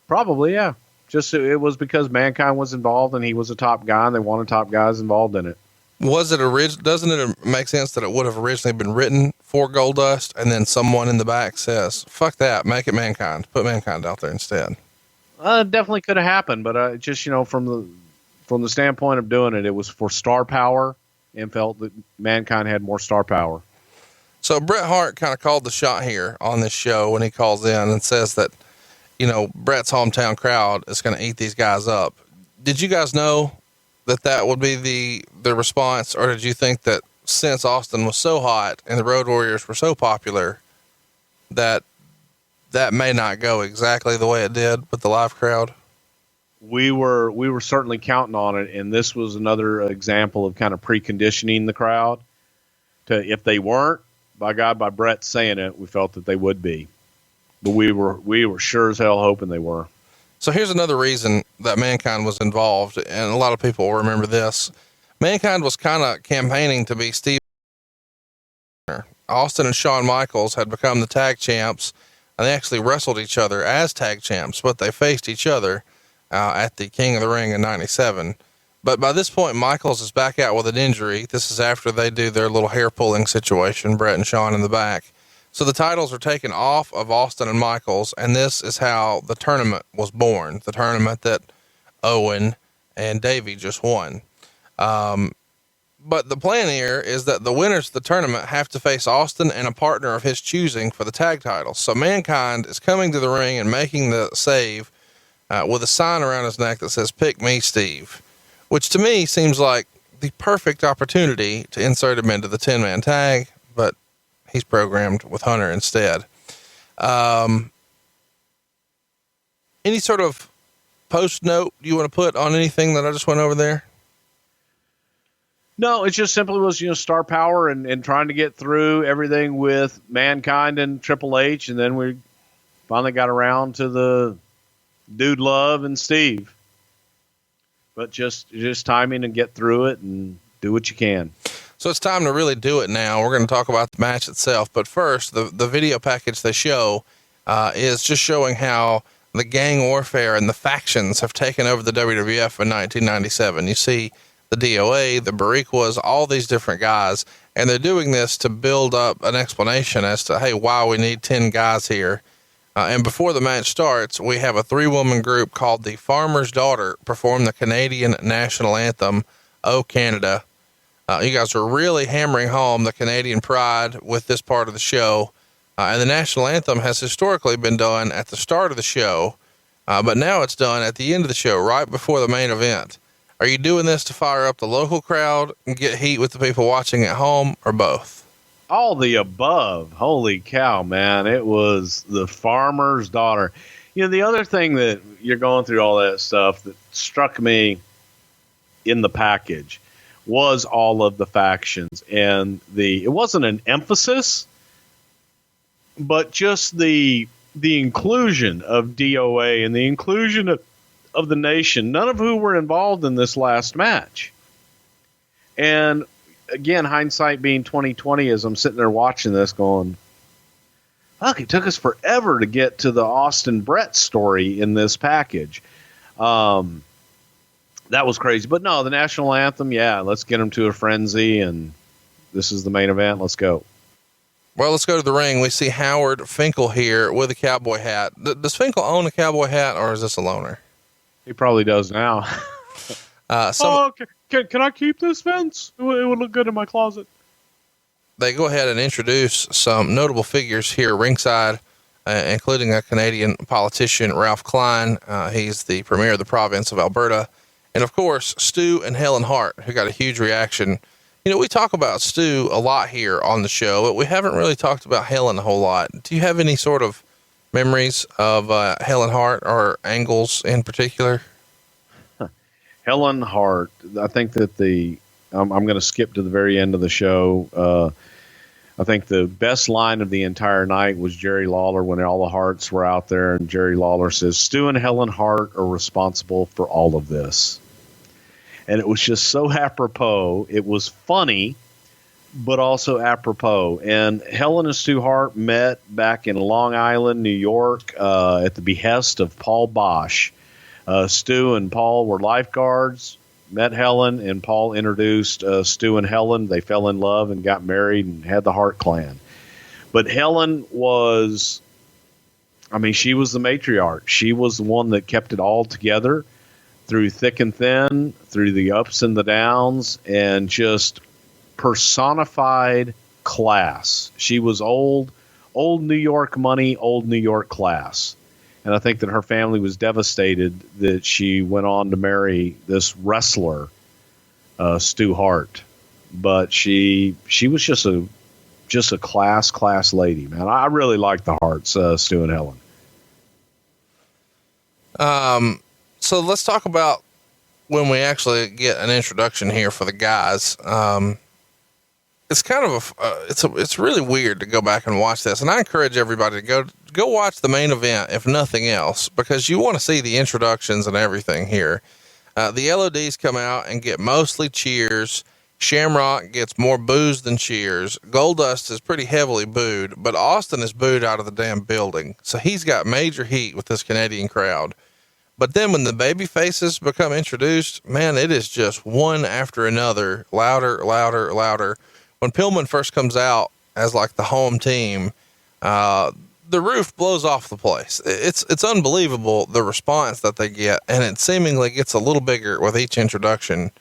Probably, yeah. Just it was because Mankind was involved and he was a top guy and they wanted top guys involved in it. Doesn't it make sense that it would have originally been written for Goldust and then someone in the back says, fuck that, make it Mankind, put Mankind out there instead? Definitely could have happened, but just, from the standpoint of doing it, it was for star power and felt that Mankind had more star power. So Bret Hart kind of called the shot here on this show when he calls in and says that, Bret's hometown crowd is going to eat these guys up. Did you guys know that would be the response, or did you think that since Austin was so hot and the Road Warriors were so popular that may not go exactly the way it did with the live crowd? We were certainly counting on it, and this was another example of kind of preconditioning the crowd to, if they weren't, by Bret saying it, we felt that they would be. But we were sure as hell hoping they were. So here's another reason that Mankind was involved, and a lot of people will remember this. Mankind was kind of campaigning to be Steve. Austin and Shawn Michaels had become the tag champs, and they actually wrestled each other as tag champs, but they faced each other at the King of the Ring in 97. But by this point, Michaels is back out with an injury. This is after they do their little hair pulling situation, Bret and Shawn in the back. So the titles are taken off of Austin and Michaels, and this is how the tournament was born, the tournament that Owen and Davey just won. But the plan here is that the winners of the tournament have to face Austin and a partner of his choosing for the tag titles. So Mankind is coming to the ring and making the save with a sign around his neck that says, "Pick me, Steve," which to me seems like the perfect opportunity to insert him into the 10-man tag, but he's programmed with Hunter instead. Any sort of post note you want to put on anything that I just went over there? No, it just simply was, star power and trying to get through everything with Mankind and Triple H. And then we finally got around to the Dude Love and Steve, but just timing and get through it and do what you can. So it's time to really do it now. We're going to talk about the match itself, but first the video package they show, is just showing how the gang warfare and the factions have taken over the WWF in 1997. You see the DOA, the Bariquas, all these different guys, and they're doing this to build up an explanation as to, hey, why we need 10 guys here. And before the match starts, we have a 3-woman group called the Farmer's Daughter perform the Canadian national anthem, "O Canada." You guys are really hammering home the Canadian pride with this part of the show. And the national anthem has historically been done at the start of the show, but now it's done at the end of the show, right before the main event. Are you doing this to fire up the local crowd and get heat with the people watching at home, or both? All the above. Holy cow, man. It was the Farmer's Daughter. The other thing that you're going through all that stuff that struck me in the package was all of the factions, and it wasn't an emphasis, but just the inclusion of DOA and the inclusion of the nation, none of who were involved in this last match. And again, hindsight being 2020, as I'm sitting there watching this going, fuck, it took us forever to get to the Austin Brett story in this package. That was crazy. But no, the national anthem, yeah, let's get them to a frenzy, and this is the main event. Let's go. Well, let's go to the ring. We see Howard Finkel here with a cowboy hat. Does Finkel own a cowboy hat, or is this a loaner? He probably does now. Can I keep this, Vince? It would look good in my closet. They go ahead and introduce some notable figures here ringside, including a Canadian politician, Ralph Klein. He's the premier of the province of Alberta. And of course, Stu and Helen Hart, who got a huge reaction. You know, we talk about Stu a lot here on the show, but we haven't really talked about Helen a whole lot. Do you have any sort of memories of Helen Hart or angles in particular? Helen Hart, I think that I'm going to skip to the very end of the show. I think the best line of the entire night was Jerry Lawler when all the Harts were out there, and Jerry Lawler says, Stu and Helen Hart are responsible for all of this. And it was just so apropos. It was funny, but also apropos. And Helen and Stu Hart met back in Long Island, New York, at the behest of Paul Bosch. Stu and Paul were lifeguards, met Helen, and Paul introduced Stu and Helen. They fell in love and got married and had the Hart clan. But Helen was, she was the matriarch. She was the one that kept it all together through thick and thin, through the ups and the downs, and just personified class. She was old New York money, old New York class. And I think that her family was devastated that she went on to marry this wrestler, Stu Hart. But she was just a class lady, man. I really like the Harts, Stu and Helen. So let's talk about when we actually get an introduction here for the guys. It's kind of it's really weird to go back and watch this. And I encourage everybody to go watch the main event, if nothing else, because you want to see the introductions and everything here. The LODs come out and get mostly cheers. Shamrock gets more boos than cheers. Goldust is pretty heavily booed, but Austin is booed out of the damn building. So he's got major heat with this Canadian crowd. But then when the baby faces become introduced, man, it is just one after another, louder. When Pillman first comes out as like the home team, the roof blows off the place. It's unbelievable, the response that they get, and it seemingly gets a little bigger with each introduction.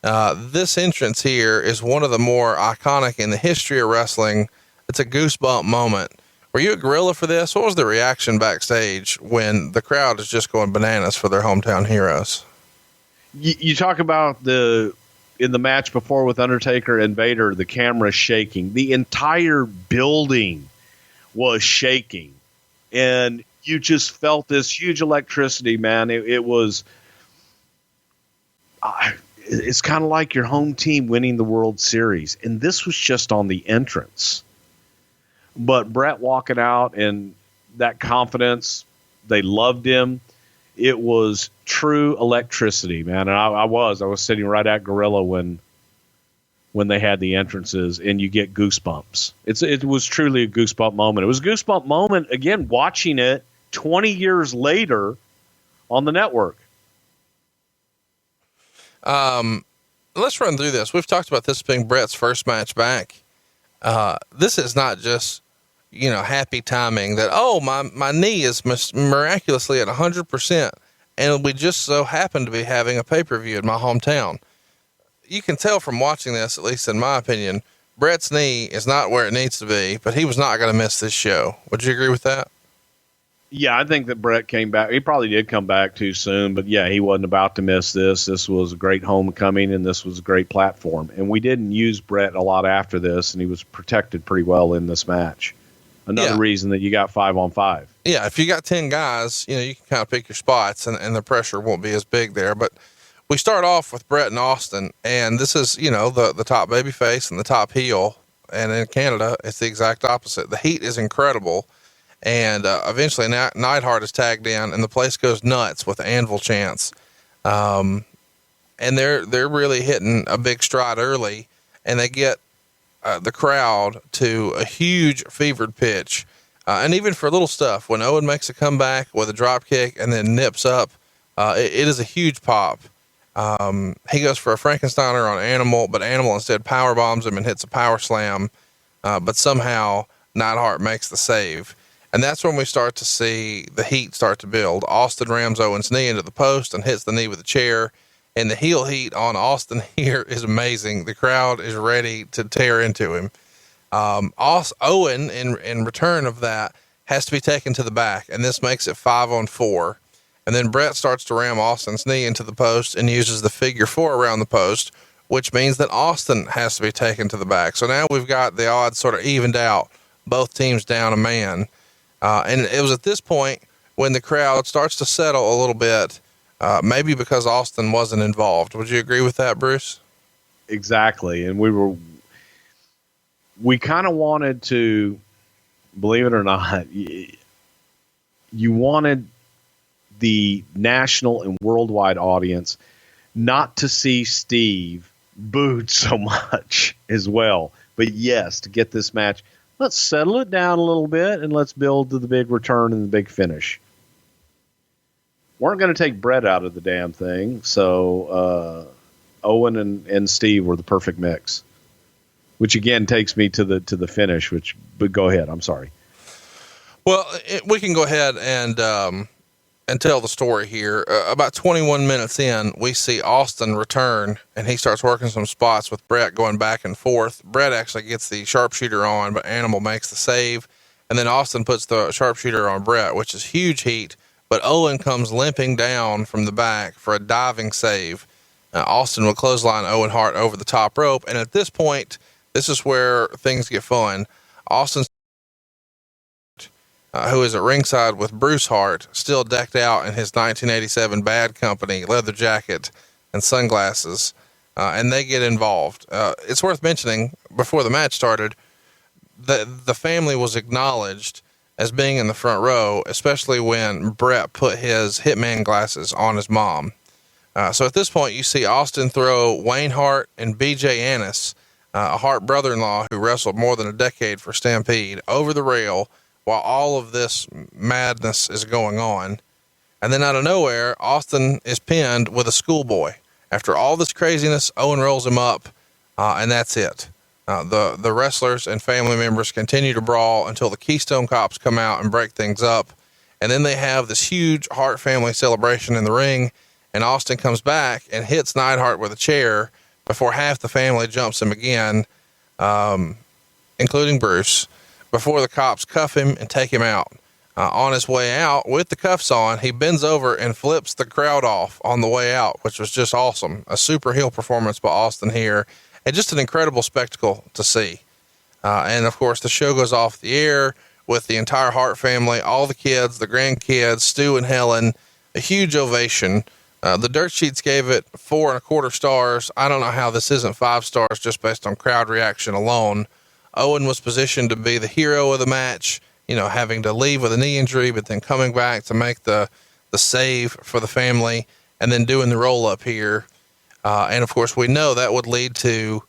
This entrance here is one of the more iconic in the history of wrestling. It's a goosebump moment. Were you a gorilla for this? What was the reaction backstage when the crowd is just going bananas for their hometown heroes? You talk about in the match before with Undertaker and Vader, the camera shaking. The entire building was shaking, and you just felt this huge electricity, man. It was, it's kind of like your home team winning the World Series. And this was just on the entrance, but Brett walking out and that confidence, they loved him. It was true electricity, man. And I was sitting right at Gorilla when they had the entrances, and you get goosebumps. It was truly a goosebump moment. It was a goosebump moment, again, watching it 20 years later on the network. Let's run through this. We've talked about this being Brett's first match back. This is not just, happy timing that, my knee is miraculously at 100%. And we just so happen to be having a pay-per-view in my hometown. You can tell from watching this, at least in my opinion, Brett's knee is not where it needs to be, but he was not going to miss this show. Would you agree with that? Yeah, I think that Brett came back. He probably did come back too soon, but yeah, he wasn't about to miss this. This was a great homecoming, and this was a great platform. And we didn't use Brett a lot after this, and he was protected pretty well in this match. Another reason that you got 5-on-5. Yeah, if you got 10 guys, you can kind of pick your spots, and the pressure won't be as big there. But we start off with Brett and Austin, and this is, the top baby face and the top heel. And in Canada, it's the exact opposite. The heat is incredible. And, eventually Neidhart is tagged in and the place goes nuts with Anvil chants. And they're really hitting a big stride early, and they get, the crowd to a huge fevered pitch. And even for little stuff, when Owen makes a comeback with a drop kick and then nips up, it is a huge pop. He goes for a Frankensteiner on Animal, but Animal instead power bombs him and hits a power slam. But somehow Neidhart makes the save. And that's when we start to see the heat start to build. Austin rams Owen's knee into the post and hits the knee with a chair. And the heel heat on Austin here is amazing. The crowd is ready to tear into him. Owen in return of that has to be taken to the back, and this makes it 5-on-4. And then Brett starts to ram Austin's knee into the post and uses the figure 4 around the post, which means that Austin has to be taken to the back. So now we've got the odds sort of evened out, both teams down a man. And it was at this point when the crowd starts to settle a little bit, maybe because Austin wasn't involved. Would you agree with that, Bruce? Exactly. And we kind of wanted to, believe it or not, you wanted the national and worldwide audience not to see Steve booed so much as well. But yes, to get this match, let's settle it down a little bit and let's build to the big return and the big finish. Weren't going to take Brett out of the damn thing. So, Owen and Steve were the perfect mix, which again takes me to the finish, but go ahead. I'm sorry. Well, we can go ahead and tell the story here. About 21 minutes in, we see Austin return, and he starts working some spots with Brett going back and forth. Brett actually gets the sharpshooter on, but Animal makes the save. And then Austin puts the sharpshooter on Brett, which is huge heat, but Owen comes limping down from the back for a diving save. Austin will clothesline Owen Hart over the top rope. And at this point, this is where things get fun. Austin, who is at ringside with Bruce Hart, still decked out in his 1987 Bad Company leather jacket and sunglasses, and they get involved. It's worth mentioning before the match started that the family was acknowledged as being in the front row, especially when Brett put his Hitman glasses on his mom. So at this point, you see Austin throw Wayne Hart and BJ Annis, a Hart brother-in-law who wrestled more than a decade for Stampede, over the rail while all of this madness is going on. And then out of nowhere, Austin is pinned with a schoolboy. After all this craziness, Owen rolls him up, and that's it. The wrestlers and family members continue to brawl until the Keystone Cops come out and break things up. And then they have this huge Hart family celebration in the ring, and Austin comes back and hits Neidhart with a chair before half the family jumps him again, including Bruce, before the cops cuff him and take him out. On his way out with the cuffs on, he bends over and flips the crowd off on the way out, which was just awesome. A super heel performance by Austin here, and just an incredible spectacle to see. And of course the show goes off the air with the entire Hart family, all the kids, the grandkids, Stu and Helen, a huge ovation. The dirt sheets gave it 4.25 stars. I don't know how this isn't 5 stars just based on crowd reaction alone. Owen was positioned to be the hero of the match, having to leave with a knee injury, but then coming back to make the save for the family and then doing the roll up here. And of course we know that would lead to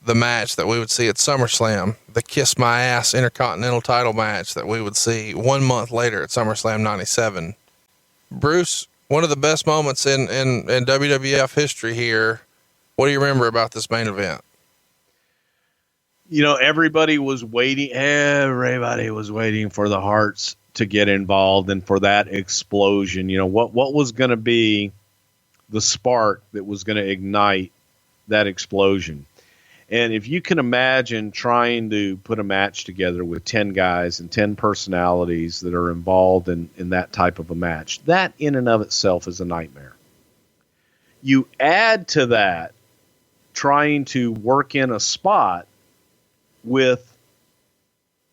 the match that we would see at SummerSlam, the Kiss My Ass Intercontinental title match that we would see 1 month later at SummerSlam 97. Bruce, one of the best moments in WWF history here. What do you remember about this main event? Everybody was waiting for the Harts to get involved and for that explosion. What was going to be the spark that was going to ignite that explosion. And if you can imagine trying to put a match together with 10 guys and 10 personalities that are involved in that type of a match, that in and of itself is a nightmare. You add to that trying to work in a spot with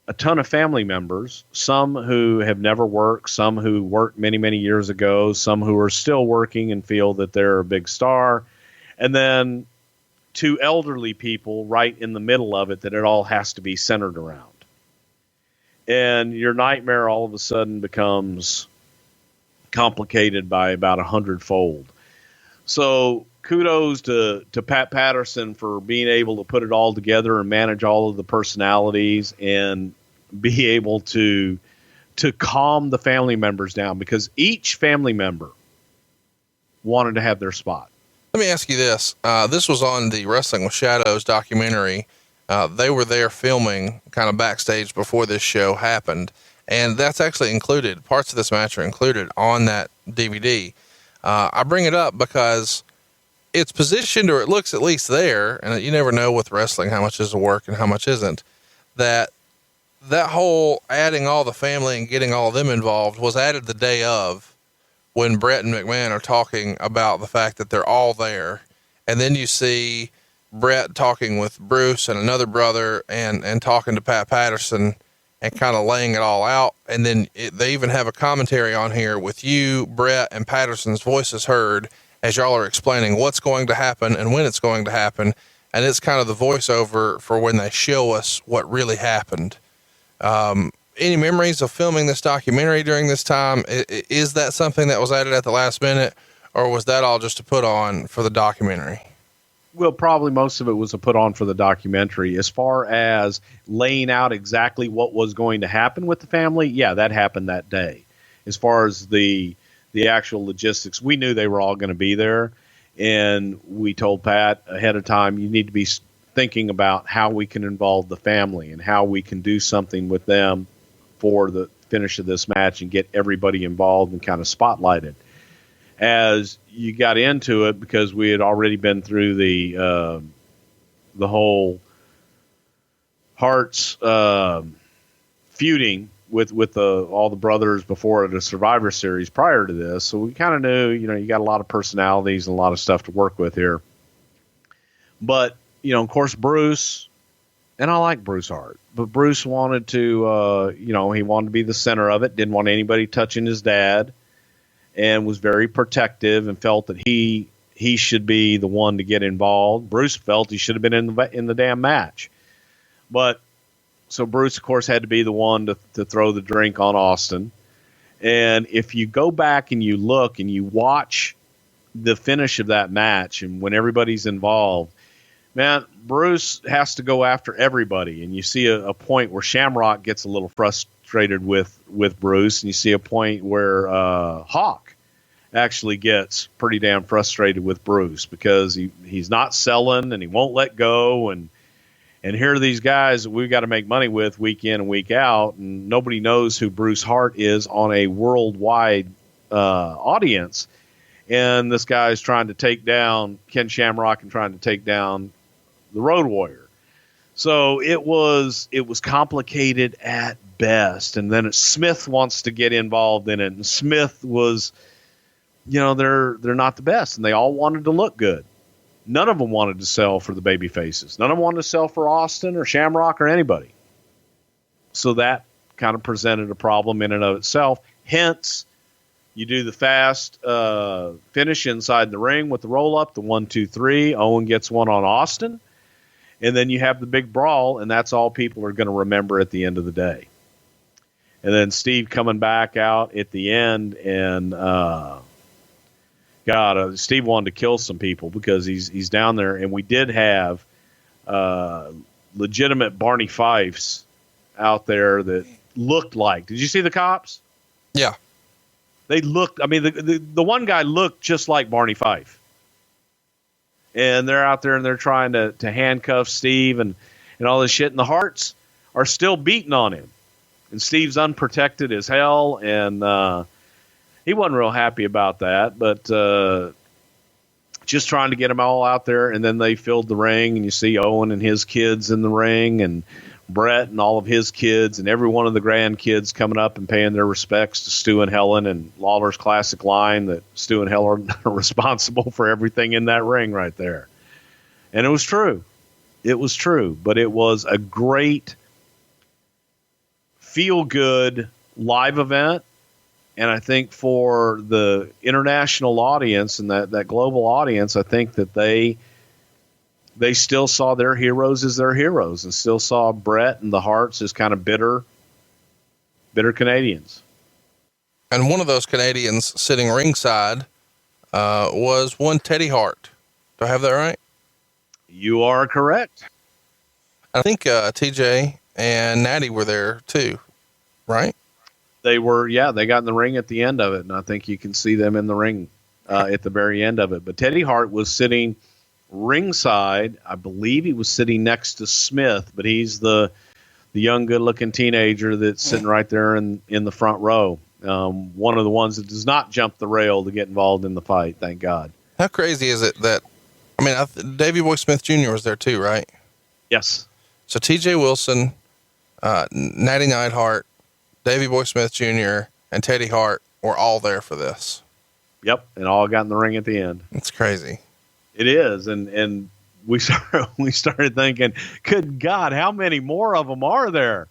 a ton of family members, some who have never worked, some who worked many, many years ago, some who are still working and feel that they're a big star, and then two elderly people right in the middle of it that it all has to be centered around. And your nightmare all of a sudden becomes complicated by about 100-fold. So kudos to Pat Patterson for being able to put it all together and manage all of the personalities and be able to calm the family members down, because each family member wanted to have their spot. Let me ask you this. This was on the Wrestling with Shadows documentary. They were there filming kind of backstage before this show happened. And that's actually included. Parts of this match are included on that DVD. I bring it up because it's positioned, or it looks at least there, and you never know with wrestling how much is work and how much isn't, that whole adding all the family and getting all of them involved was added the day of, when Brett and McMahon are talking about the fact that they're all there. And then you see Brett talking with Bruce and another brother and talking to Pat Patterson and kind of laying it all out. And then they even have a commentary on here with you, Brett, and Patterson's voices heard as y'all are explaining what's going to happen and when it's going to happen. And it's kind of the voiceover for when they show us what really happened. Any memories of filming this documentary during this time? Is that something that was added at the last minute, or was that all just to put on for the documentary? Well, probably most of it was a put on for the documentary. As far as laying out exactly what was going to happen with the family, yeah, that happened that day. As far as the actual logistics, we knew they were all going to be there, and we told Pat ahead of time, you need to be thinking about how we can involve the family and how we can do something with them for the finish of this match and get everybody involved and kind of spotlighted. As you got into it, because we had already been through the whole Hart's feuding with all the brothers before the Survivor Series prior to this, so we kind of knew, you got a lot of personalities and a lot of stuff to work with here. But of course, Bruce, and I like Bruce Hart, but Bruce wanted to, he wanted to be the center of it, didn't want anybody touching his dad, and was very protective and felt that he should be the one to get involved. Bruce felt he should have been in the damn match. But so Bruce, of course, had to be the one to throw the drink on Austin. And if you go back and you look and you watch the finish of that match and when everybody's involved, man, Bruce has to go after everybody. And you see a point where Shamrock gets a little frustrated with Bruce, and you see a point where Hawk actually gets pretty damn frustrated with Bruce because he's not selling and he won't let go. And here are these guys that we've got to make money with week in and week out, and nobody knows who Bruce Hart is on a worldwide audience. And this guy's trying to take down Ken Shamrock and trying to take down the Road Warrior. So it was complicated at best. And then Smith wants to get involved in it. And Smith was, they're not the best, and they all wanted to look good. None of them wanted to sell for the baby faces. None of them wanted to sell for Austin or Shamrock or anybody. So that kind of presented a problem in and of itself. Hence, you do the fast finish inside the ring with the roll-up, the 1, 2, 3. Owen gets one on Austin. And then you have the big brawl, and that's all people are going to remember at the end of the day. And then Steve coming back out at the end, and Steve wanted to kill some people because he's down there. And we did have legitimate Barney Fifes out there that looked like. Did you see the cops? Yeah. They looked, the one guy looked just like Barney Fife. And they're out there and they're trying to handcuff Steve and all this shit. And the Harts are still beating on him. And Steve's unprotected as hell. And he wasn't real happy about that. But just trying to get them all out there. And then they filled the ring. And you see Owen and his kids in the ring. And Brett and all of his kids and every one of the grandkids coming up and paying their respects to Stu and Helen, and Lawler's classic line that Stu and Helen are responsible for everything in that ring right there. And it was true. It was true, but it was a great feel-good live event. And I think for the international audience and that global audience, I think that they still saw their heroes as their heroes and still saw Bret and the Harts as kind of bitter Canadians. And one of those Canadians sitting ringside was one Teddy Hart. Do I have that right? You are correct. I think TJ and Natty were there too, right? They were, yeah, they got in the ring at the end of it, and I think you can see them in the ring at the very end of it. But Teddy Hart was sitting ringside. I believe he was sitting next to Smith, but he's the young, good-looking teenager that's sitting right there in the front row. One of the ones that does not jump the rail to get involved in the fight, thank God. How crazy is it that, I mean, Davey Boy Smith Jr. was there too, right? Yes. So TJ Wilson, Natty Neidhart, Davey Boy Smith Jr., and Teddy Hart were all there for this. Yep, and all got in the ring at the end. It's crazy. It is, and we started thinking, good God, how many more of them are there?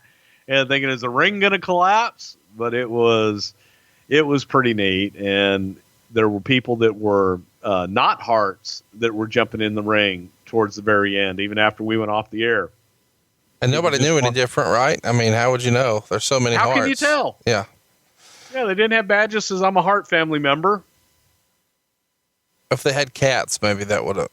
And thinking, is the ring going to collapse? But it was pretty neat, and there were people that were not Harts that were jumping in the ring towards the very end, even after we went off the air. And nobody knew any different, right? I mean, how would you know? There's so many Harts. How can you tell? Yeah. Yeah, they didn't have badges that says I'm a Hart family member. If they had cats, maybe that would have.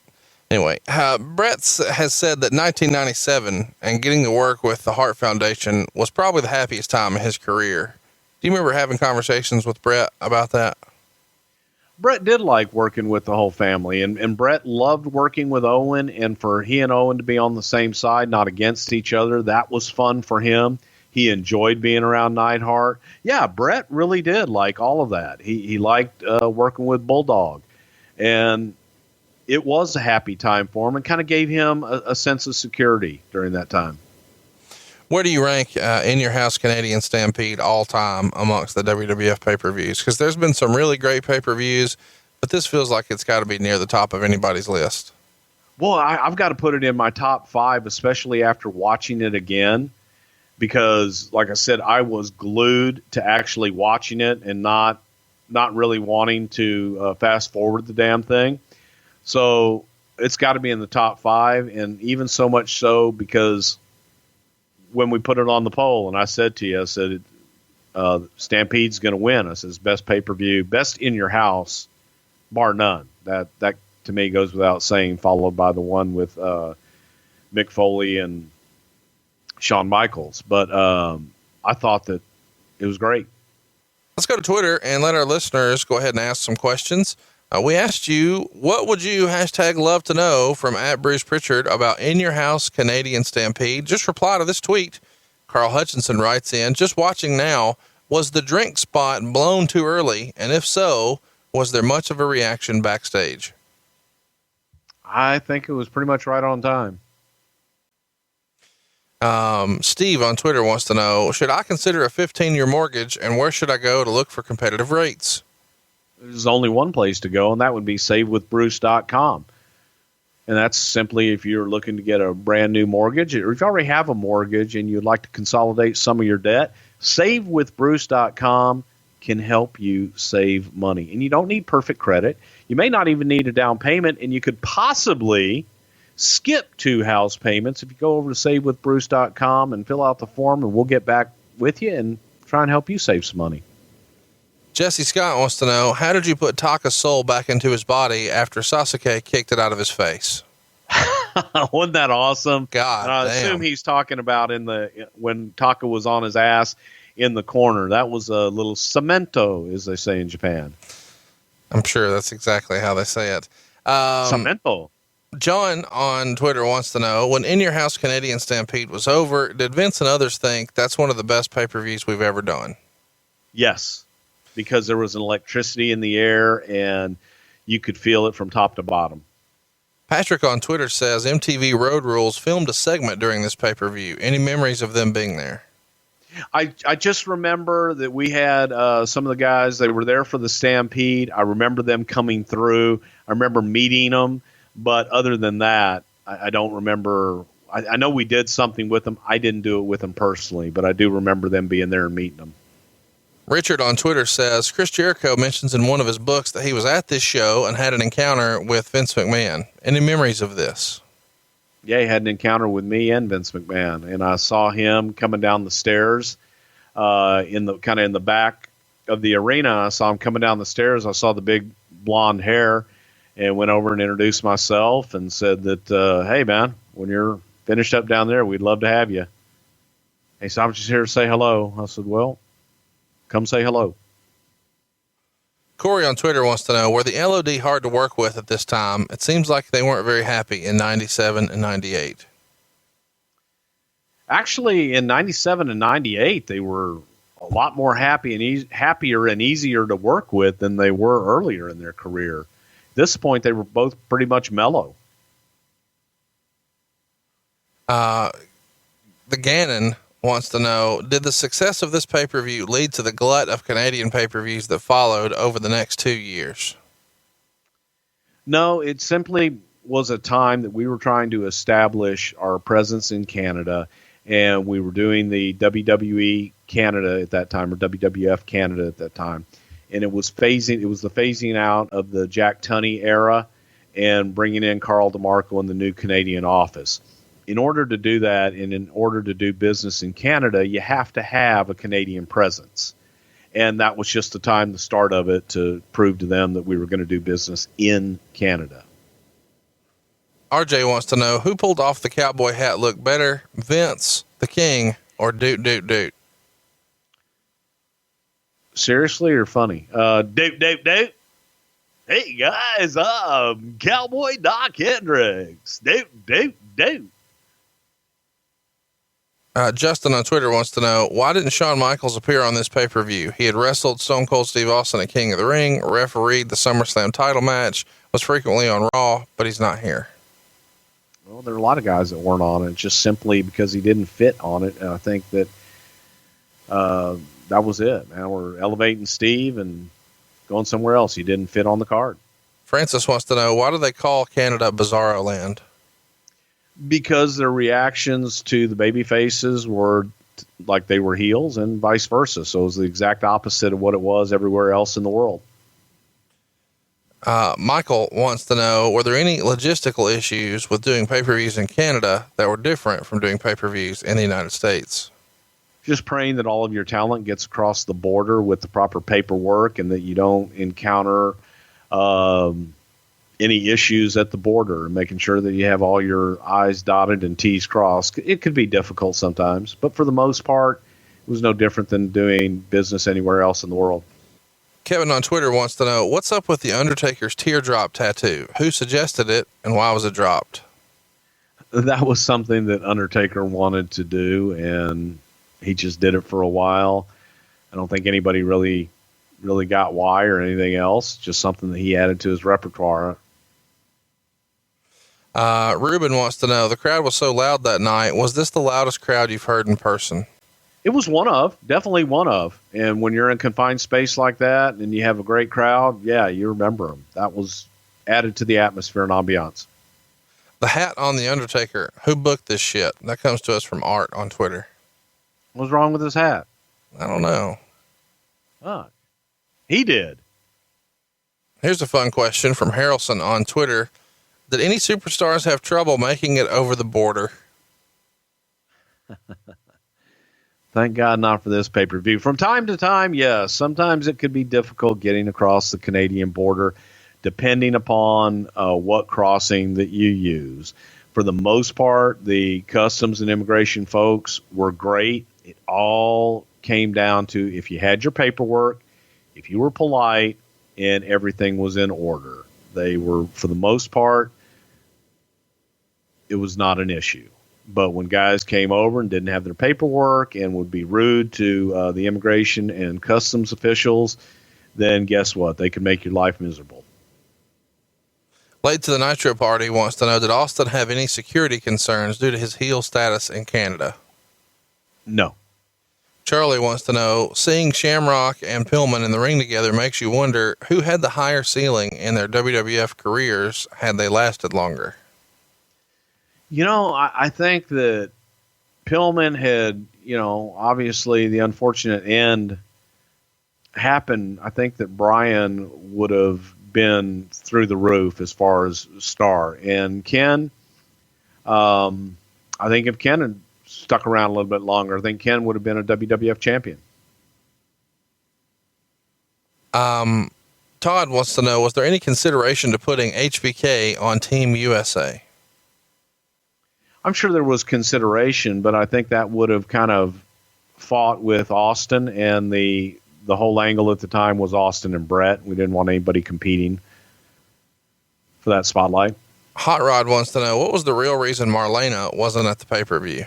Anyway, Bret has said that 1997 and getting to work with the Hart Foundation was probably the happiest time in his career. Do you remember having conversations with Bret about that? Bret did like working with the whole family, and Bret loved working with Owen, and for he and Owen to be on the same side, not against each other, that was fun for him. He enjoyed being around Neidhart. Yeah, Bret really did like all of that. He liked working with Bulldog, and it was a happy time for him and kind of gave him a sense of security during that time. Where do you rank In Your House Canadian Stampede all time amongst the WWF pay-per-views? Because there's been some really great pay-per-views, but this feels like it's got to be near the top of anybody's list. Well, I've got to put it in my top 5, especially after watching it again, because, like I said, I was glued to actually watching it and not really wanting to fast forward the damn thing. So it's got to be in the top 5, and even so much so because when we put it on the poll, and I said to you, I said, Stampede's going to win. I said, best pay-per-view, best in your house, bar none. That to me goes without saying, followed by the one with Mick Foley and Shawn Michaels. But I thought that it was great. Let's go to Twitter and let our listeners go ahead and ask some questions. We asked you, what would you #love to know from @Bruce Prichard about In Your House Canadian Stampede? Just reply to this tweet. Carl Hutchinson writes in, just watching now, was the drink spot blown too early? And if so, was there much of a reaction backstage? I think it was pretty much right on time. Steve on Twitter wants to know, should I consider a 15-year mortgage, and where should I go to look for competitive rates? There's only one place to go, and that would be savewithbruce.com. And that's simply if you're looking to get a brand new mortgage, or if you already have a mortgage and you'd like to consolidate some of your debt, savewithbruce.com can help you save money. And you don't need perfect credit. You may not even need a down payment, and you could possibly skip 2 house payments if you go over to savewithbruce.com and fill out the form, and we'll get back with you and try and help you save some money. Jesse Scott wants to know, how did you put Taka's soul back into his body after Sasuke kicked it out of his face? Wasn't that awesome? God, I assume he's talking about when Taka was on his ass in the corner. That was a little cemento, as they say in Japan. I'm sure that's exactly how they say it. Cemento. John on Twitter wants to know, when In Your House Canadian Stampede was over, did Vince and others think that's one of the best pay-per-views we've ever done? Yes, because there was an electricity in the air and you could feel it from top to bottom. Patrick on Twitter says MTV Road Rules filmed a segment during this pay-per-view. Any memories of them being there? I just remember that we had some of the guys, they were there for the Stampede. I remember them coming through. I remember meeting them. But other than that, I don't remember I know we did something with them. I didn't do it with them personally, but I do remember them being there and meeting them. Richard on Twitter says, Chris Jericho mentions in one of his books that he was at this show and had an encounter with Vince McMahon. Any memories of this? Yeah, he had an encounter with me and Vince McMahon, and I saw him coming down the stairs in the back of the arena. I saw him coming down the stairs. I saw the big blonde hair and went over and introduced myself and said that, hey, man, when you're finished up down there, we'd love to have you. He said, I'm just here to say hello. I said, well, come say hello. Corey on Twitter wants to know, were the LOD hard to work with at this time? It seems like they weren't very happy in 97 and 98. Actually, in 97 and 98, they were a lot more happier and easier to work with than they were earlier in their career. At this point, they were both pretty much mellow. The Gannon wants to know, did the success of this pay-per-view lead to the glut of Canadian pay-per-views that followed over the next 2 years? No, it simply was a time that we were trying to establish our presence in Canada, and we were doing the WWE Canada at that time, or WWF Canada at that time. And it was the phasing out of the Jack Tunney era and bringing in Carl DeMarco in the new Canadian office. In order to do that, and in order to do business in Canada, you have to have a Canadian presence. And that was just the start of it, to prove to them that we were going to do business in Canada. RJ wants to know, who pulled off the cowboy hat look better, Vince, the King, or Doot Doot Doot? Seriously or funny? Doot Doot Doot. Hey guys, I'm Cowboy Doc Hendricks. Doot Doot Doot. Justin on Twitter wants to know, why didn't Shawn Michaels appear on this pay-per-view? He had wrestled Stone Cold Steve Austin at King of the Ring, refereed the SummerSlam title match, was frequently on Raw, but he's not here. Well, there are a lot of guys that weren't on it, just simply because he didn't fit on it. And I think that that was it. Now we're elevating Steve and going somewhere else. He didn't fit on the card. Francis wants to know, why do they call Canada Bizarro Land? Because their reactions to the baby faces were like they were heels, and vice versa. So it was the exact opposite of what it was everywhere else in the world. Michael wants to know, were there any logistical issues with doing pay-per-views in Canada that were different from doing pay-per-views in the United States? Just praying that all of your talent gets across the border with the proper paperwork, and that you don't encounter any issues at the border, and making sure that you have all your I's dotted and T's crossed. It could be difficult sometimes, but for the most part, it was no different than doing business anywhere else in the world. Kevin on Twitter wants to know, what's up with the Undertaker's teardrop tattoo? Who suggested it, and why was it dropped? That was something that Undertaker wanted to do, and he just did it for a while. I don't think anybody really got why or anything else. Just something that he added to his repertoire. Ruben wants to know, the crowd was so loud that night. Was this the loudest crowd you've heard in person? It was definitely one of. And when you're in confined space like that and you have a great crowd, yeah, you remember them. That was added to the atmosphere and ambiance. The hat on the Undertaker. Who booked this shit? That comes to us from Art on Twitter. What's wrong with his hat? I don't know. He did. Here's a fun question from Harrelson on Twitter. Did any superstars have trouble making it over the border? Thank God not for this pay-per-view. From time to time, yes. Sometimes it could be difficult getting across the Canadian border, depending upon what crossing that you use. For the most part, the customs and immigration folks were great. It all came down to if you had your paperwork, if you were polite, and everything was in order. They were, for the most part, it was not an issue. But when guys came over and didn't have their paperwork and would be rude to the immigration and customs officials, then guess what? They could make your life miserable. Late to the Nitro Party wants to know, did Austin have any security concerns due to his heel status in Canada? No. Charlie wants to know, seeing Shamrock and Pillman in the ring together makes you wonder who had the higher ceiling in their WWF careers had they lasted longer. I think that Pillman had, obviously the unfortunate end happened. I think that Brian would have been through the roof as far as star. And Ken, I think if Ken had stuck around a little bit longer, I think Ken would have been a WWF champion. Todd wants to know, was there any consideration to putting HBK on Team USA? I'm sure there was consideration, but I think that would have kind of fought with Austin, and the whole angle at the time was Austin and Brett. We didn't want anybody competing for that spotlight. Hot Rod wants to know, what was the real reason Marlena wasn't at the pay-per-view?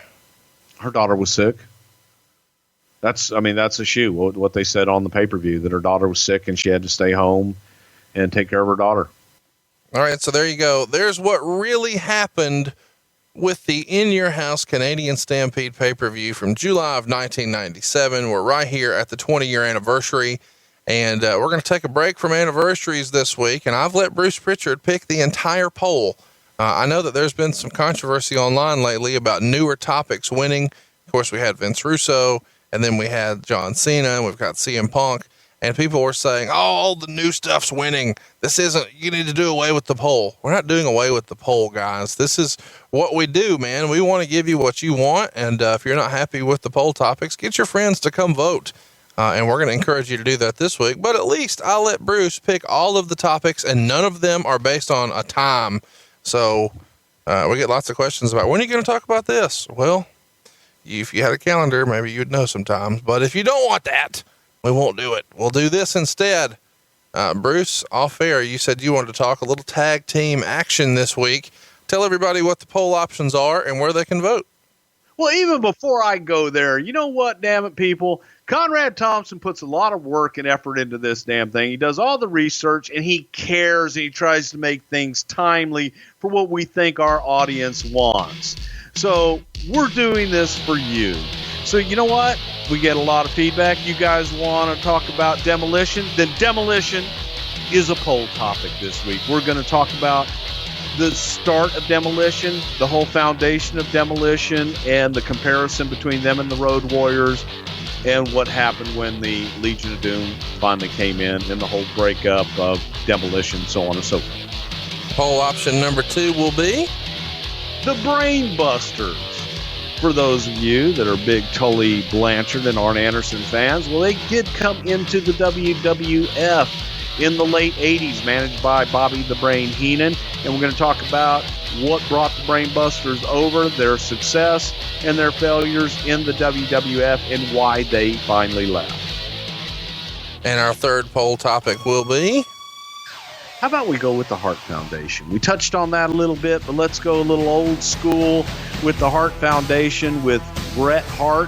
Her daughter was sick. That's a shoe. What they said on the pay-per-view, that her daughter was sick and she had to stay home and take care of her daughter. All right. So there you go. There's what really happened with the In Your House Canadian Stampede pay-per-view from July of 1997. We're right here at the 20-year anniversary, and we're going to take a break from anniversaries this week, and I've let Bruce Prichard pick the entire poll. I know that there's been some controversy online lately about newer topics winning. Of course, we had Vince Russo, and then we had John Cena, and we've got CM Punk, and people were saying, oh, all the new stuff's winning. You need to do away with the poll. We're not doing away with the poll, guys. This is what we do, man. We want to give you what you want. And if you're not happy with the poll topics, get your friends to come vote. And we're going to encourage you to do that this week. But at least I'll let Bruce pick all of the topics, and none of them are based on a time. So we get lots of questions about, when are you going to talk about this? Well, if you had a calendar, maybe you'd know sometimes. But if you don't want that, we won't do it. We'll do this instead. Bruce, off air, you said you wanted to talk a little tag team action this week. Tell everybody what the poll options are and where they can vote. Well, even before I go there, you know what, damn it, people? Conrad Thompson puts a lot of work and effort into this damn thing. He does all the research, and he cares, and he tries to make things timely for what we think our audience wants. So we're doing this for you. So you know what? We get a lot of feedback. You guys want to talk about demolition? Then demolition is a poll topic this week. We're going to talk about the start of demolition, the whole foundation of demolition, and the comparison between them and the Road Warriors, and what happened when the Legion of Doom finally came in, and the whole breakup of demolition, so on and so forth. Poll option number 2 will be the Brain Busters. For those of you that are big Tully Blanchard and Arn Anderson fans, well, they did come into the WWF in the late 80s, managed by Bobby the Brain Heenan. And we're going to talk about what brought the Brain Busters over, their success, and their failures in the WWF, and why they finally left. And our third poll topic will be, how about we go with the Hart Foundation? We touched on that a little bit, but let's go a little old school with the Hart Foundation with Bret Hart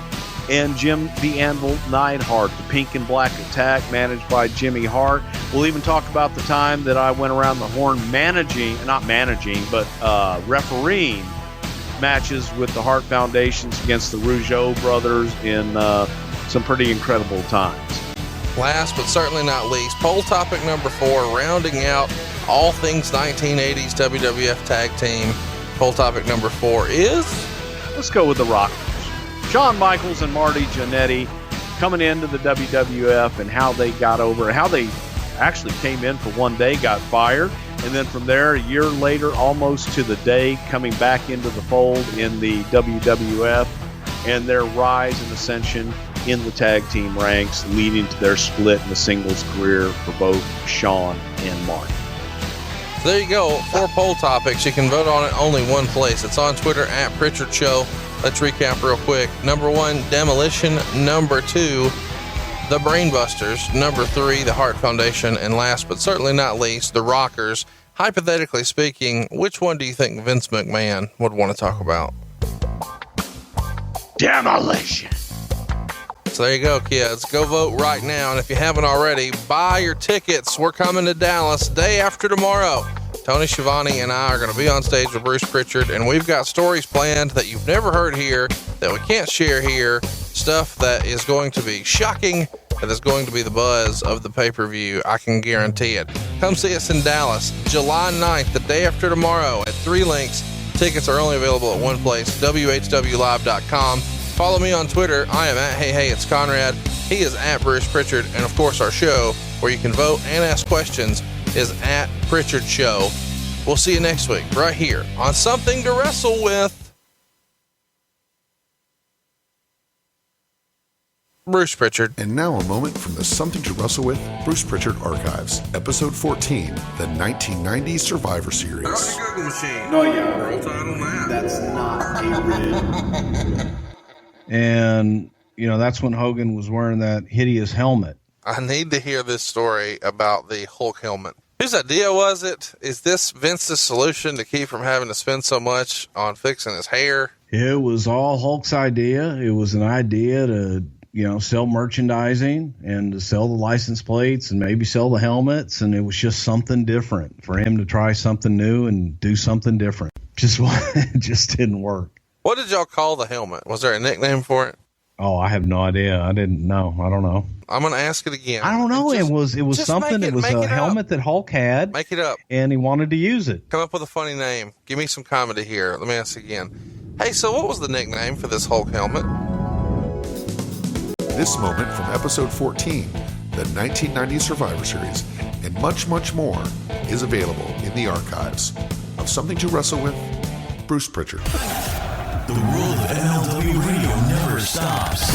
and Jim the Anvil Neidhart, the Pink and Black Attack, managed by Jimmy Hart. We'll even talk about the time that I went around the horn refereeing matches with the Hart Foundations against the Rougeau brothers in some pretty incredible times. Last but certainly not least, poll topic number 4, rounding out all things 1980s WWF tag team. Poll topic number 4 is, let's go with the Rockers. Shawn Michaels and Marty Jannetty coming into the WWF, and how they got over, how they actually came in for one day, got fired, and then from there, a year later, almost to the day, coming back into the fold in the WWF, and their rise and ascension in the tag team ranks, leading to their split in the singles career for both Shawn and Marty. So there you go, 4 poll topics. You can vote on it only one place. It's on Twitter at Prichard Show. Let's recap real quick. Number 1, Demolition. Number 2, the Brainbusters. Number 3, the Hart Foundation. And last but certainly not least, the Rockers. Hypothetically speaking, which one do you think Vince McMahon would want to talk about? Demolition. So there you go, kids. Go vote right now. And if you haven't already, buy your tickets. We're coming to Dallas day after tomorrow. Tony Schiavone and I are going to be on stage with Bruce Prichard, and we've got stories planned that you've never heard here, that we can't share here, stuff that is going to be shocking, that is going to be the buzz of the pay-per-view. I can guarantee it. Come see us in Dallas, July 9th, the day after tomorrow, at 3 Links, Tickets are only available at one place, whwlive.com. Follow me on Twitter. I am at Hey It's Conrad. He is at Bruce Prichard. And of course, our show where you can vote and ask questions is at Prichard Show. We'll see you next week right here on Something to Wrestle With. Bruce Prichard. And now a moment from the Something to Wrestle With Bruce Prichard Archives, Episode 14, the 1990 Survivor Series. How's your Google machine? No, yeah. Roll Tide on that. That's not a rig. And, you know, that's when Hogan was wearing that hideous helmet. I need to hear this story about the Hulk helmet. Whose idea was it? Is this Vince's solution to keep from having to spend so much on fixing his hair? It was all Hulk's idea. It was an idea to, you know, sell merchandising and to sell the license plates and maybe sell the helmets. And it was just something different for him to try something new and do something different. It just didn't work. What did y'all call the helmet? Was there a nickname for it? Oh, I have no idea. I didn't know. I don't know. I'm going to ask it again. I don't know. It was something. It was a helmet that Hulk had. Make it up. And he wanted to use it. Come up with a funny name. Give me some comedy here. Let me ask again. Hey, so what was the nickname for this Hulk helmet? This moment from Episode 14, the 1990 Survivor Series, and much, much more is available in the archives of Something to Wrestle With, Bruce Prichard. The world of MLW Radio never stops.